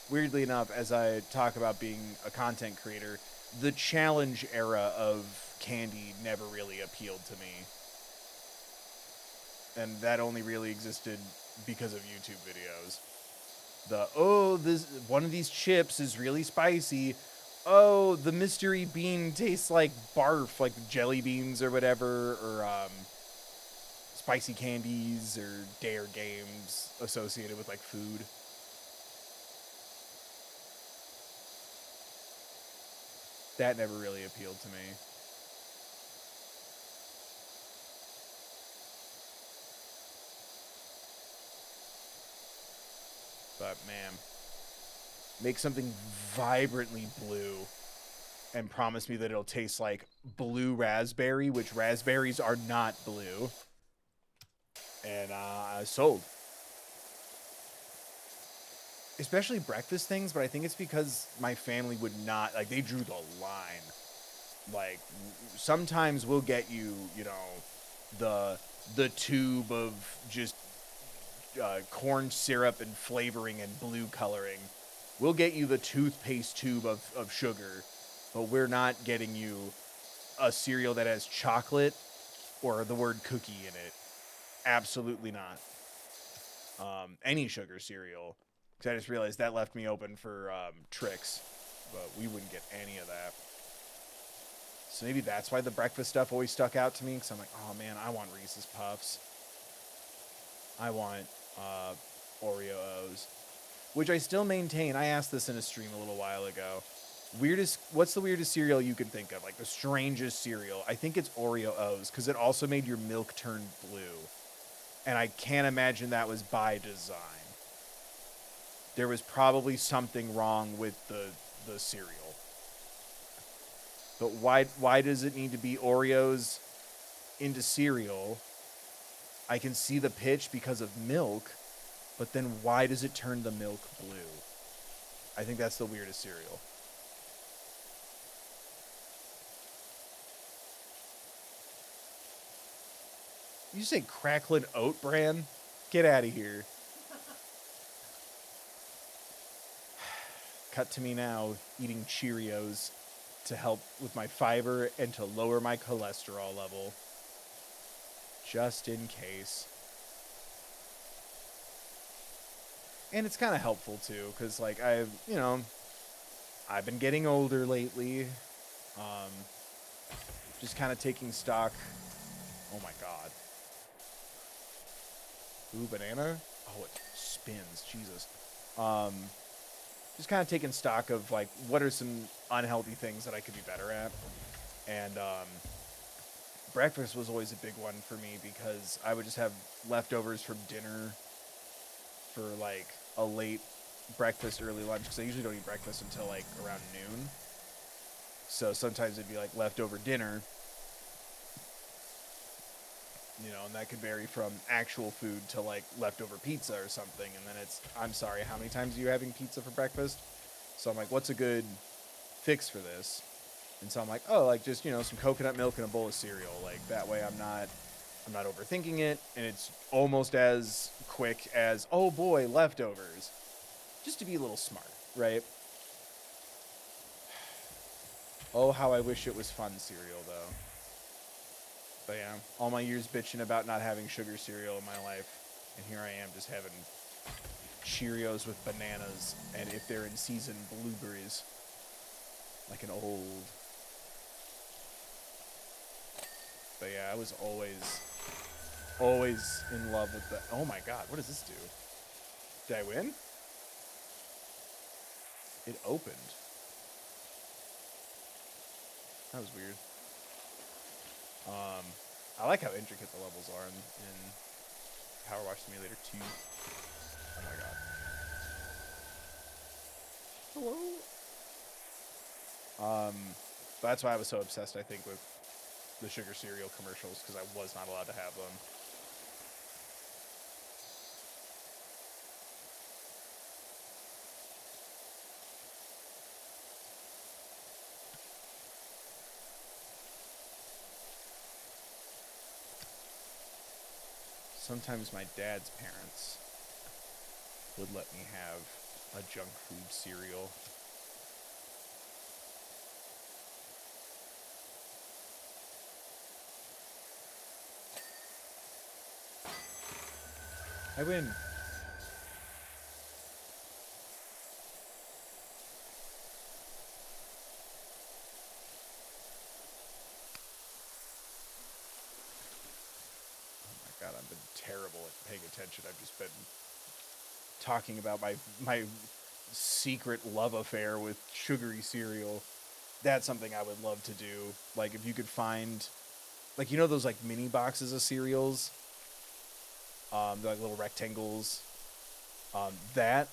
weirdly enough, as I talk about being a content creator, the challenge era of candy never really appealed to me. And that only really existed because of YouTube videos. This one of these chips is really spicy. Oh, the mystery bean tastes like barf, like jelly beans or whatever, or spicy candies or dare games associated with like food. That never really appealed to me. But man, make something vibrantly blue and promise me that it'll taste like blue raspberry, which raspberries are not blue. And sold. Especially breakfast things, but I think it's because my family would not, like, they drew the line. Like, sometimes we'll get you, you know, the tube of just corn syrup and flavoring and blue coloring. We'll get you the toothpaste tube of sugar, but we're not getting you a cereal that has chocolate or the word cookie in it. Absolutely not. Any sugar cereal. Because I just realized that left me open for Trix, but we wouldn't get any of that. So maybe that's why the breakfast stuff always stuck out to me, because I'm like, oh man, I want Reese's Puffs. I want Oreos, which I still maintain. I asked this in a stream a little while ago. What's the weirdest cereal you could think of? Like the strangest cereal? I think it's Oreos, because it also made your milk turn blue. And I can't imagine that was by design. There was probably something wrong with the cereal. But why does it need to be Oreos into cereal? I can see the pitch because of milk, but then why does it turn the milk blue? I think that's the weirdest cereal. You say Cracklin' Oat Bran? Get out of here. Cut to me now eating Cheerios to help with my fiber and to lower my cholesterol level. Just in case. And it's kind of helpful too, because like I've been getting older lately. Just kind of taking stock. Oh my god. Ooh, banana? Oh, it spins. Jesus. Just kind of taking stock of, like, what are some unhealthy things that I could be better at. And breakfast was always a big one for me because I would just have leftovers from dinner for, like, a late breakfast, early lunch. Because I usually don't eat breakfast until, like, around noon. So sometimes it'd be, like, leftover dinner. You know, and that could vary from actual food to, like, leftover pizza or something. And then it's, I'm sorry, how many times are you having pizza for breakfast? So I'm like, what's a good fix for this? And so I'm like, oh, like, just, some coconut milk and a bowl of cereal. Like, that way I'm not overthinking it. And it's almost as quick as, oh, boy, leftovers. Just to be a little smart, right? Oh, how I wish it was fun cereal, though. But yeah, all my years bitching about not having sugar cereal in my life, and here I am just having Cheerios with bananas, and if they're in season, blueberries. Like an old. But yeah, I was always in love with the. Oh my god, what does this do? Did I win? It opened. That was weird. I like how intricate the levels are in PowerWash Simulator 2. Oh my god. Hello? That's why I was so obsessed, I think, with the sugar cereal commercials, because I was not allowed to have them. Sometimes my dad's parents would let me have a junk food cereal. I win. Oh my god, I'm terrible at paying attention. I've just been talking about my secret love affair with sugary cereal. That's something I would love to do. Like, if you could find, like, you know those, like, mini boxes of cereals? They're like little rectangles. That,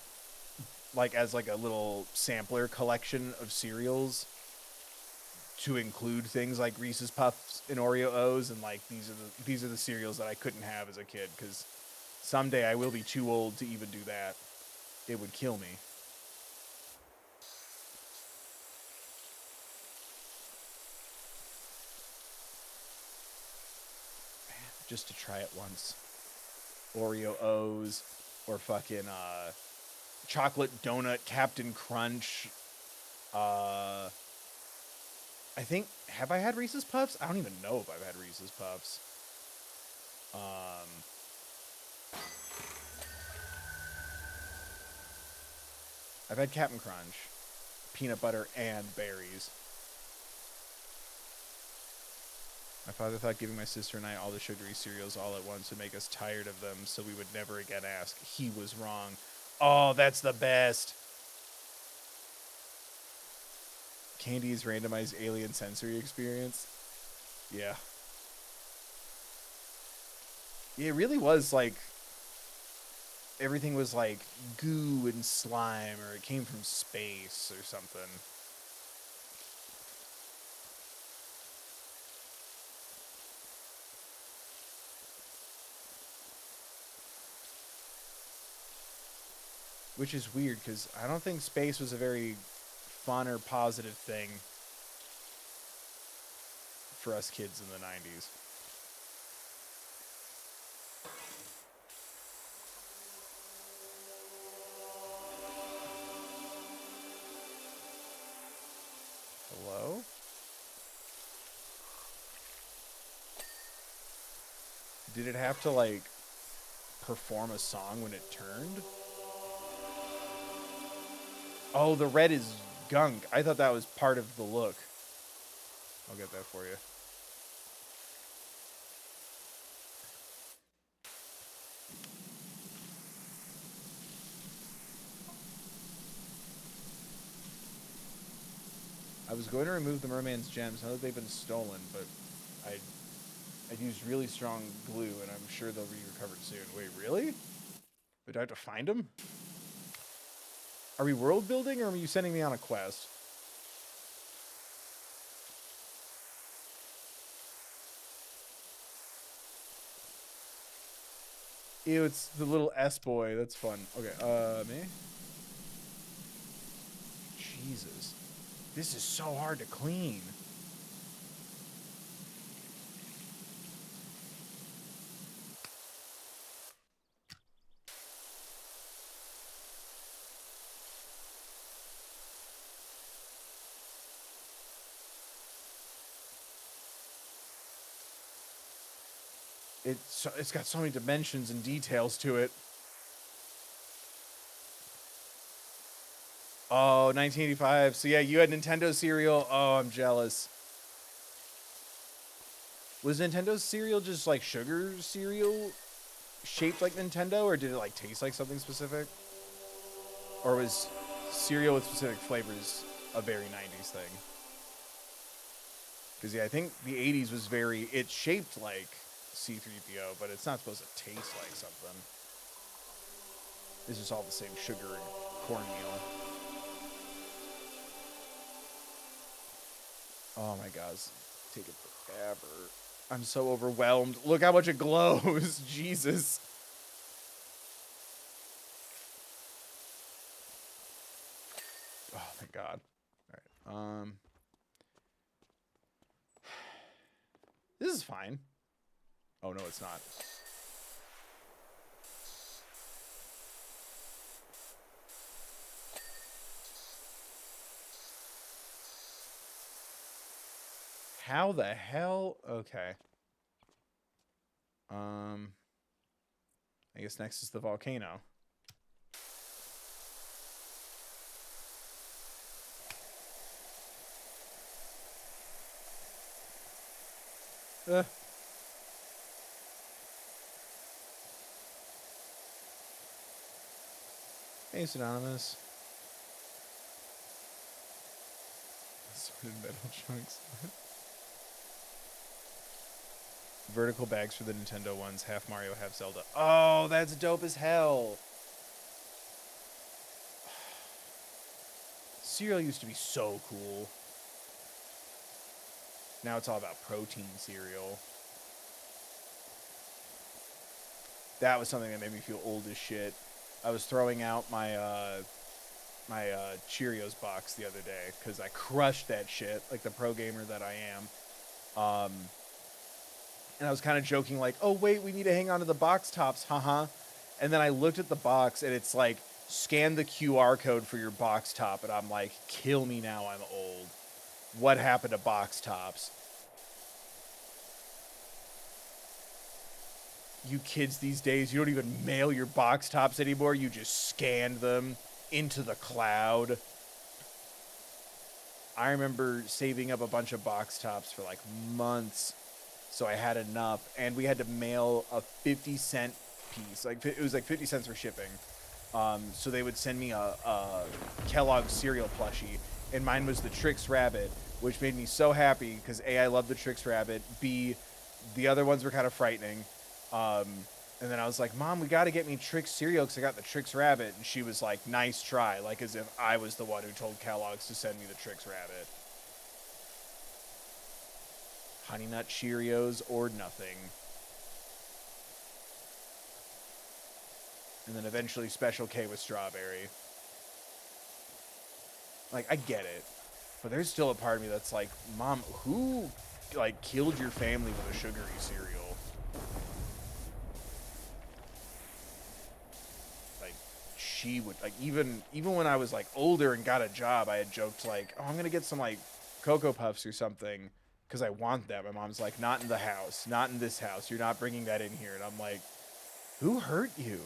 like, as, like, a little sampler collection of cereals to include things like Reese's Puffs and Oreo O's, and, like, these are the cereals that I couldn't have as a kid, because someday I will be too old to even do that. It would kill me. Just to try it once. Oreo O's, or fucking chocolate donut Captain Crunch. I think, have I had Reese's Puffs? I don't even know if I've had Reese's Puffs. I've had Captain Crunch, peanut butter, and berries. My father thought giving my sister and I all the sugary cereals all at once would make us tired of them, so we would never again ask. He was wrong. Oh, that's the best. Candy's randomized alien sensory experience. Yeah. It really was like, everything was like goo and slime, or it came from space or something. Which is weird, because I don't think space was a very fun or positive thing for us kids in the 90s. Hello? Did it have to, like, perform a song when it turned? Oh, the red is gunk. I thought that was part of the look. I'll get that for you. I was going to remove the merman's gems. Now that they've been stolen, but I'd used really strong glue, and I'm sure they'll be recovered soon. Wait, really? Would I have to find them? Are we world building, or are you sending me on a quest? Ew, it's the little S-boy. That's fun. Okay, me? Jesus. This is so hard to clean. It's got so many dimensions and details to it. Oh, 1985. So yeah, you had Nintendo cereal. Oh, I'm jealous. Was Nintendo's cereal just like sugar cereal shaped like Nintendo, or did it like taste like something specific? Or was cereal with specific flavors a very 90s thing? Because yeah, I think the 80s was very, it's shaped like C-3PO, but it's not supposed to taste like something. It's just all the same sugar and cornmeal. Oh my god, it's taking forever. I'm so overwhelmed. Look how much it glows. Jesus. Oh my god. Alright. This is fine. Oh no, it's not. How the hell? Okay. I guess next is the volcano. Hey, Synonymous. Sorted metal chunks. Vertical bags for the Nintendo ones. Half Mario, half Zelda. Oh, that's dope as hell. Cereal used to be so cool. Now it's all about protein cereal. That was something that made me feel old as shit. I was throwing out my Cheerios box the other day because I crushed that shit like the pro gamer that I am. And I was kind of joking like, oh wait, we need to hang on to the box tops, haha. And then I looked at the box and it's like, scan the QR code for your box top, and I'm like, kill me now, I'm old. What happened to box tops? You kids these days, you don't even mail your box tops anymore. You just scan them into the cloud. I remember saving up a bunch of box tops for like months, so I had enough, and we had to mail a 50-cent piece. Like it was like 50 cents for shipping. So they would send me a Kellogg's cereal plushie, and mine was the Trix Rabbit, which made me so happy because A, I love the Trix Rabbit. B, the other ones were kind of frightening. And then I was like, Mom, we got to get me Trix cereal because I got the Trix Rabbit. And she was like, nice try, like as if I was the one who told Kellogg's to send me the Trix Rabbit. Honey Nut Cheerios or nothing. And then eventually Special K with strawberry. Like, I get it. But there's still a part of me that's like, Mom, who, like, killed your family with a sugary cereal? Like, she would, like, even when I was, like, older and got a job, I had joked, like, oh, I'm going to get some, like, Cocoa Puffs or something because I want that. My mom's like, not in the house. Not in this house. You're not bringing that in here. And I'm like, who hurt you?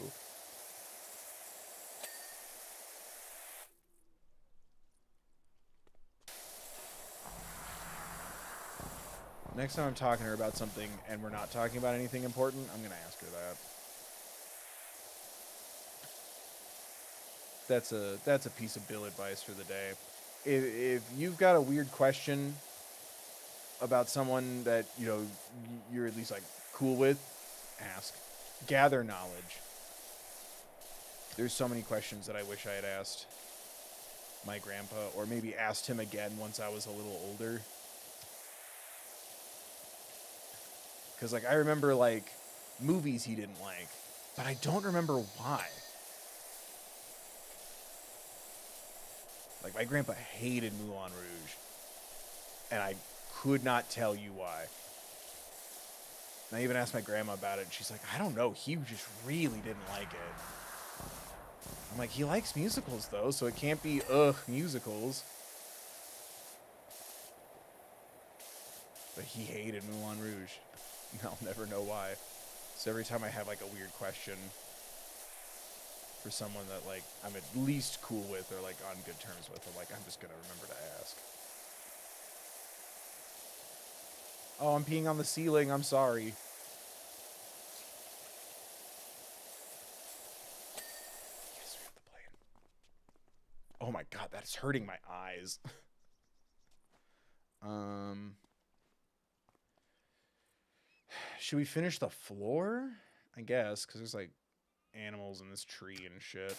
Next time I'm talking to her about something and we're not talking about anything important, I'm going to ask her that. That's a piece of bill advice for the day. If you've got a weird question about someone that, you know, you're at least like cool with, ask. Gather knowledge. There's so many questions that I wish I had asked my grandpa, or maybe asked him again once I was a little older. Because, like, I remember, like, movies he didn't like, but I don't remember why. Like, my grandpa hated Moulin Rouge, and I could not tell you why. And I even asked my grandma about it, and she's like, I don't know, he just really didn't like it. I'm like, he likes musicals, though, so it can't be, musicals. But he hated Moulin Rouge. I'll never know why. So every time I have, like, a weird question for someone that, like, I'm at least cool with or, like, on good terms with, I'm like, I'm just gonna remember to ask. Oh, I'm peeing on the ceiling. I'm sorry. Yes, we have the plane. Oh my god, that's hurting my eyes. Should we finish the floor? I guess, because there's, like, animals in this tree and shit.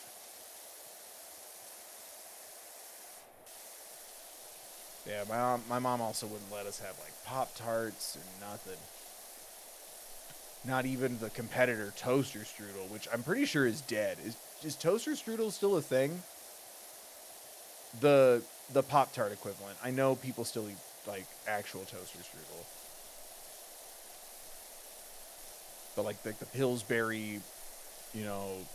Yeah, my mom also wouldn't let us have, like, Pop-Tarts or nothing. Not even the competitor Toaster Strudel, which I'm pretty sure is dead. Is Toaster Strudel still a thing? The Pop-Tart equivalent. I know people still eat, like, actual Toaster Strudel. But, like the Pillsbury, you know,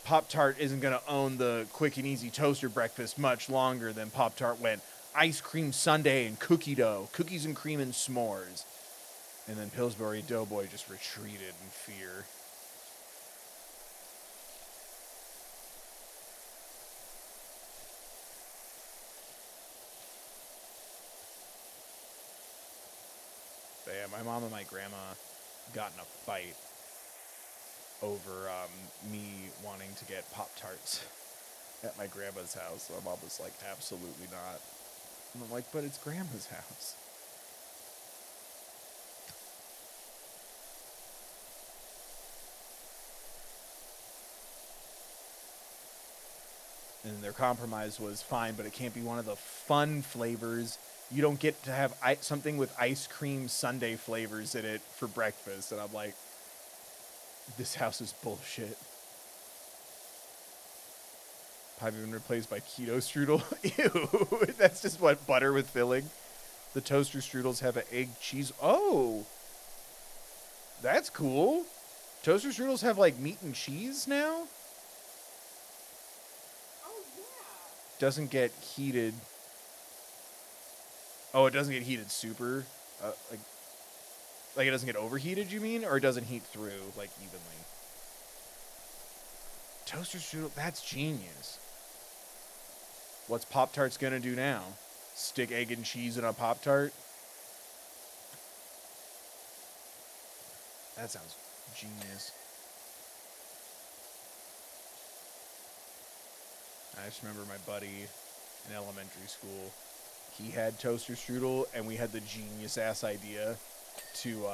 Pop-Tart isn't going to own the quick and easy toaster breakfast much longer than Pop-Tart went ice cream sundae and cookie dough, cookies and cream and s'mores. And then Pillsbury Doughboy just retreated in fear. But yeah, my mom and my grandma got in a fight over me wanting to get Pop-Tarts at my grandma's house. My mom was like, absolutely not. And I'm like, but it's grandma's house. And their compromise was fine, but it can't be one of the fun flavors. You don't get to have something with ice cream sundae flavors in it for breakfast. And I'm like, this house is bullshit. Pie been replaced by keto strudel. Ew, that's just what, butter with filling. The toaster strudels have an egg cheese. Oh, that's cool. Toaster strudels have like meat and cheese now. Oh yeah. Doesn't get heated. Oh, it doesn't get heated super, like it doesn't get overheated. You mean, or it doesn't heat through like evenly? Toaster strudel. That's genius. What's Pop-Tarts gonna do now? Stick egg and cheese in a Pop-Tart? That sounds genius. I just remember my buddy in elementary school. He had toaster strudel, and we had the genius-ass idea to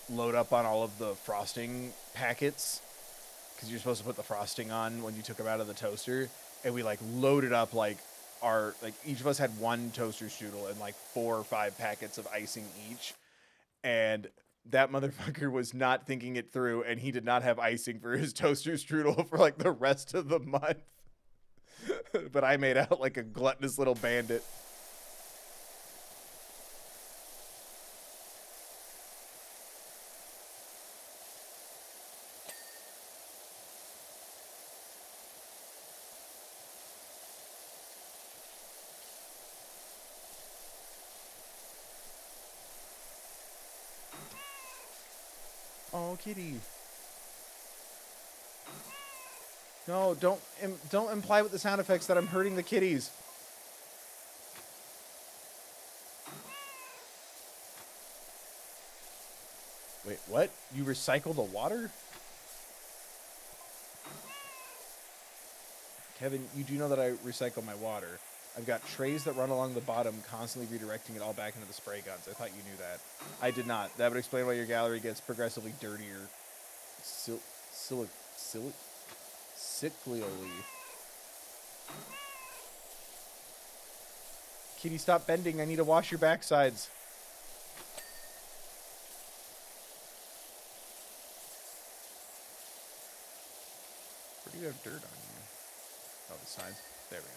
load up on all of the frosting packets, because you're supposed to put the frosting on when you took them out of the toaster. And we like loaded up like each of us had one toaster strudel and like 4 or 5 packets of icing each. And that motherfucker was not thinking it through, and he did not have icing for his toaster strudel for like the rest of the month. But I made out like a gluttonous little bandit. Oh, kitty. No, don't imply with the sound effects that I'm hurting the kitties. Wait, what? You recycle the water? Kevin, you do know that I recycle my water. I've got trays that run along the bottom, constantly redirecting it all back into the spray guns. I thought you knew that. I did not. That would explain why your gallery gets progressively dirtier. Cyclically. Kitty, stop bending. I need to wash your backsides. Where do you have dirt on you? Oh, the sides. There we go.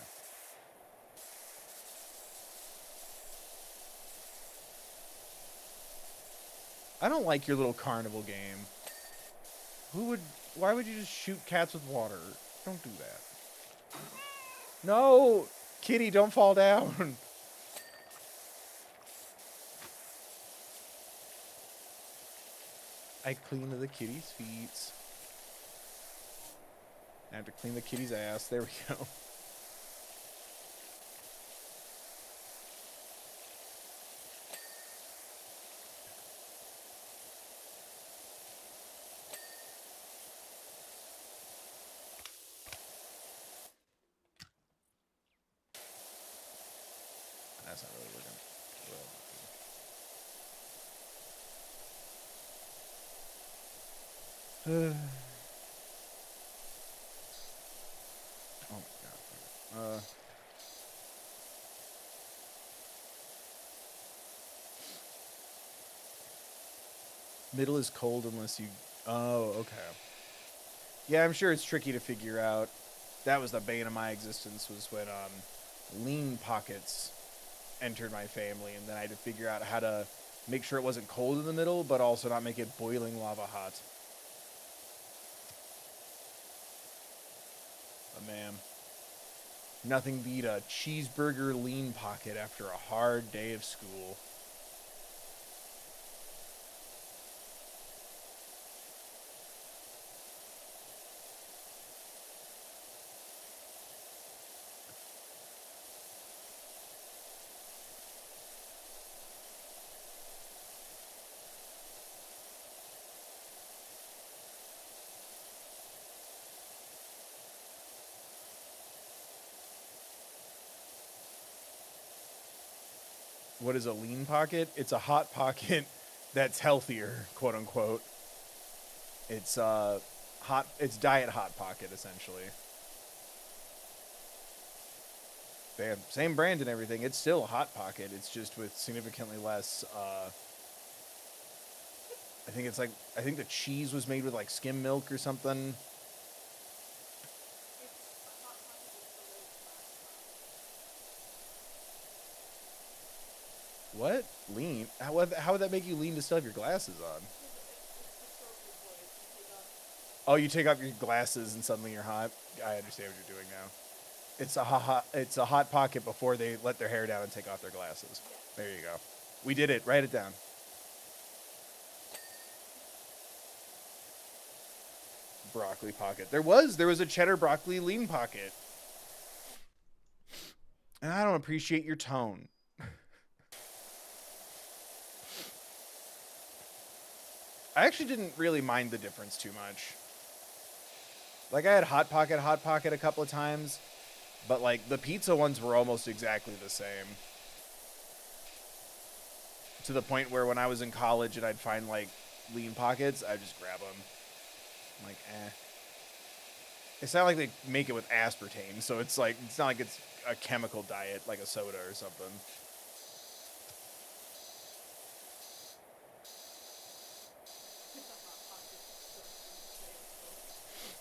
I don't like your little carnival game. Why would you just shoot cats with water? Don't do that. No! Kitty, don't fall down. I clean the kitty's feet. I have to clean the kitty's ass. There we go. That's not really working. Oh my god. Middle is cold unless you... Oh, okay. Yeah, I'm sure it's tricky to figure out. That was the bane of my existence, was when lean pockets entered my family, and then I had to figure out how to make sure it wasn't cold in the middle, but also not make it boiling lava hot. But man, nothing beat a cheeseburger lean pocket after a hard day of school. what is a lean pocket? It's a hot pocket that's healthier, quote unquote. It's it's diet hot pocket essentially. Bam. Same brand and everything. It's still a hot pocket. It's just with significantly less. I think the cheese was made with like skim milk or something. What? Lean? How would that make you lean to still have your glasses on? Oh, you take off your glasses and suddenly you're hot. I understand what you're doing now. It's a hot pocket before they let their hair down and take off their glasses. There you go. We did it. Write it down. Broccoli pocket. There was a cheddar broccoli lean pocket. And I don't appreciate your tone. I actually didn't really mind the difference too much. Like, I had Hot Pocket a couple of times, but, like, the pizza ones were almost exactly the same. To the point where when I was in college and I'd find, like, lean pockets, I'd just grab them. I'm like, eh. It's not like they make it with aspartame, so it's not like it's a chemical diet, like a soda or something.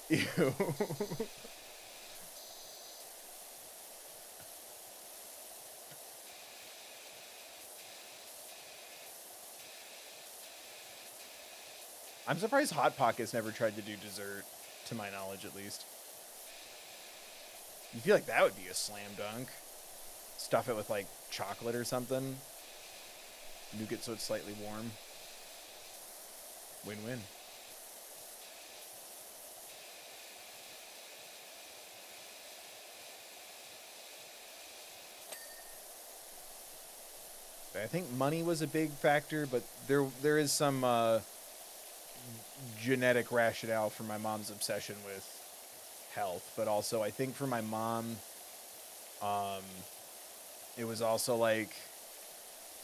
Ew. I'm surprised Hot Pockets never tried to do dessert, to my knowledge at least. You feel like that would be a slam dunk. Stuff it with like chocolate or something. Nuke it so it's slightly warm. Win-win. I think money was a big factor, but there is some genetic rationale for my mom's obsession with health. But also, I think for my mom, it was also like,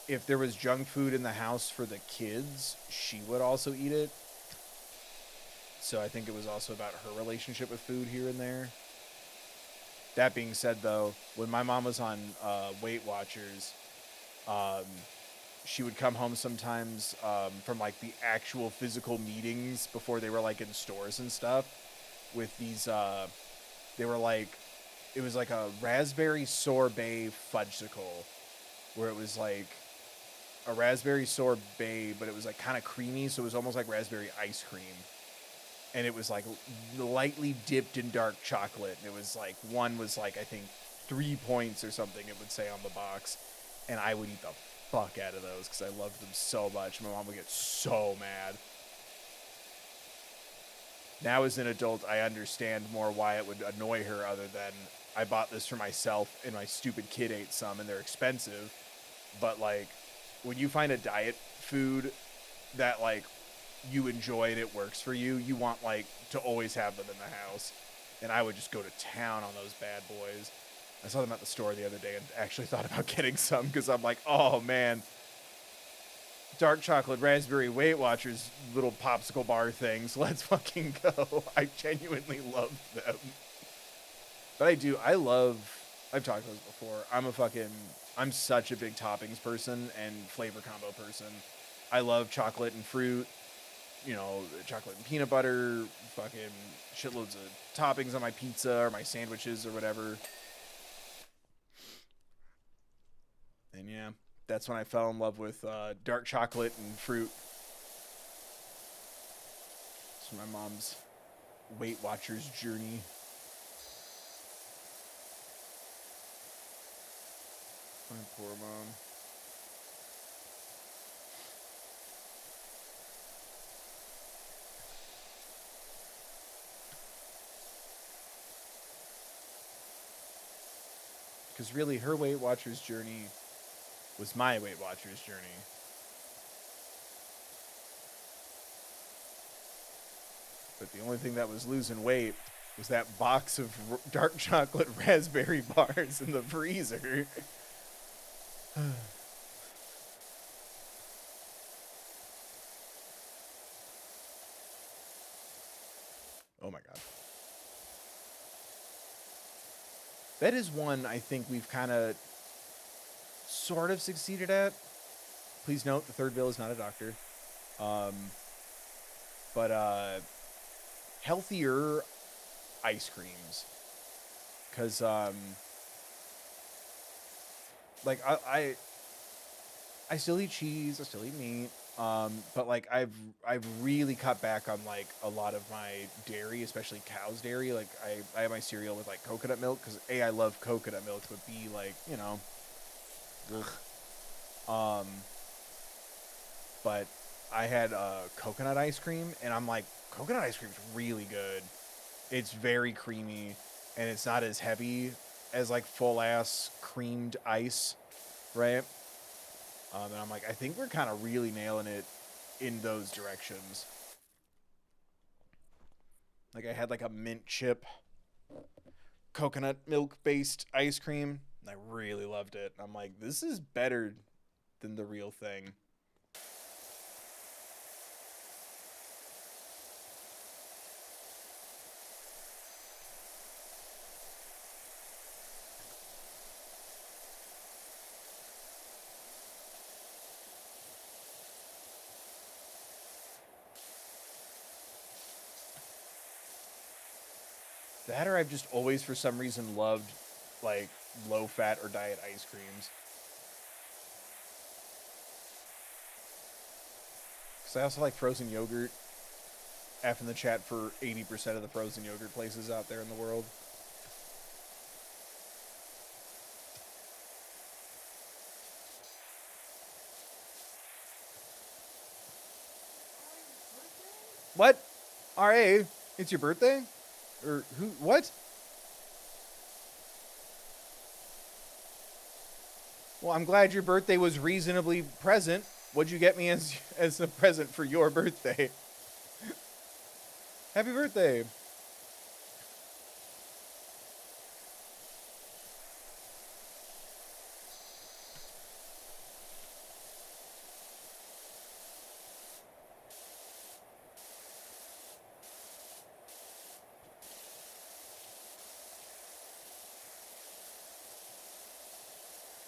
if there was junk food in the house for the kids, she would also eat it. So I think it was also about her relationship with food here and there. That being said, though, when my mom was on Weight Watchers, she would come home sometimes from like the actual physical meetings before they were like in stores and stuff with these, they were like, it was like a raspberry sorbet fudgesicle where it was like a raspberry sorbet, but it was like kind of creamy. So it was almost like raspberry ice cream. And it was like lightly dipped in dark chocolate. And it was like, one was like, I think 3 points or something it would say on the box. And I would eat the fuck out of those because I loved them so much. My mom would get so mad. Now as an adult, I understand more why it would annoy her, other than I bought this for myself and my stupid kid ate some and they're expensive. But like, when you find a diet food that like you enjoy and it works for you, you want like to always have them in the house. And I would just go to town on those bad boys. I saw them at the store the other day and actually thought about getting some because I'm like, oh man, dark chocolate raspberry Weight Watchers little popsicle bar things. Let's fucking go. I genuinely love them. But I've talked about this before. I'm such a big toppings person and flavor combo person. I love chocolate and fruit, you know, chocolate and peanut butter, fucking shitloads of toppings on my pizza or my sandwiches or whatever. And yeah, that's when I fell in love with dark chocolate and fruit. It's my mom's Weight Watchers journey. My poor mom. Because really, her Weight Watchers journey was my Weight Watchers journey. But the only thing that was losing weight was that box of dark chocolate raspberry bars in the freezer. Oh my god. That is one I think we've kind of sort of succeeded at. Please note, the third bill is not a doctor. But healthier ice creams. Because, like, I still eat cheese, I still eat meat. But like I've really cut back on like a lot of my dairy, especially cow's dairy. Like I have my cereal with like coconut milk because A, I love coconut milk, but B, like, you know, ugh. But I had coconut ice cream, and I'm like, coconut ice cream's really good. It's very creamy, and it's not as heavy as like full ass creamed ice, right? And I'm like, I think we're kind of really nailing it in those directions. Like I had like a mint chip coconut milk based ice cream. I really loved it. I'm like, this is better than the real thing. That or I've just always, for some reason, loved, like, low-fat or diet ice creams. Because I also like frozen yogurt. F in the chat for 80% of the frozen yogurt places out there in the world. What? RA, it's your birthday? Or who? What? Well, I'm glad your birthday was reasonably present. What'd you get me as a present for your birthday? Happy birthday.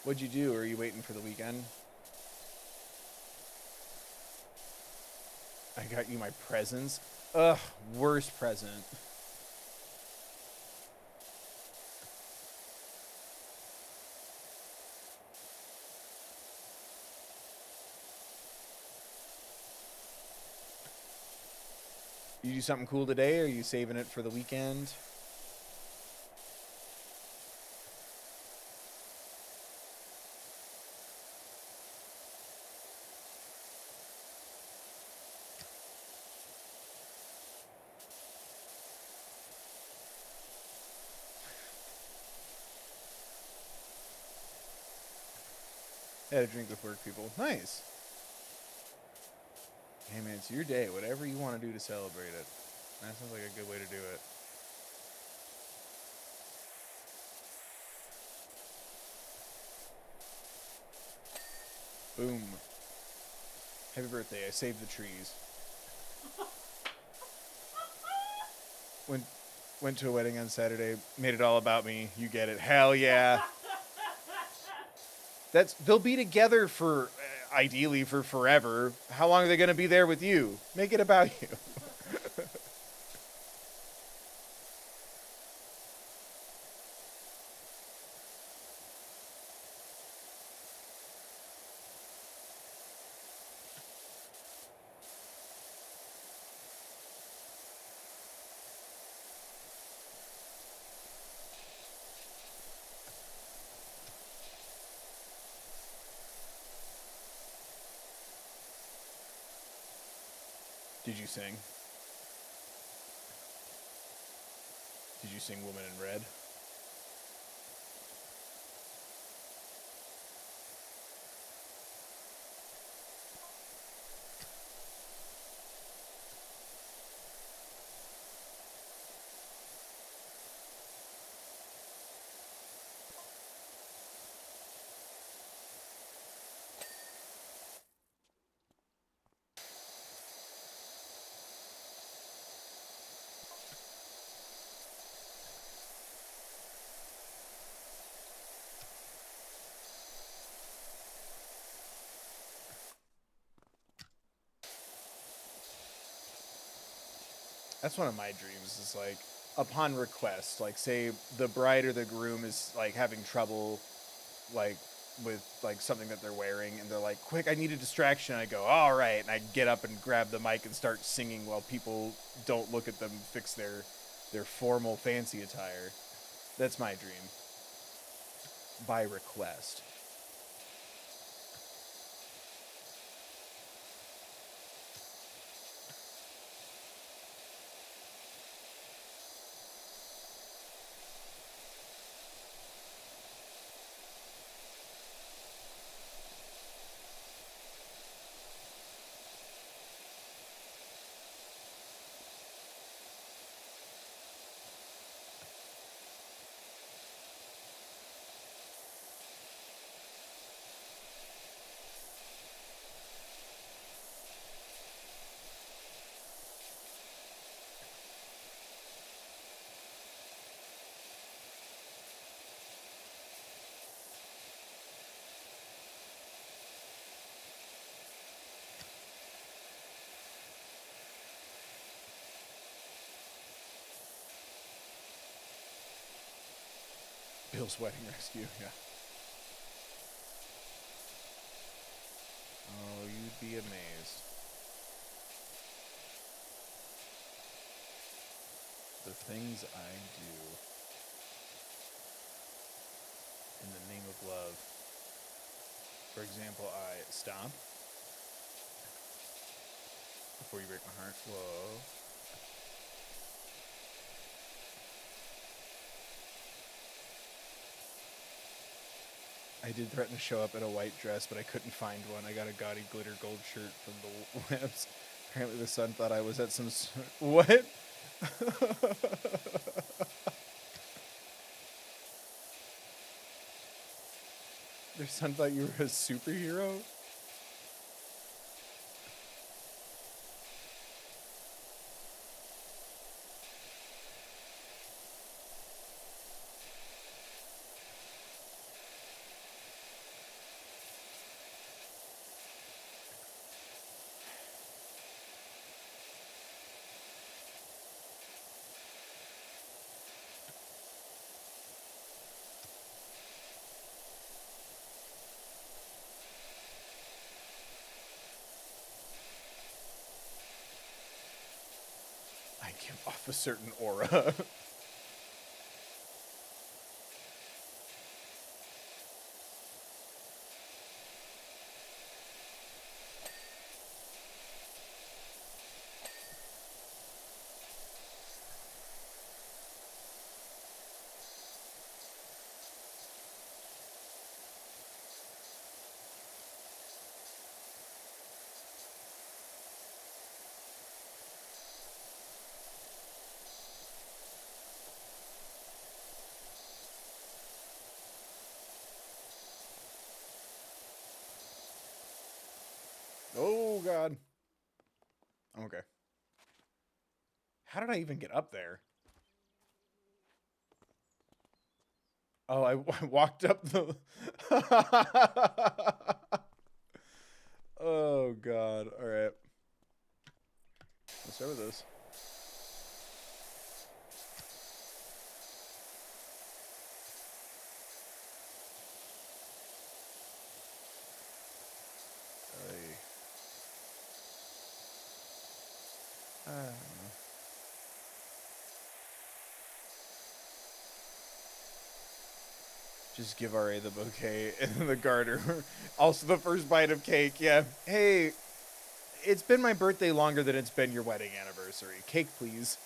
What'd you do? Or are you waiting for the weekend? I got you my presents. Ugh, worst present. You do something cool today, or are you saving it for the weekend? Had a drink with work people. Nice. Hey man, it's your day. Whatever you want to do to celebrate it. That sounds like a good way to do it. Boom. Happy birthday. I saved the trees. Went to a wedding on Saturday. Made it all about me. You get it. Hell yeah. They'll be together for ideally for forever. How long are they going to be there with you? Make it about you. Did you sing? Did you sing Woman in Red? That's one of my dreams, is like, upon request, like, say the bride or the groom is like having trouble, like, with like something that they're wearing, and they're like, quick, I need a distraction. I go, all right, and I get up and grab the mic and start singing while people don't look at them fix their formal fancy attire. That's my dream. By request. Bill's Wedding Rescue, yeah. Oh, you'd be amazed. The things I do in the name of love. For example, I stop before you break my heart. Whoa. I did threaten to show up in a white dress, but I couldn't find one. I got a gaudy glitter gold shirt from the webs. Apparently the son thought I was at some... What? Their son thought you were a superhero? I give off a certain aura. Oh, God. Okay. How did I even get up there? Oh, I walked up the... Oh, God. All right. Let's start with this. I don't know. Just give RA the bouquet and the garter. Also the first bite of cake, yeah. Hey, it's been my birthday longer than it's been your wedding anniversary. Cake, please.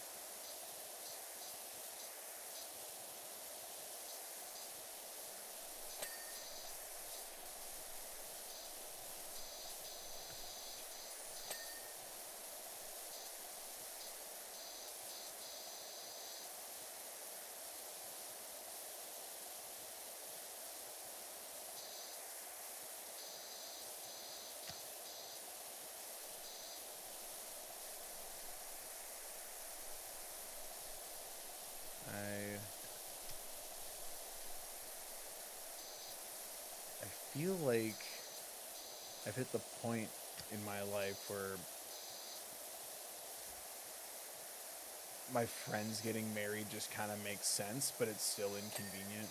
I feel like I've hit the point in my life where my friends getting married just kind of makes sense, but it's still inconvenient.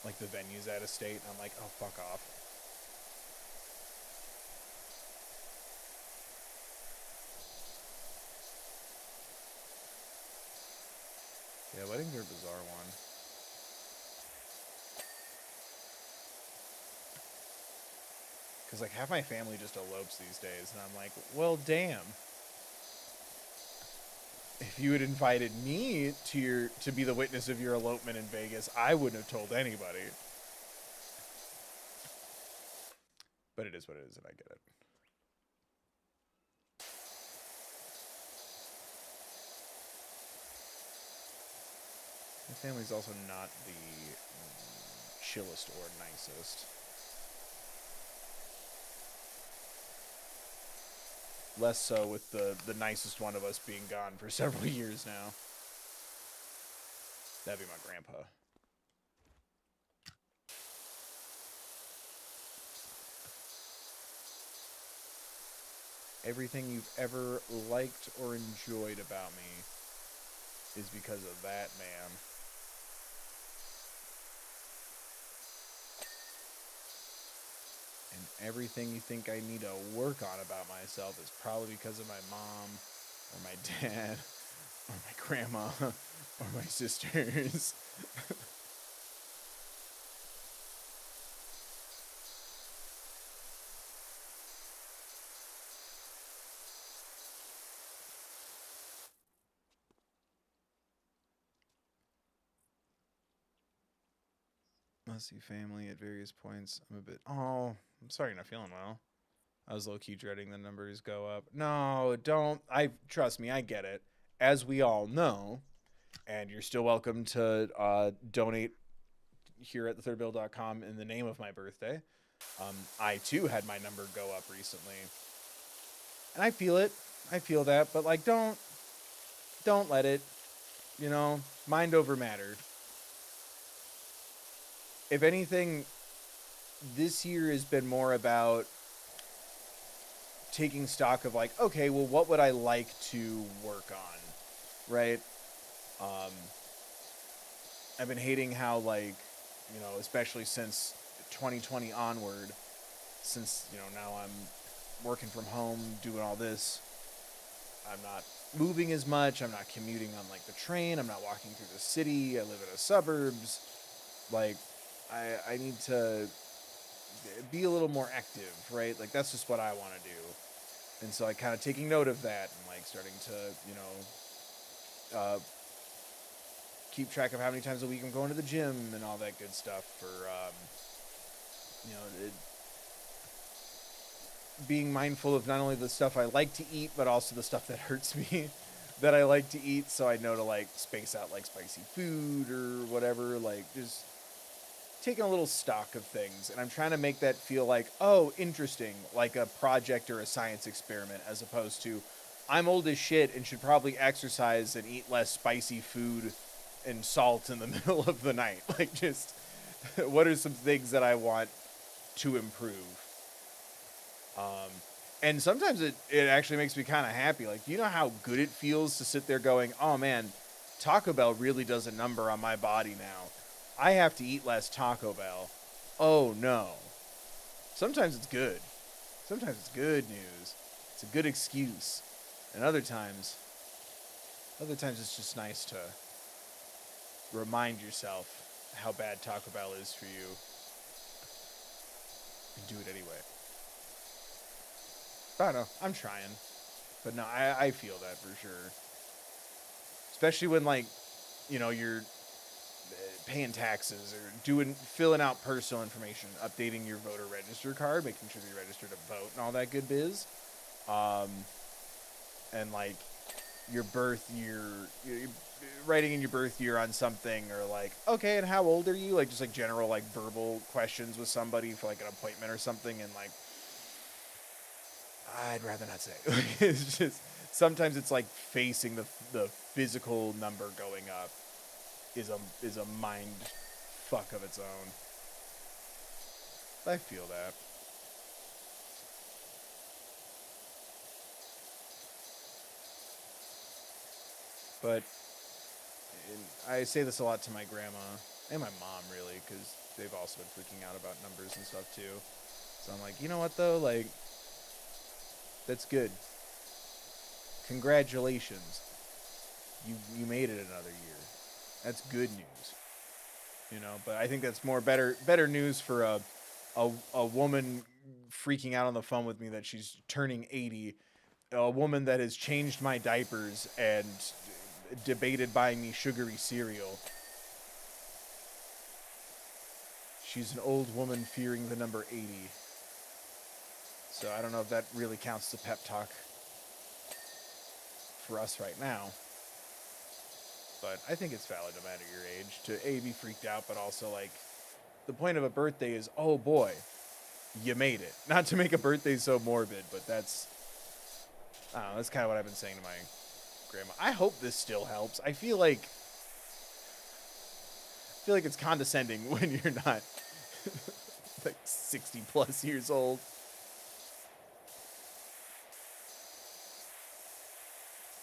Like the venue's out of state, and I'm like, oh, fuck off. Yeah, weddings are a bizarre one. Because, like, half my family just elopes these days, and I'm like, well, damn. If you had invited me to be the witness of your elopement in Vegas, I wouldn't have told anybody. But it is what it is, and I get it. My family's also not the chillest or nicest. Less so with the nicest one of us being gone for several years now. That'd be my grandpa. Everything you've ever liked or enjoyed about me is because of that man. And everything you think I need to work on about myself is probably because of my mom, or my dad, or my grandma, or my sisters. Must see family at various points. I'm sorry you're not feeling well. I was low-key dreading the numbers go up. No, don't. Trust me, I get it. As we all know, and you're still welcome to donate here at thethirdbill.com in the name of my birthday. I, too, had my number go up recently. And I feel it. I feel that. But, like, don't let it, mind over matter. If anything, this year has been more about taking stock of, like, okay, well, what would I like to work on, right? I've been hating how, like, especially since 2020 onward, since, now I'm working from home, doing all this, I'm not moving as much, I'm not commuting on, like, the train, I'm not walking through the city, I live in the suburbs, like, I need to be a little more active, right? Like, that's just what I want to do. And so I kind of taking note of that and, like, starting to, keep track of how many times a week I'm going to the gym and all that good stuff for, being mindful of not only the stuff I like to eat, but also the stuff that hurts me that I like to eat. So I know to, like, space out, like, spicy food or whatever, like, just taking a little stock of things, and I'm trying to make that feel like, oh, interesting, like a project or a science experiment, as opposed to, I'm old as shit and should probably exercise and eat less spicy food and salt in the middle of the night. Like, just, what are some things that I want to improve? And sometimes it actually makes me kind of happy. Like, you know how good it feels to sit there going, oh man, Taco Bell really does a number on my body now. I have to eat less Taco Bell. Oh, no. Sometimes it's good. Sometimes it's good news. It's a good excuse. And other times it's just nice to remind yourself how bad Taco Bell is for you and do it anyway. I don't know. I'm trying. But no, I feel that for sure. Especially when, like, you're paying taxes or filling out personal information, updating your voter register card, making sure that you're registered to vote and all that good biz. And, like, your birth year, you're writing in your birth year on something, or, like, okay, and how old are you? Like, just, like, general, like, verbal questions with somebody for, like, an appointment or something, and, like, I'd rather not say. It's just, sometimes it's like facing the physical number going up is a mind fuck of its own. I feel that. But I say this a lot to my grandma and my mom, really, because they've also been freaking out about numbers and stuff too. So I'm like, you know what though, like, that's good. Congratulations, you made it another year. That's good news, you know. But I think that's more better news for a woman freaking out on the phone with me that she's turning 80, a woman that has changed my diapers and debated buying me sugary cereal. She's an old woman fearing the number 80. So I don't know if that really counts as a pep talk for us right now. But I think it's valid no matter your age to A, be freaked out, but also, like, the point of a birthday is, oh boy, you made it. Not to make a birthday so morbid, but that's, I don't know, that's kind of what I've been saying to my grandma. I hope this still helps. I feel like it's condescending when you're not like 60 plus years old.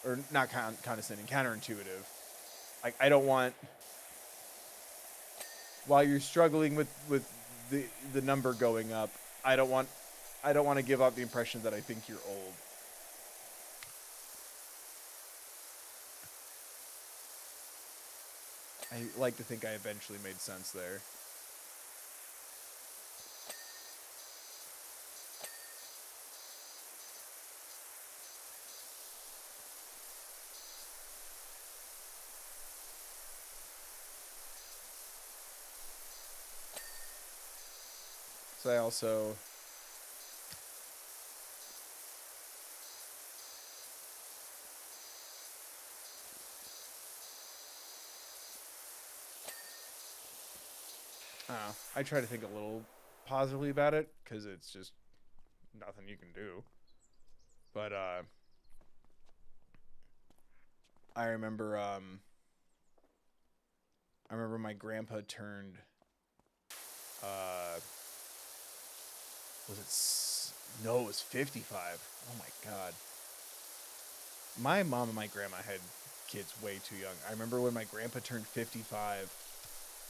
Or not condescending, counterintuitive. Like, I don't want, while you're struggling with the number going up, I don't want to give out the impression that I think you're old. I like to think I eventually made sense there. So I also I try to think a little positively about it because it's just nothing you can do. But I remember my grandpa turned it was 55. Oh my god. My mom and my grandma had kids way too young. I remember when my grandpa turned 55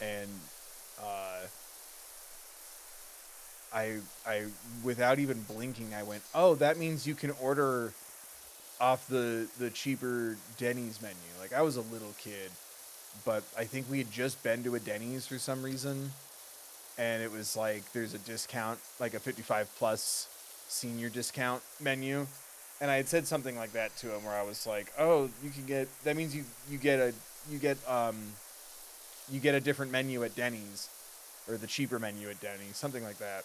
and I without even blinking, I went, "Oh, that means you can order off the cheaper Denny's menu." Like, I was a little kid, but I think we had just been to a Denny's for some reason, and it was like there's a discount, like a 55 plus senior discount menu, and I had said something like that to him where I was like, "Oh, you can get, that means you get a different menu at Denny's, or the cheaper menu at Denny's," something like that.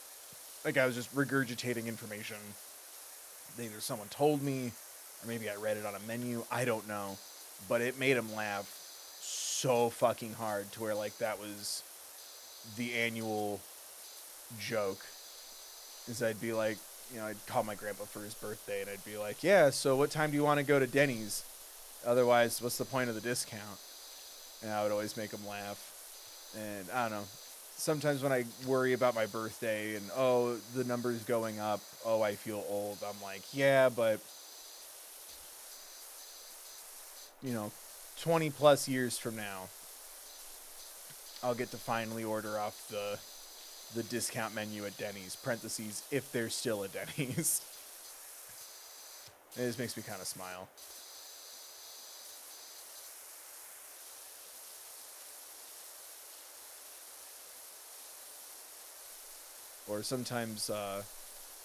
Like, I was just regurgitating information that either someone told me or maybe I read it on a menu. I don't know, but it made him laugh so fucking hard to where, like, that was the annual joke. Is I'd be like, you know, I'd call my grandpa for his birthday and I'd be like, "Yeah, so what time do you want to go to Denny's? Otherwise, what's the point of the discount?" And I would always make him laugh. And I don't know. Sometimes when I worry about my birthday and, oh, the number's going up, oh, I feel old, I'm like, yeah, but, you know, 20 plus years from now, I'll get to finally order off the discount menu at Denny's, parentheses, if there's still a Denny's. It just makes me kind of smile. Or sometimes,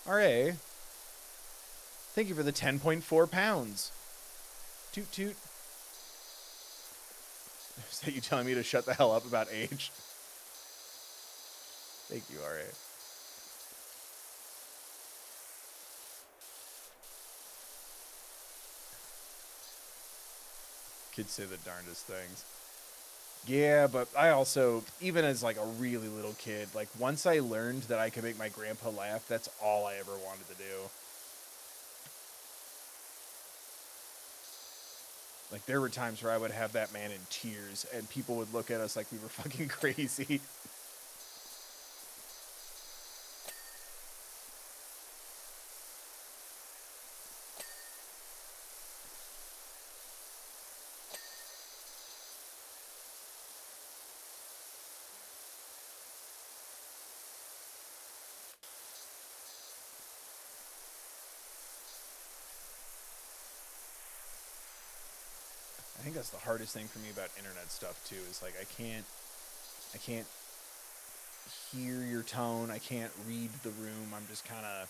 RA, thank you for the 10.4 pounds. Toot toot. Is that you telling me to shut the hell up about age? Thank you, RA. Kids say the darndest things. Yeah, but I also, even as like a really little kid, like once I learned that I could make my grandpa laugh, that's all I ever wanted to do. Like, there were times where I would have that man in tears and people would look at us like we were fucking crazy. I think that's the hardest thing for me about internet stuff too, is like I can't hear your tone, I can't read the room, I'm just kind of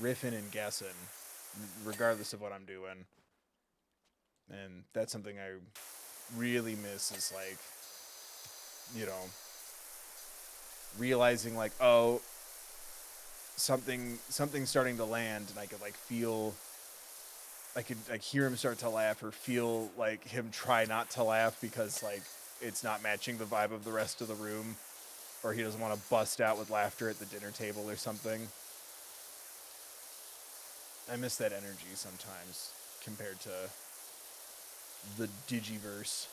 riffing and guessing regardless of what I'm doing. And that's something I really miss, is like, you know, realizing like, oh, something's starting to land, and I could like feel, I could like hear him start to laugh, or feel like him try not to laugh because like it's not matching the vibe of the rest of the room, or he doesn't want to bust out with laughter at the dinner table or something. I miss that energy sometimes compared to the Digiverse.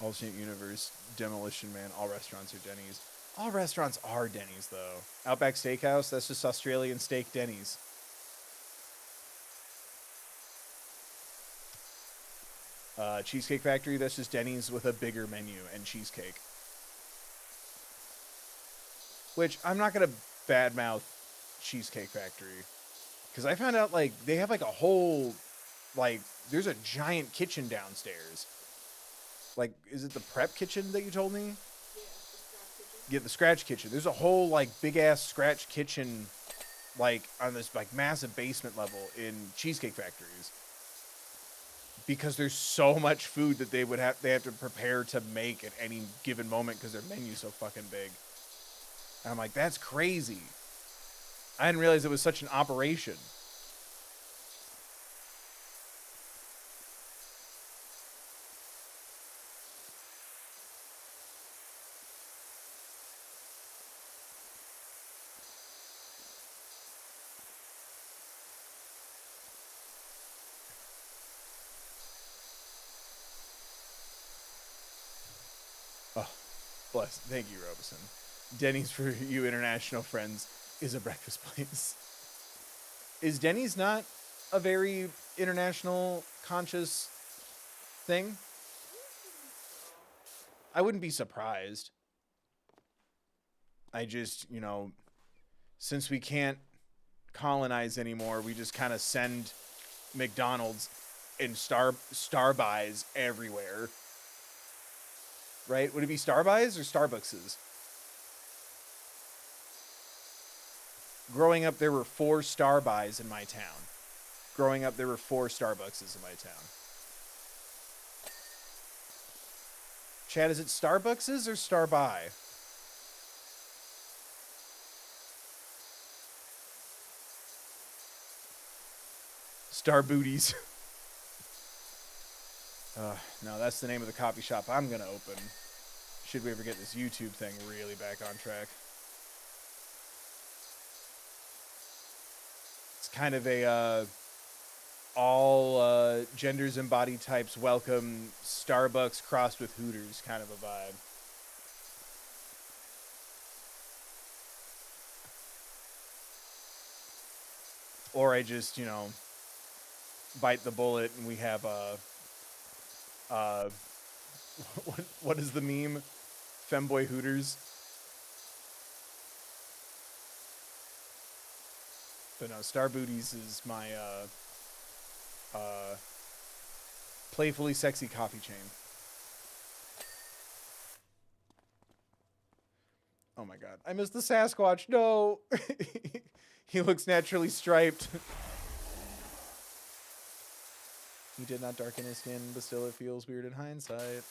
Alternate universe, Demolition Man, all restaurants are Denny's. All restaurants are Denny's, though. Outback Steakhouse, that's just Australian steak Denny's. Cheesecake Factory, that's just Denny's with a bigger menu and cheesecake. Which, I'm not going to badmouth Cheesecake Factory, because I found out, like, they have, like, a whole, like, there's a giant kitchen downstairs. Like, is it the prep kitchen that you told me? Yeah, the scratch kitchen. Yeah, the scratch kitchen. There's a whole, like, big-ass scratch kitchen, like, on this, like, massive basement level in Cheesecake Factories. Because there's so much food that they have to prepare to make at any given moment because their menu's so fucking big. And I'm like, that's crazy. I didn't realize it was such an operation. Oh, bless. Thank you, Robeson. Denny's, for you international friends, is a breakfast place. Is Denny's not a very international conscious thing? I wouldn't be surprised. I just, you know, since we can't colonize anymore, we just kind of send McDonald's and Starbuys everywhere. Right? Would it be Starbuys or Starbuckses? Growing up, there were 4 Starbuys in my town. Growing up, there were 4 Starbuckses in my town. Chad, is it Starbuckses or Starbuy? Star Booties. No, that's the name of the coffee shop I'm going to open. Should we ever get this YouTube thing really back on track. It's kind of a all genders and body types welcome Starbucks crossed with Hooters kind of a vibe. Or I just, you know, bite the bullet and we have what is the meme? Femboy Hooters. But no, Star Booties is my playfully sexy coffee chain. Oh my god. I missed the Sasquatch. No. He looks naturally striped. He did not darken his skin, but still it feels weird in hindsight.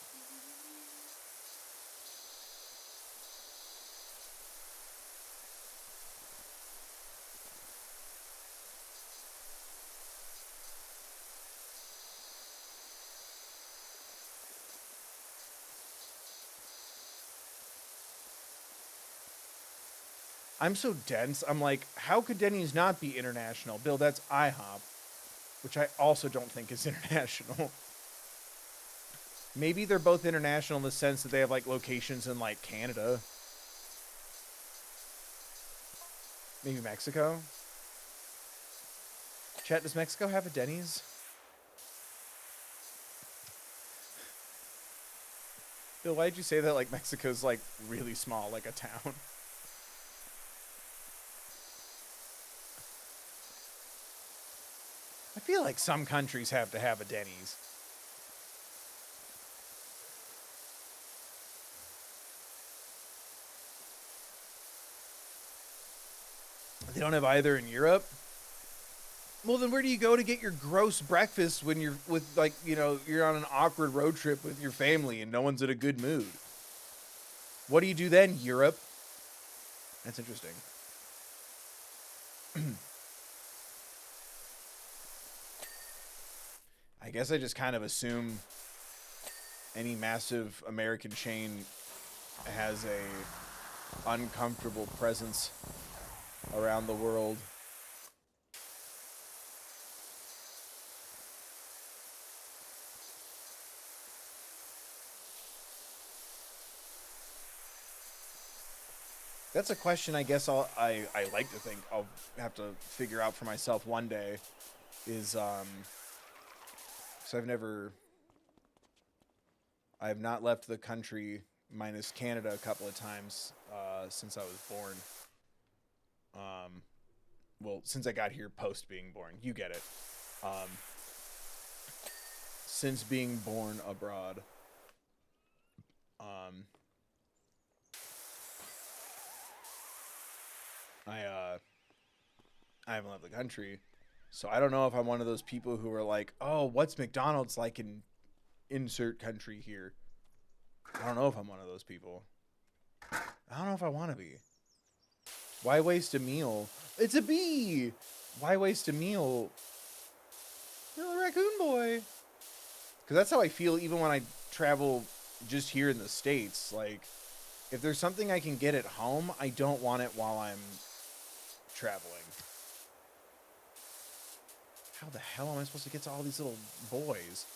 I'm so dense. I'm like, how could Denny's not be international? Bill, that's IHOP, which I also don't think is international. Maybe they're both international in the sense that they have like locations in like Canada. Maybe Mexico. Chat, does Mexico have a Denny's? Bill, why did you say that like Mexico's like really small, like a town? feel like some countries have to have a Denny's. They don't have either in Europe? Well, then where do you go to get your gross breakfast when you're with, like, you know, you're on an awkward road trip with your family and no one's in a good mood? What do you do then, Europe? That's interesting. I guess I just kind of assume any massive American chain has a uncomfortable presence around the world. That's a question I guess I like to think I'll have to figure out for myself one day is, so I have not left the country minus Canada a couple of times, since I was born. Well, since I got here post being born, you get it. Since being born abroad, I haven't left the country, so I don't know if I'm one of those people who are like, oh, what's McDonald's like in insert country here? I don't know if I'm one of those people. I don't know if I want to be. Why waste a meal? It's a bee! Why waste a meal? No, raccoon boy. Because that's how I feel even when I travel just here in the States. Like, if there's something I can get at home, I don't want it while I'm traveling. How the hell am I supposed to get to all these little boys?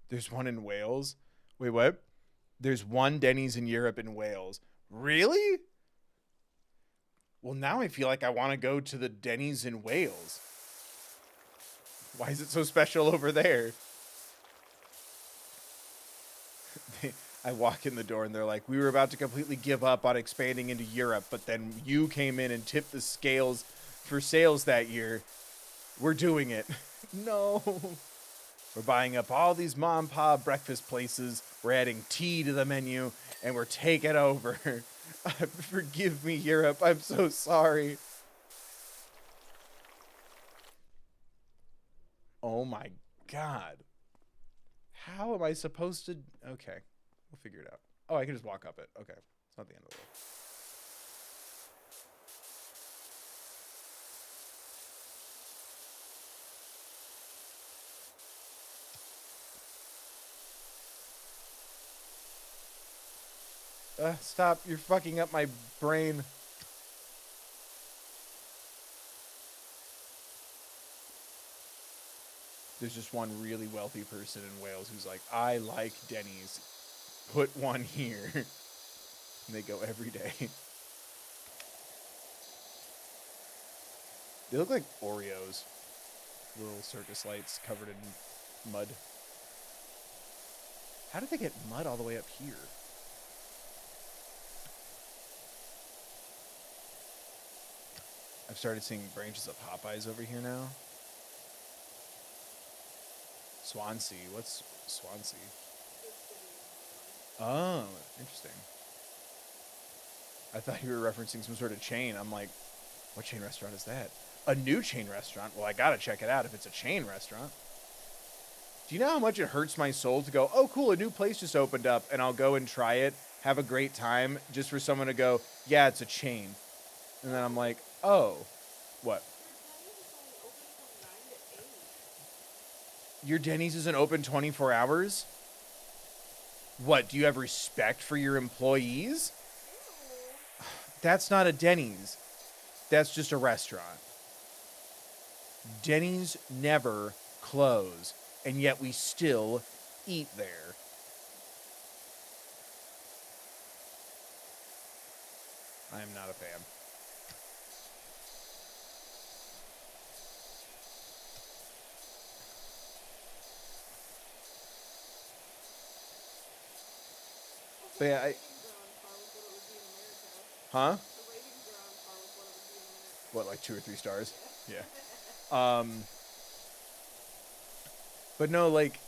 There's one in Wales. Wait, what? There's one Denny's in Europe in Wales. Really? Well, now I feel like I want to go to the Denny's in Wales. Why is it so special over there? I walk in the door and they're like, we were about to completely give up on expanding into Europe, but then you came in and tipped the scales for sales that year. We're doing it. No. We're buying up all these mom and pop breakfast places. We're adding tea to the menu, and we're taking over. Forgive me, Europe. I'm so sorry. Oh my God. How am I supposed to... Okay, we'll figure it out. Oh, I can just walk up it. Okay, it's not the end of the world. Stop. You're fucking up my brain. There's just one really wealthy person in Wales who's like, I like Denny's. Put one here. And they go every day. They look like Oreos. Little circus lights covered in mud. How did they get mud all the way up here? I've started seeing branches of Popeyes over here now. Swansea. What's Swansea? Oh, interesting. I thought you were referencing some sort of chain. I'm like, what chain restaurant is that? A new chain restaurant? Well, I gotta check it out if it's a chain restaurant. Do you know how much it hurts my soul to go, oh, cool, a new place just opened up, and I'll go and try it, have a great time, just for someone to go, yeah, it's a chain. And then I'm like, oh, what? Your Denny's isn't open 24 hours? What, do you have respect for your employees? Ew. That's not a Denny's. That's just a restaurant. Denny's never close, and yet we still eat there. I am not a fan. But yeah, huh? The ratings are on par with what it would be in America. What, like 2 or 3 stars? Yeah. But no, like,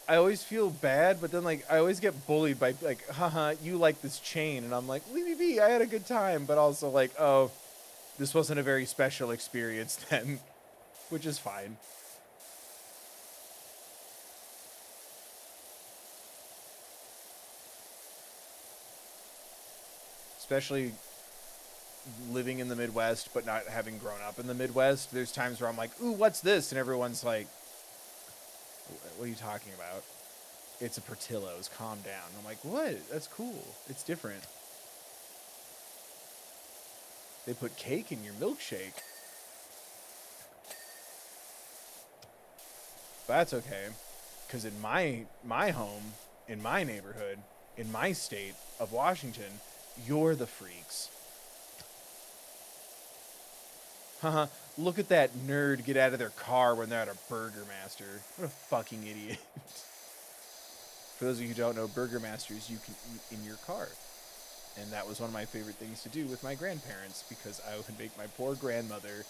I always feel bad, but then, like, I always get bullied by, like, haha, you like this chain. And I'm like, leave me be, I had a good time. But also, like, oh, this wasn't a very special experience then, which is fine. Especially living in the Midwest, but not having grown up in the Midwest. There's times where I'm like, ooh, what's this? And everyone's like, what are you talking about? It's a Portillo's, calm down. I'm like, what? That's cool. It's different. They put cake in your milkshake. But that's okay. Because in my home, in my neighborhood, in my state of Washington, you're the freaks. Haha, look at that nerd get out of their car when they're at a Burger Master. What a fucking idiot. For those of you who don't know, Burger Masters you can eat in your car. And that was one of my favorite things to do with my grandparents, because I would make my poor grandmother,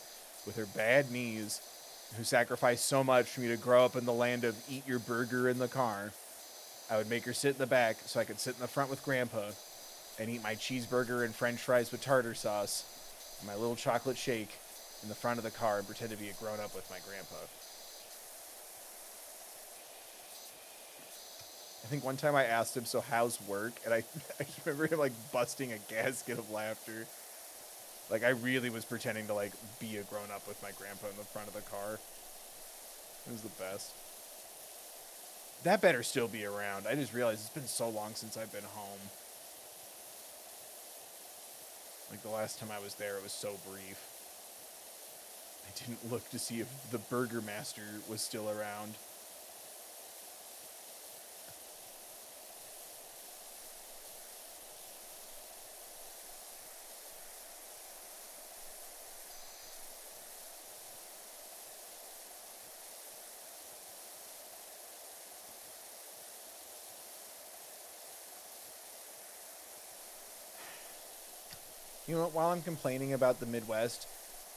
with her bad knees, who sacrificed so much for me to grow up in the land of eat your burger in the car, I would make her sit in the back so I could sit in the front with Grandpa and eat my cheeseburger and french fries with tartar sauce and my little chocolate shake in the front of the car and pretend to be a grown-up with my grandpa. I think one time I asked him, so how's work? And I remember him, like, busting a gasket of laughter. Like, I really was pretending to, like, be a grown-up with my grandpa in the front of the car. It was the best. That better still be around. I just realized it's been so long since I've been home. Like, the last time I was there, it was so brief. I didn't look to see if the Burger Master was still around. You know what, while I'm complaining about the Midwest,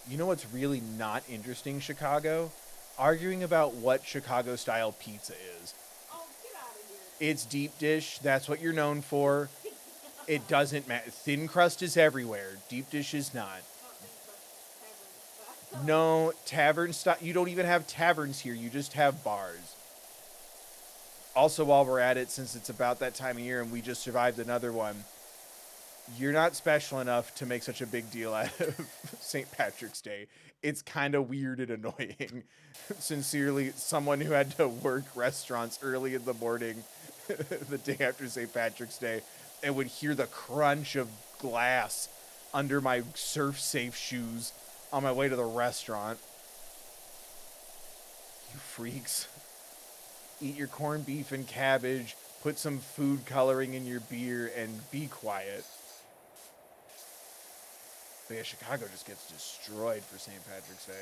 you know what's really not interesting, Chicago? Arguing about what Chicago-style pizza is. Oh, get out of here. It's deep dish. That's what you're known for. It doesn't matter. Thin crust is everywhere. Deep dish is not. No, tavern style. You don't even have taverns here. You just have bars. Also, while we're at it, since it's about that time of year and we just survived another one, you're not special enough to make such a big deal out of St. Patrick's Day. It's kind of weird and annoying. Sincerely, someone who had to work restaurants early in the morning the day after St. Patrick's Day and would hear the crunch of glass under my surf-safe shoes on my way to the restaurant. You freaks. Eat your corned beef and cabbage, put some food coloring in your beer, and be quiet. But yeah, Chicago just gets destroyed for St. Patrick's Day.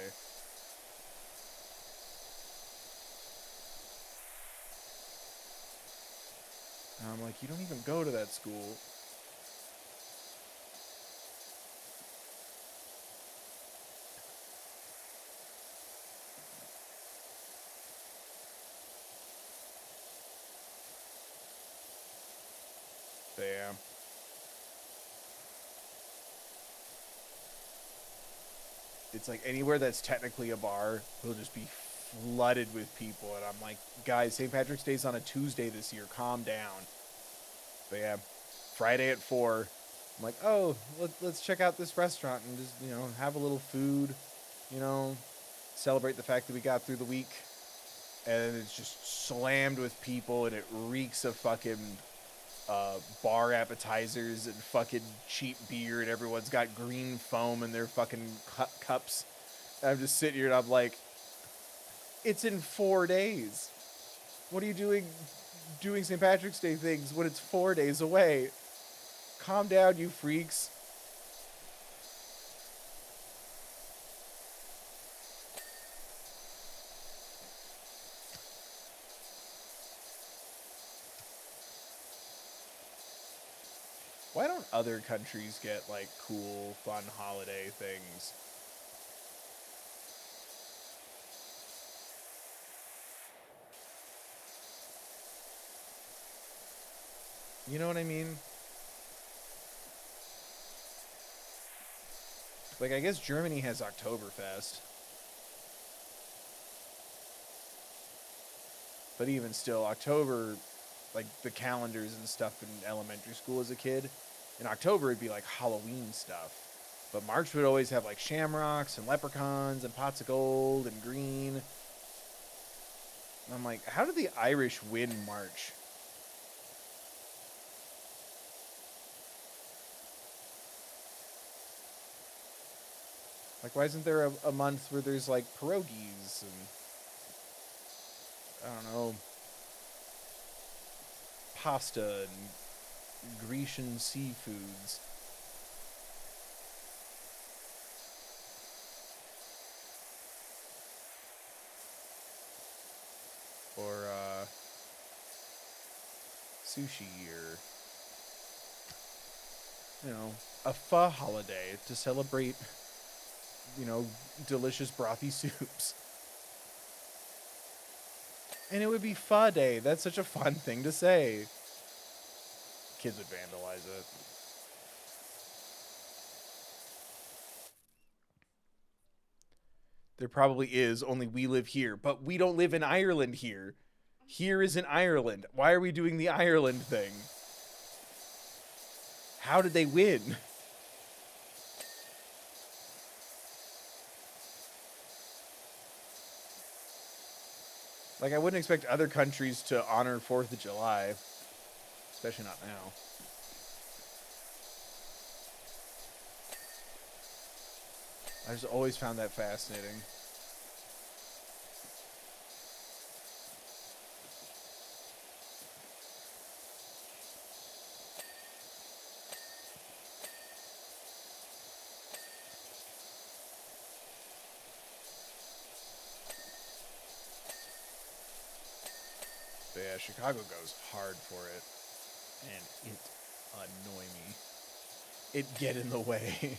And I'm like, you don't even go to that school. But yeah. It's like anywhere that's technically a bar will just be flooded with people. And I'm like, guys, St. Patrick's Day's on a Tuesday this year. Calm down. But yeah, Friday at 4, I'm like, oh, let's check out this restaurant and just, you know, have a little food, you know, celebrate the fact that we got through the week. And it's just slammed with people and it reeks of fucking bar appetizers and fucking cheap beer, and everyone's got green foam in their fucking cups. And I'm just sitting here and I'm like, it's in 4 days. What are you doing St. Patrick's Day things when it's 4 days away? Calm down, you freaks. Why don't other countries get, like, cool, fun holiday things? You know what I mean? Like, I guess Germany has Oktoberfest. But even still, October, like, the calendars and stuff in elementary school as a kid, in October it'd be, like, Halloween stuff. But March would always have, like, shamrocks and leprechauns and pots of gold and green. And I'm like, how did the Irish win March? Like, why isn't there a month where there's, like, pierogies and, I don't know, pasta and Grecian seafoods? Or, sushi or, you know, a pho holiday to celebrate, you know, delicious brothy soups. And it would be pho day. That's such a fun thing to say. Kids would vandalize it. There probably is, only we live here. But we don't live in Ireland here. Here is in Ireland. Why are we doing the Ireland thing? How did they win? Like, I wouldn't expect other countries to honor 4th of July. Especially not now. I just always found that fascinating. But yeah, Chicago goes hard for it. And it annoy me. It get in the way.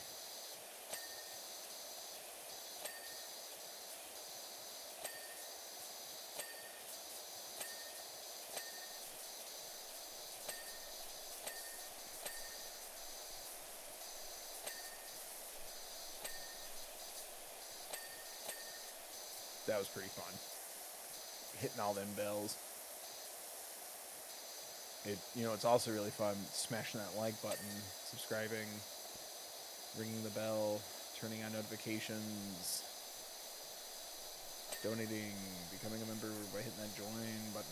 That was pretty fun. Hitting all them bells. You know, it's also really fun smashing that like button, subscribing, ringing the bell, turning on notifications, donating, becoming a member by hitting that join button.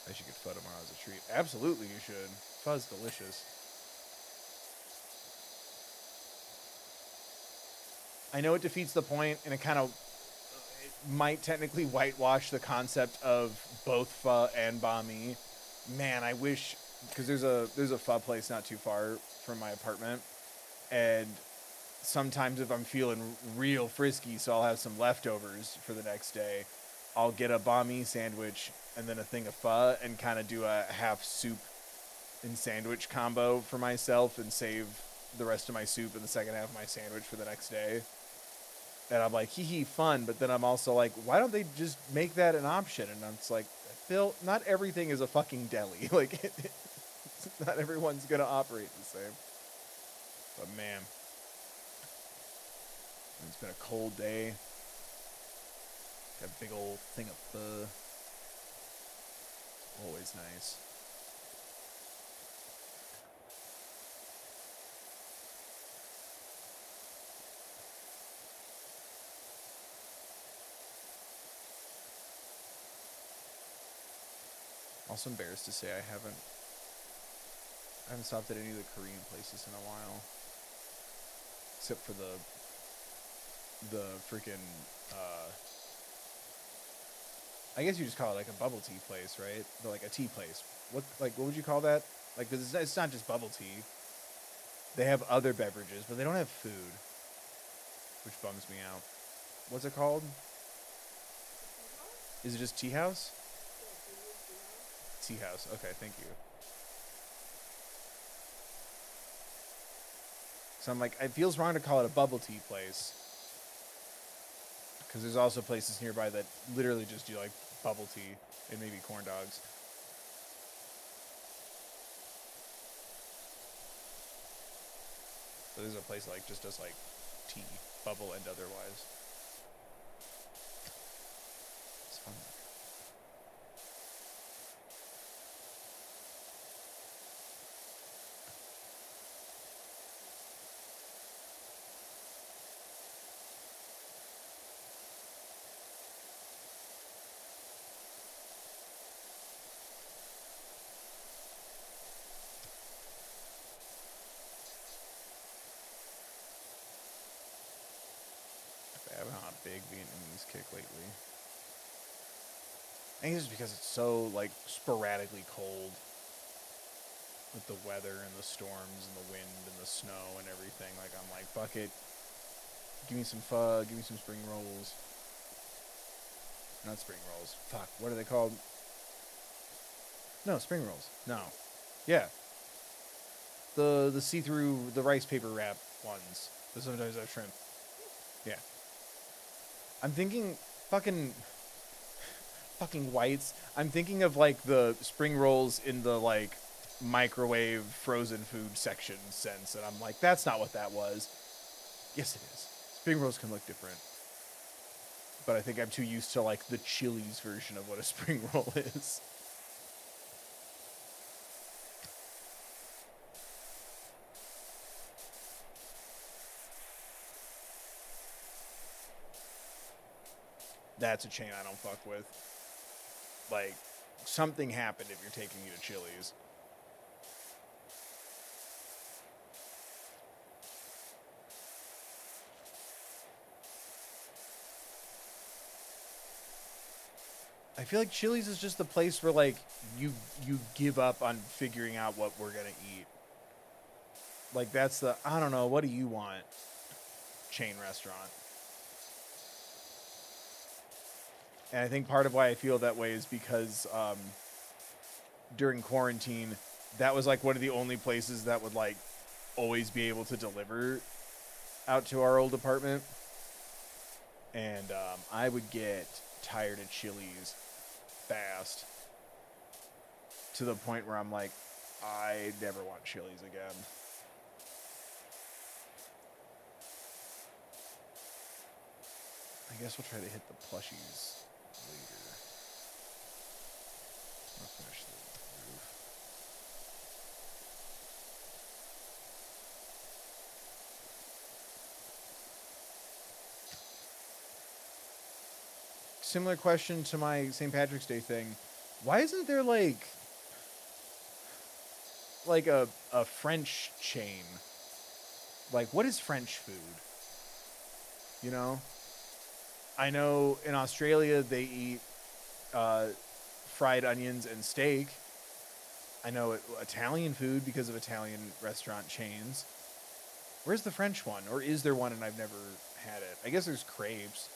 I should get pho tomorrow as a treat. Absolutely you should. Pho's delicious. I know it defeats the point, and it kind of might technically whitewash the concept of both pho and banh mi. Man, I wish, because there's a pho place not too far from my apartment, and sometimes if I'm feeling real frisky, so I'll have some leftovers for the next day, I'll get a banh mi sandwich and then a thing of pho and kind of do a half soup and sandwich combo for myself and save the rest of my soup and the second half of my sandwich for the next day. And I'm like, hee hee, fun. But then I'm also like, why don't they just make that an option? And I'm just like, Phil, not everything is a fucking deli. Like, not everyone's going to operate the same. But man, it's been a cold day. Got a big old thing of pho. Always nice. Also embarrassed to say I haven't stopped at any of the Korean places in a while. Except for the freaking I guess you just call it like a bubble tea place, right? Like a tea place. What would you call that? Like, because it's not just bubble tea. They have other beverages, but they don't have food, which bums me out. What's it called? Is it just tea house? Tea house. Okay, thank you. So I'm like, it feels wrong to call it a bubble tea place. Because there's also places nearby that literally just do like bubble tea and maybe corn dogs. But there's a place that like just does like tea, bubble and otherwise. It's fun. I've been on a big Vietnamese kick lately. I think it's because it's so like sporadically cold with the weather and the storms and the wind and the snow and everything. Like I'm like, fuck it. Give me some pho, give me some spring rolls. Not spring rolls. Fuck, what are they called? No, spring rolls. No. Yeah. The see-through, the rice paper wrap ones. That sometimes have shrimp. Yeah. I'm thinking fucking whites. I'm thinking of like the spring rolls in the like microwave frozen food section sense, and I'm like, that's not what that was. Yes, it is. Spring rolls can look different, but I think I'm too used to like the Chili's version of what a spring roll is. That's a chain I don't fuck with. Like, something happened if you're taking me to Chili's. I feel like Chili's is just the place where, like, you give up on figuring out what we're gonna eat. Like, that's the, I don't know, what do you want? Chain restaurant. And I think part of why I feel that way is because during quarantine, that was like one of the only places that would like always be able to deliver out to our old apartment. And I would get tired of Chili's fast to the point where I'm like, I never want Chili's again. I guess we'll try to hit the plushies later. I'll finish the roof. Similar question to my St. Patrick's Day thing. Why isn't there like a French chain? Like, what is French food? You know? I know in Australia they eat fried onions and steak. I know Italian food because of Italian restaurant chains. Where's the French one? Or is there one and I've never had it? I guess there's crepes.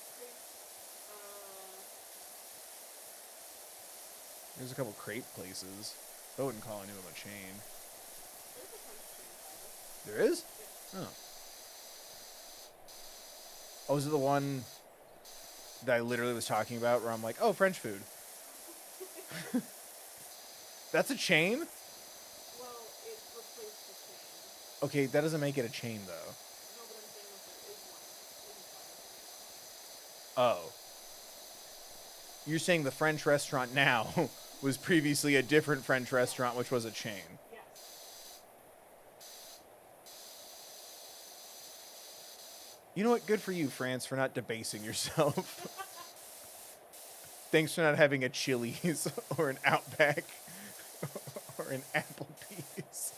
There's a couple crepe places. I wouldn't call any of them a chain. There is? Oh. Oh, is it the one that I literally was talking about where I'm like, oh, French food. That's a chain? Well, it replaced the chain. Okay, that doesn't make it a chain, though. No, but I'm saying that there is one. Oh. You're saying the French restaurant now was previously a different French restaurant, which was a chain. Yes. You know what? Good for you, France, for not debasing yourself. Thanks for not having a Chili's or an Outback or an Applebee's.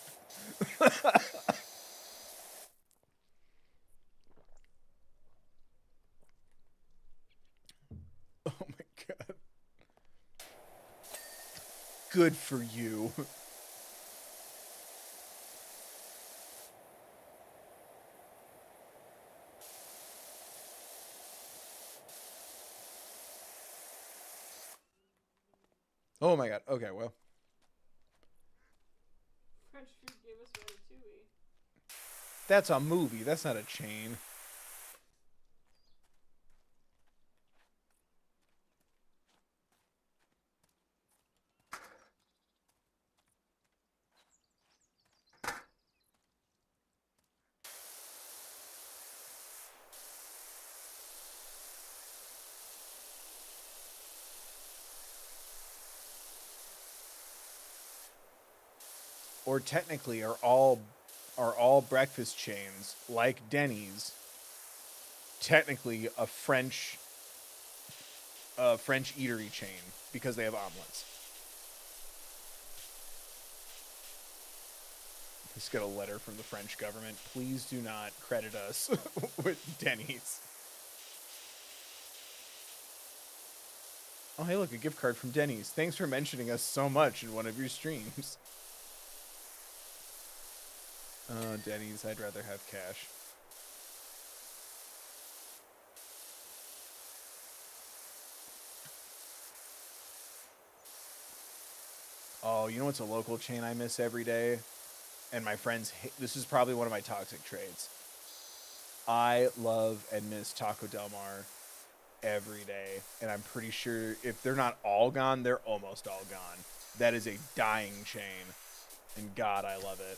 Oh my god. Good for you. Oh my god. Okay, well. French food gave us Ratatouille. That's a movie. That's not a chain. Or technically are all breakfast chains like Denny's technically a French eatery chain because they have omelets. Let's get a letter from the French government. Please do not credit us with Denny's. Oh, hey, look, a gift card from Denny's. Thanks for mentioning us so much in one of your streams. Oh, Denny's, I'd rather have cash. Oh, you know what's a local chain I miss every day? And my friends, this is probably one of my toxic traits. I love and miss Taco Del Mar every day. And I'm pretty sure if they're not all gone, they're almost all gone. That is a dying chain. And God, I love it.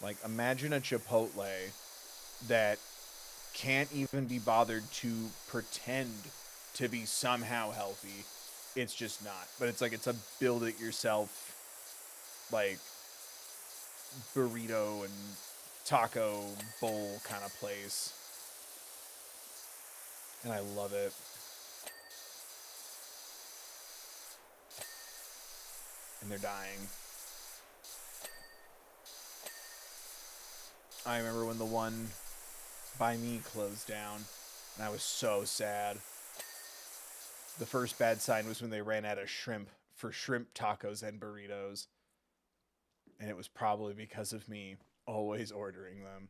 Like, imagine a Chipotle that can't even be bothered to pretend to be somehow healthy. It's just not. But it's like, it's a build-it-yourself, like, burrito and taco bowl kind of place. And I love it. And they're dying. I remember when the one by me closed down, and I was so sad. The first bad sign was when they ran out of shrimp for shrimp tacos and burritos. And it was probably because of me always ordering them.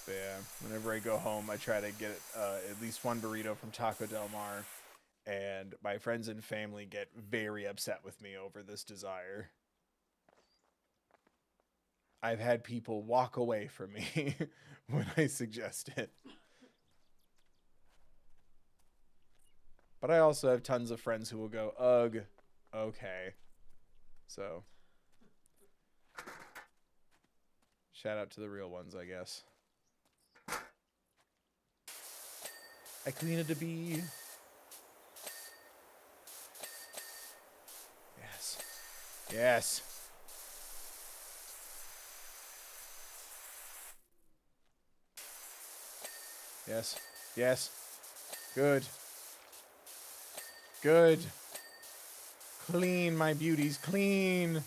But yeah, whenever I go home, I try to get at least one burrito from Taco Del Mar. And my friends and family get very upset with me over this desire. I've had people walk away from me when I suggest it. But I also have tons of friends who will go, ugh, okay. So, shout out to the real ones, I guess. I cleaned a bee. Yes. Yes. Yes. Yes. Good. Good. Clean, my beauties. Clean.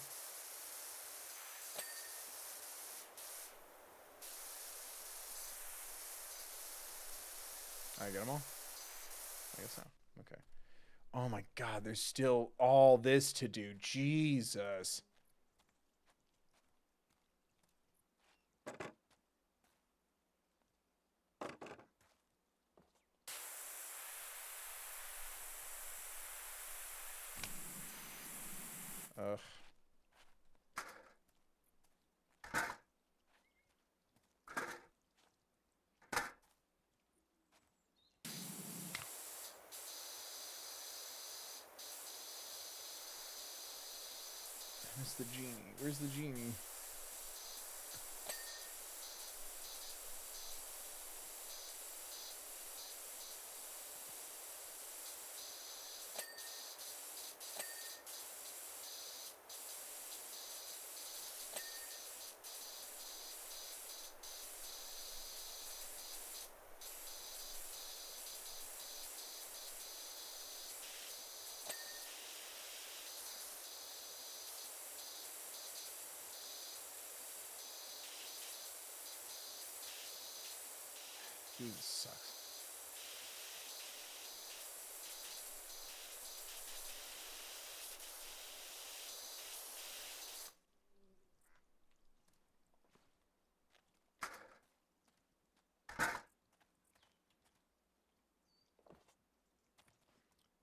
I get them all? I guess so. Okay. Oh my God, there's still all this to do. Jesus. Ugh. Where's the genie? Where's the genie? Jesus sucks.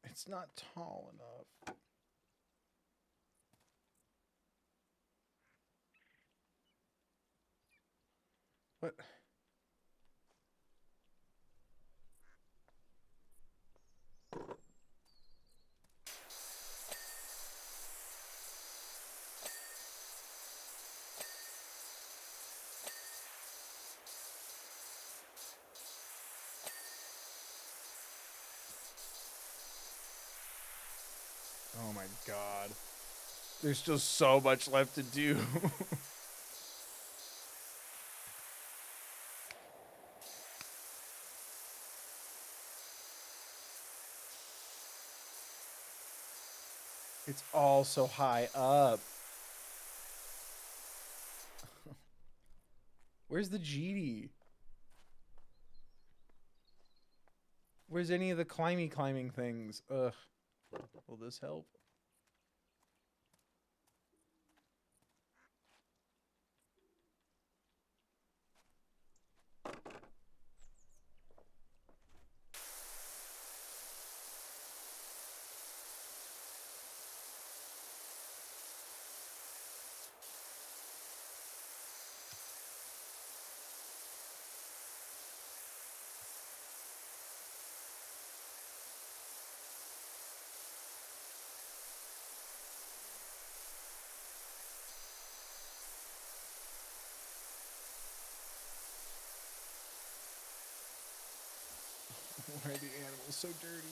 It's not tall enough. What? Oh my god. There's still so much left to do. It's all so high up. Where's the GD? Where's any of the climbing things? Ugh. Will this help? Why are the animals so dirty?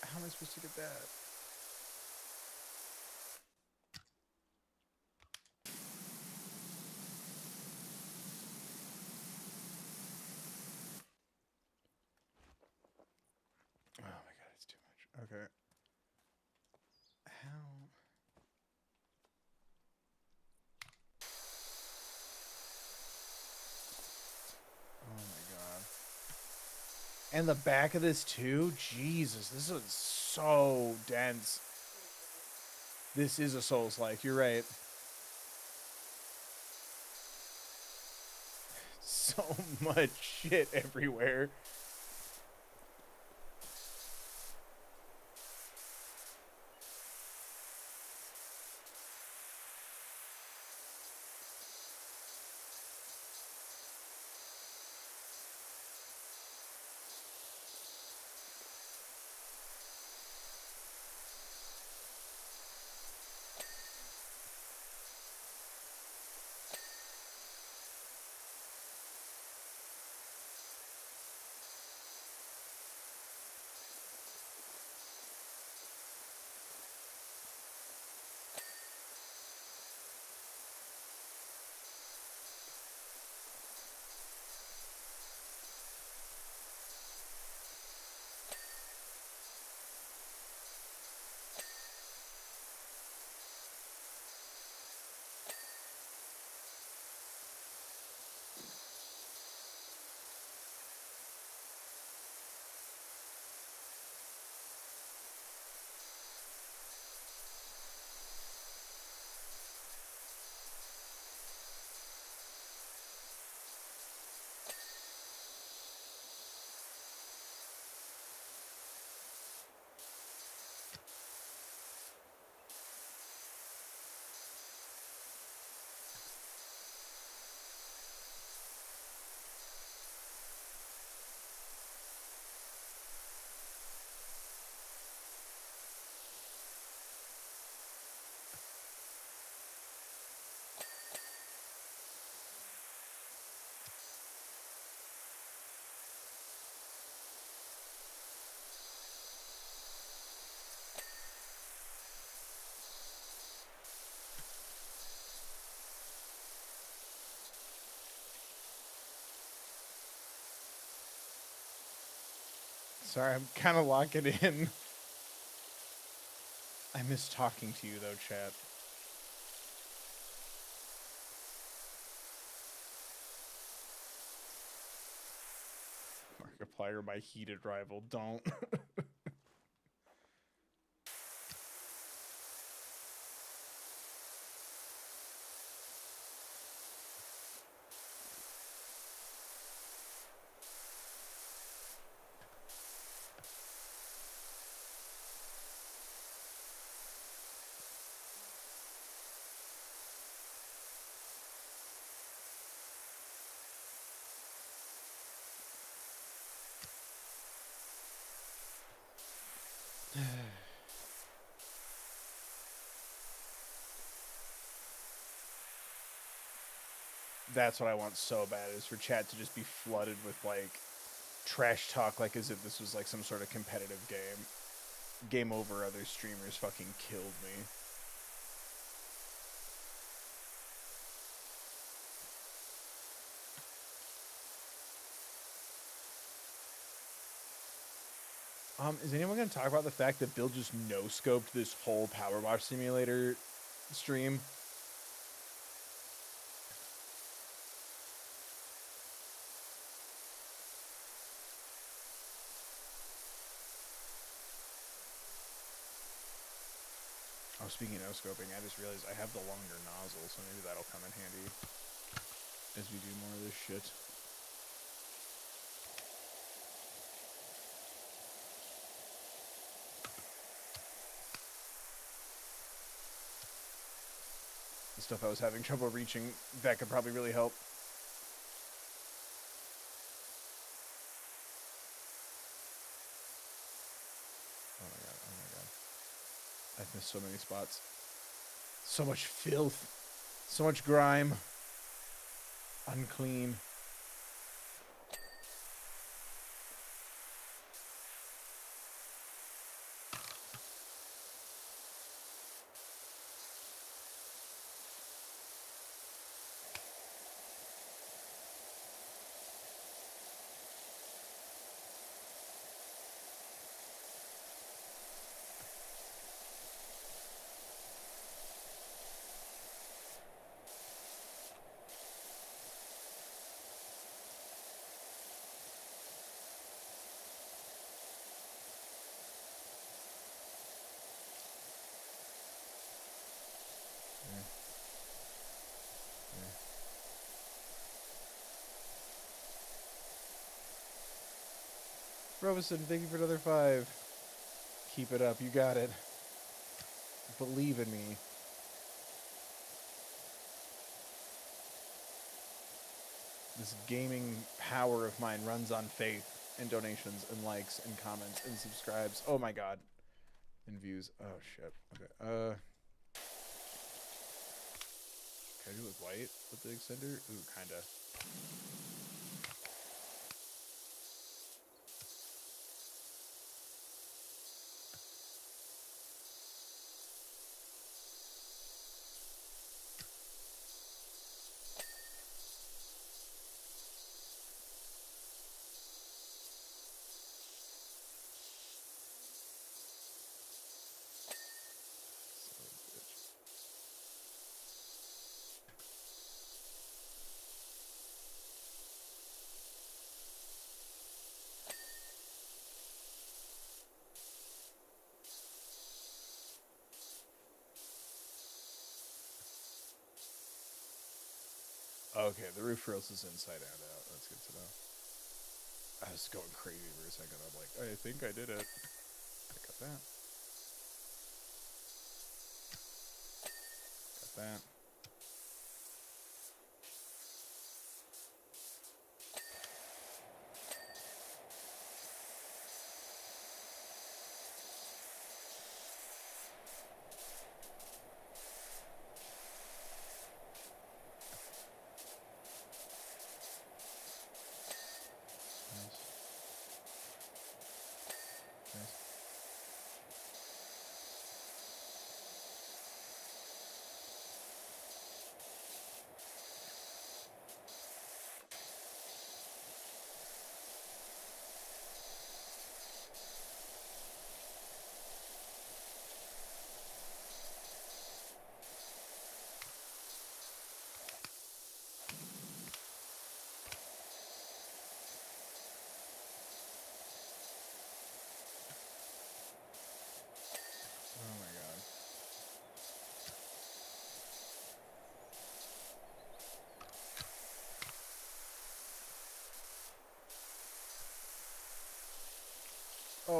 How am I supposed to get that? Oh my god, it's too much. Okay. How? Oh my god. And the back of this too? Jesus, this is so dense. This is a Souls-like, you're right. So much shit everywhere. Sorry, I'm kind of locking in. I miss talking to you, though, chat. Markiplier, my heated rival. Don't. That's what I want so bad, is for chat to just be flooded with, like, trash talk, like as if this was, like, some sort of competitive game. Game over, other streamers fucking killed me. Is anyone going to talk about the fact that Bill just no-scoped this whole PowerWash simulator stream? Oh, speaking of no-scoping, I just realized I have the longer nozzle, so maybe that'll come in handy as we do more of this shit. The stuff I was having trouble reaching, that could probably really help. Oh my god, oh my god. I've missed so many spots. So much filth. So much grime. Unclean. Robinson, thank you for another 5. Keep it up. You got it. Believe in me. This gaming power of mine runs on faith and donations and likes and comments and subscribes. Oh my god. And views. Oh shit. Okay. Can I do it with white with the extender? Ooh, kinda. Okay, the roof rails is inside and out. That's good to know. I was going crazy for a second. I'm like, I think I did it. Pick up that. Got that.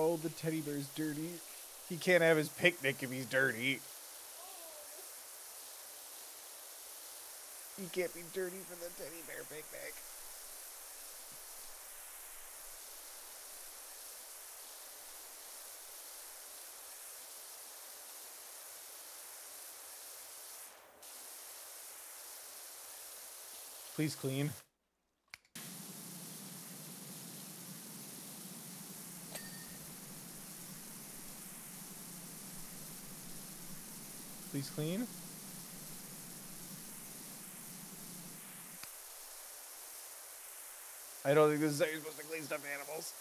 No, the teddy bear's dirty. He can't have his picnic if he's dirty. He can't be dirty for the teddy bear picnic. Please clean. Please clean. I don't think this is how you're supposed to clean stuffed animals.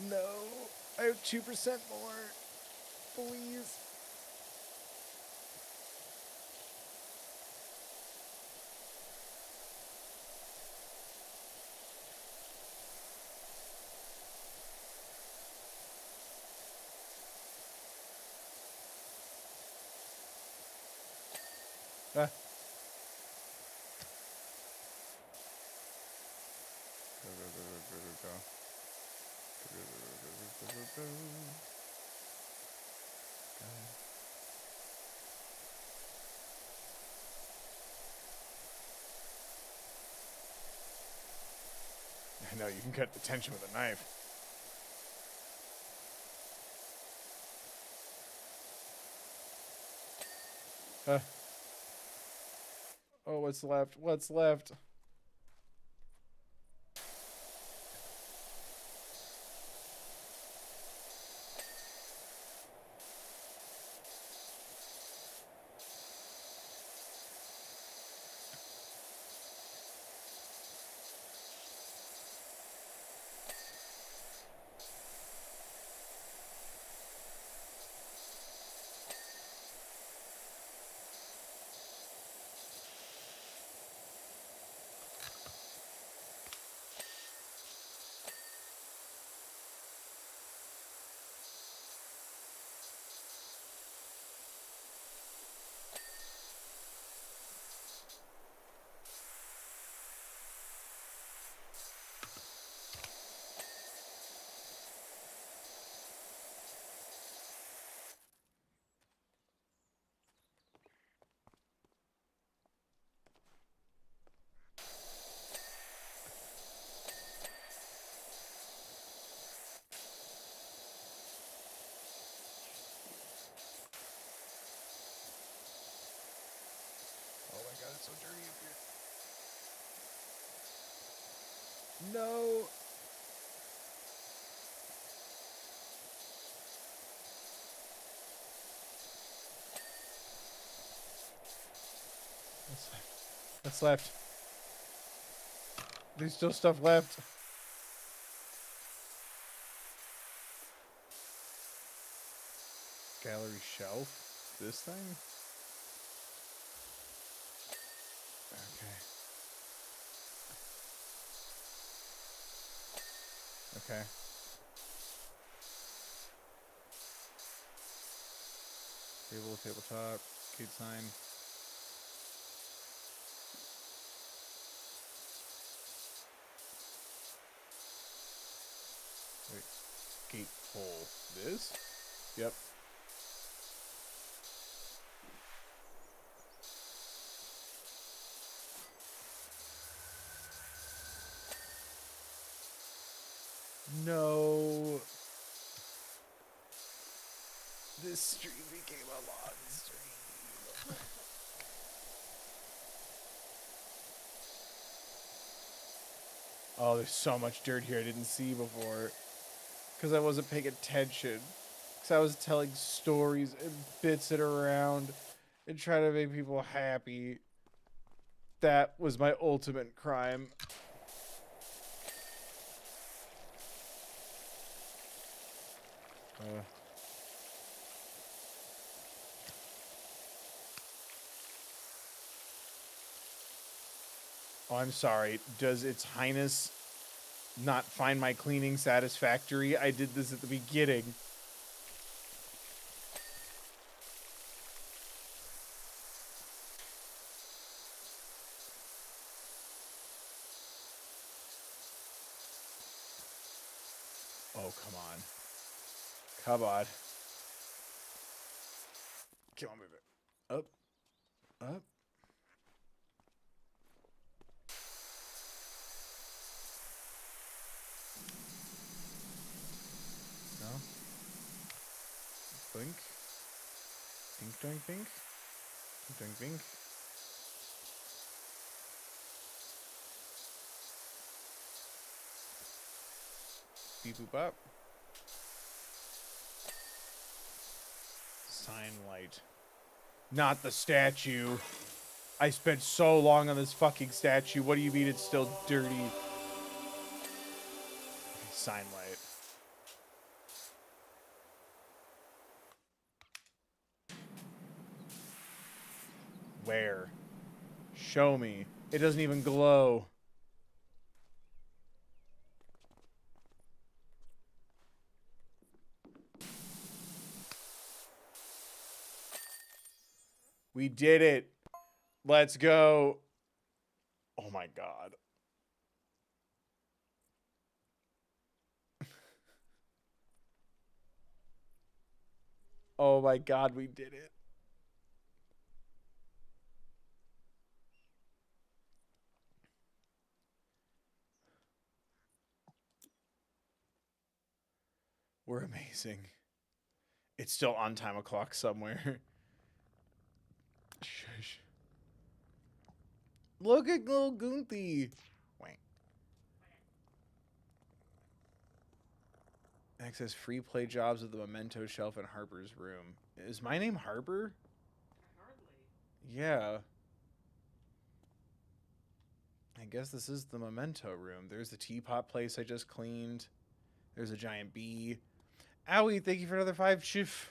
No, I have 2% more. Please. Ah. Go. I know, you can cut the tension with a knife. Oh, what's left? What's left? Oh my god, it's so dirty up here. No. What's left? There's still stuff left. Gallery shelf? This thing? Okay. Okay. Table, tabletop, gate sign. Wait. Gate hole. This? Yep. No. This stream became a long stream. Oh, there's so much dirt here I didn't see before. Because I wasn't paying attention. Because I was telling stories and bits it around and trying to make people happy. That was my ultimate crime. Oh, I'm sorry. Does Its Highness not find my cleaning satisfactory? I did this at the beginning. Oh, come on. Come on. Come on, move it. Up. Up. No. Blink. Dink, doink, bink. Dink, doink, bink. Beep, boop, up. Sign light. Not the statue. I spent so long on this fucking statue. What do you mean it's still dirty? Sign light. Where? Show me. It doesn't even glow. We did it. Let's go. Oh my god. Oh my god, we did it. We're amazing. It's still on time o'clock somewhere. Shush. Look at little Goonthie. Wait. Access free play jobs at the Memento shelf in Harper's room. Is my name Harper? Hardly. Yeah. I guess this is the Memento room. There's the teapot place I just cleaned. There's a giant bee. Owie, thank you for another 5 shift.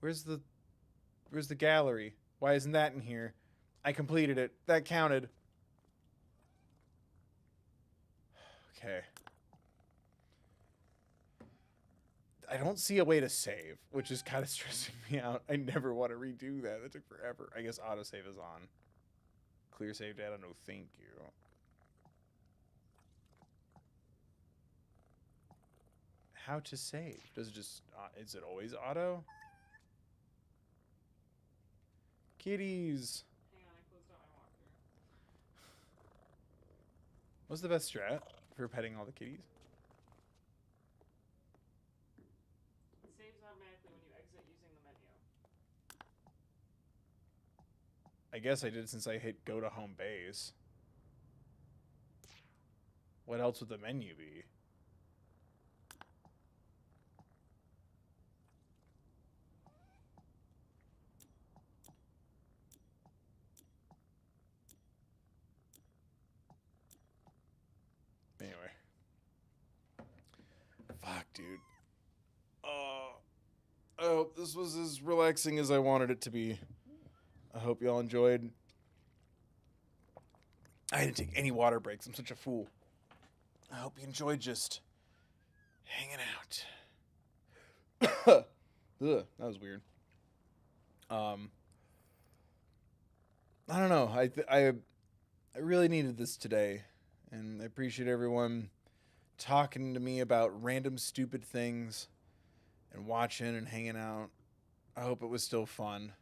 Where's the gallery? Why isn't that in here? I completed it. That counted. Okay. I don't see a way to save, which is kind of stressing me out. I never want to redo that. That took forever. I guess autosave is on. Clear save data, no thank you. How to save? Does it just, is it always auto? Kitties. Hang on, I closed out my walkthrough. What's the best strat for petting all the kitties? It saves automatically when you exit using the menu. I guess I did since I hit go to home base. What else would the menu be? Anyway. Fuck, dude. Oh, this was as relaxing as I wanted it to be. I hope y'all enjoyed. I didn't take any water breaks. I'm such a fool. I hope you enjoyed just hanging out. Ugh, that was weird. I don't know. I really needed this today, and I appreciate everyone talking to me about random stupid things and watching and hanging out. I hope it was still fun.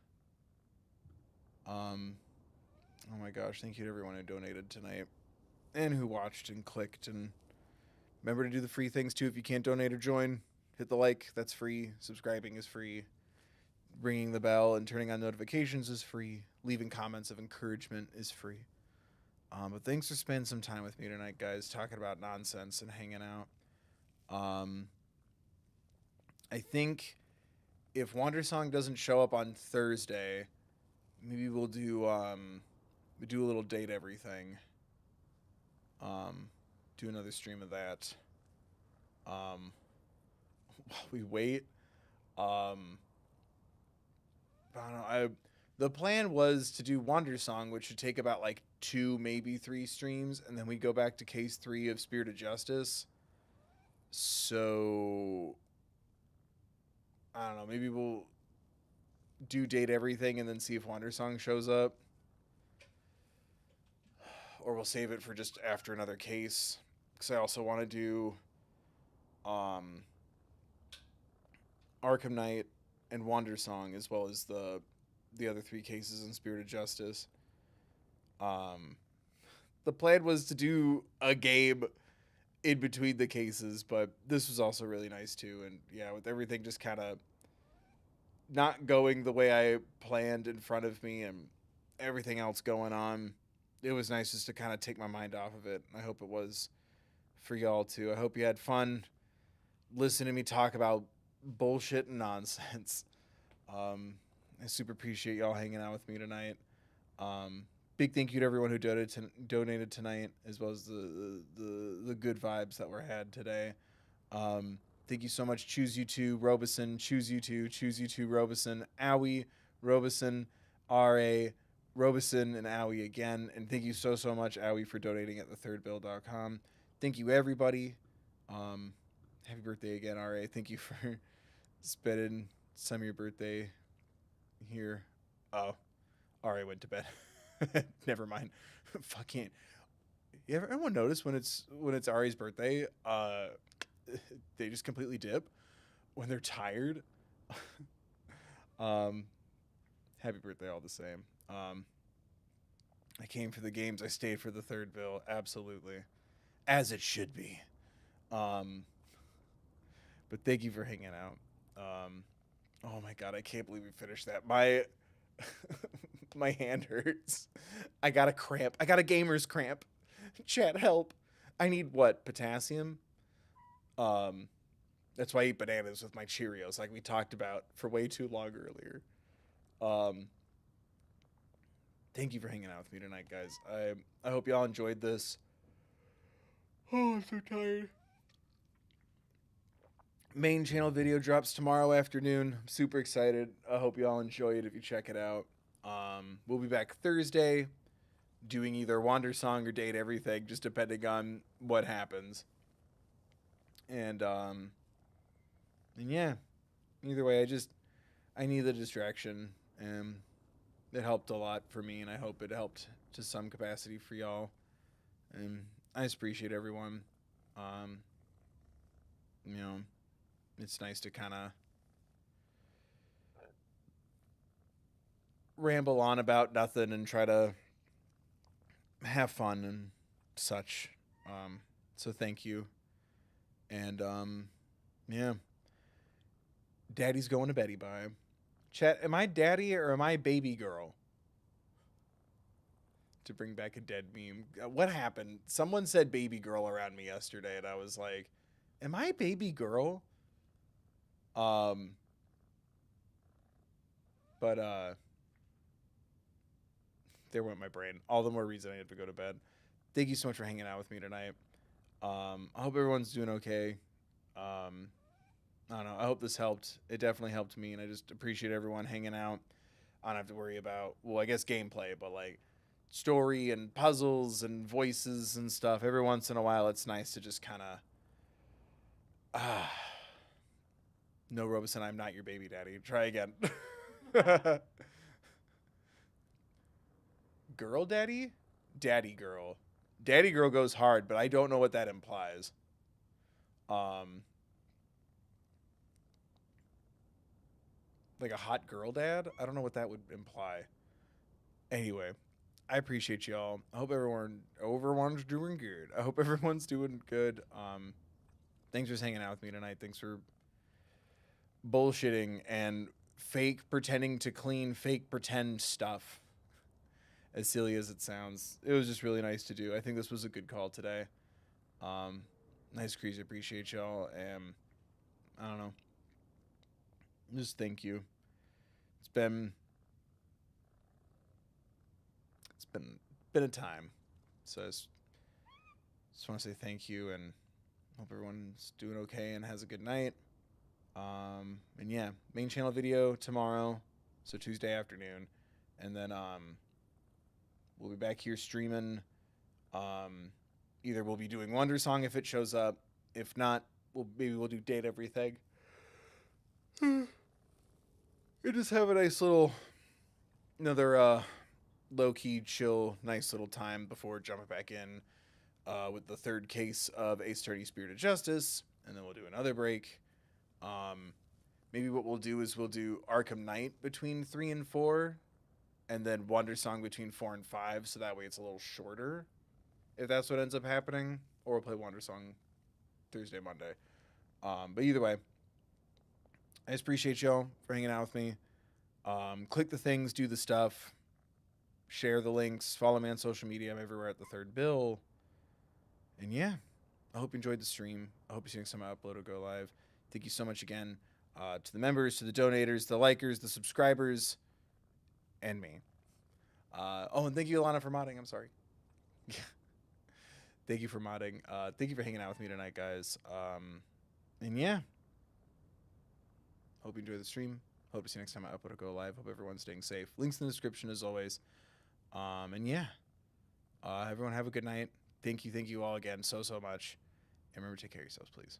Oh my gosh, thank you to everyone who donated tonight and who watched and clicked. And remember to do the free things too. If you can't donate or join, hit the like, that's free. Subscribing is free. Ringing the bell and turning on notifications is free. Leaving comments of encouragement is free. But thanks for spending some time with me tonight, guys, talking about nonsense and hanging out. I think if Wandersong doesn't show up on Thursday, maybe we'll do a little date everything. Do another stream of that. While we wait. I don't know. The plan was to do Wandersong, which should take about like 2, maybe 3 streams, and then we go back to case 3 of Spirit of Justice. So I don't know. Maybe we'll do date everything and then see if Wandersong shows up, or we'll save it for just after another case. Because I also want to do Arkham Knight and Wandersong, as well as the other 3 cases in Spirit of Justice. The plan was to do a game in between the cases, but this was also really nice too. And yeah, with everything just kind of not going the way I planned in front of me and everything else going on, it was nice just to kind of take my mind off of it. I hope it was for y'all too. I hope you had fun listening to me talk about bullshit and nonsense. I super appreciate y'all hanging out with me tonight. Big thank you to everyone who donated tonight, as well as the good vibes that were had today. Thank you so much, Choose You Two, Robeson, Choose You Two, Robeson, Owie, Robeson, R.A., Robeson, and Owie again. And thank you so much, Owie, for donating at thethirdbill.com. Thank you, everybody. Happy birthday again, R.A. Thank you for spending some of your birthday here. Oh, R.A. went to bed. Never mind. Fucking. Everyone notice when it's Ari's birthday, they just completely dip when they're tired. Happy birthday all the same. I came for the games. I stayed for the third bill. Absolutely. As it should be. But thank you for hanging out. Oh my God, I can't believe we finished that. My my hand hurts. I got a cramp. I got a gamer's cramp. Chat, help. I need what? Potassium? That's why I eat bananas with my Cheerios, like we talked about for way too long earlier. Thank you for hanging out with me tonight, guys. I hope y'all enjoyed this. Oh, I'm so tired. Main channel video drops tomorrow afternoon. I'm super excited. I hope y'all enjoy it if you check it out. We'll be back Thursday doing either Wandersong or Date Everything, just depending on what happens. And yeah, either way, I need the distraction, and it helped a lot for me, and I hope it helped to some capacity for y'all. And I just appreciate everyone. You know, it's nice to kind of ramble on about nothing and try to have fun and such. So thank you. And yeah. Daddy's going to beddy bye. Chat, am I daddy or am I baby girl? To bring back a dead meme. What happened? Someone said baby girl around me yesterday, and I was like, am I baby girl? But there went my brain. All the more reason I had to go to bed. Thank you so much for hanging out with me tonight. I hope everyone's doing okay. I don't know. I hope this helped. It definitely helped me, and I just appreciate everyone hanging out. I don't have to worry about, well, I guess gameplay, but like story and puzzles and voices and stuff. Every once in a while, it's nice to just kind of, no, Robeson, I'm not your baby daddy. Try again. Girl daddy? Daddy girl. Daddy girl goes hard, but I don't know what that implies. Like a hot girl dad? I don't know what that would imply. Anyway, I appreciate y'all. I hope everyone's doing good. I hope everyone's doing good. Thanks for hanging out with me tonight. Thanks for bullshitting and fake pretending to clean fake pretend stuff. As silly as it sounds, it was just really nice to do. I think this was a good call today. Nice crazy, appreciate y'all, and I don't know. Just thank you. It's been a time, so I just want to say thank you and hope everyone's doing okay and has a good night. And yeah, main channel video tomorrow, so Tuesday afternoon, and then we'll be back here streaming. Either we'll be doing Wonder Song if it shows up. If not, we'll do Date Everything. We just have a nice little, another low-key, chill, nice little time before jumping back in with the third case of Ace Attorney Spirit of Justice, and then we'll do another break. Maybe what we'll do is we'll do Arkham Knight between 3 and 4, and then Wonder Song between 4 and 5, so that way it's a little shorter, if that's what ends up happening. Or we'll play Wonder Song Thursday, Monday. But either way, I just appreciate y'all for hanging out with me. Click the things, do the stuff, share the links, follow me on social media. I'm everywhere at The Third Bill. And yeah, I hope you enjoyed the stream. I hope you see next time I upload or go live. Thank you so much again to the members, to the donators, the likers, the subscribers, and me. And thank you, Alana, for modding. I'm sorry. Thank you for modding. Thank you for hanging out with me tonight, guys. And yeah, hope you enjoy the stream. Hope to see you next time I upload or go live. Hope everyone's staying safe. Links in the description as always. And yeah, everyone have a good night. Thank you all again so much. And remember to take care of yourselves, please.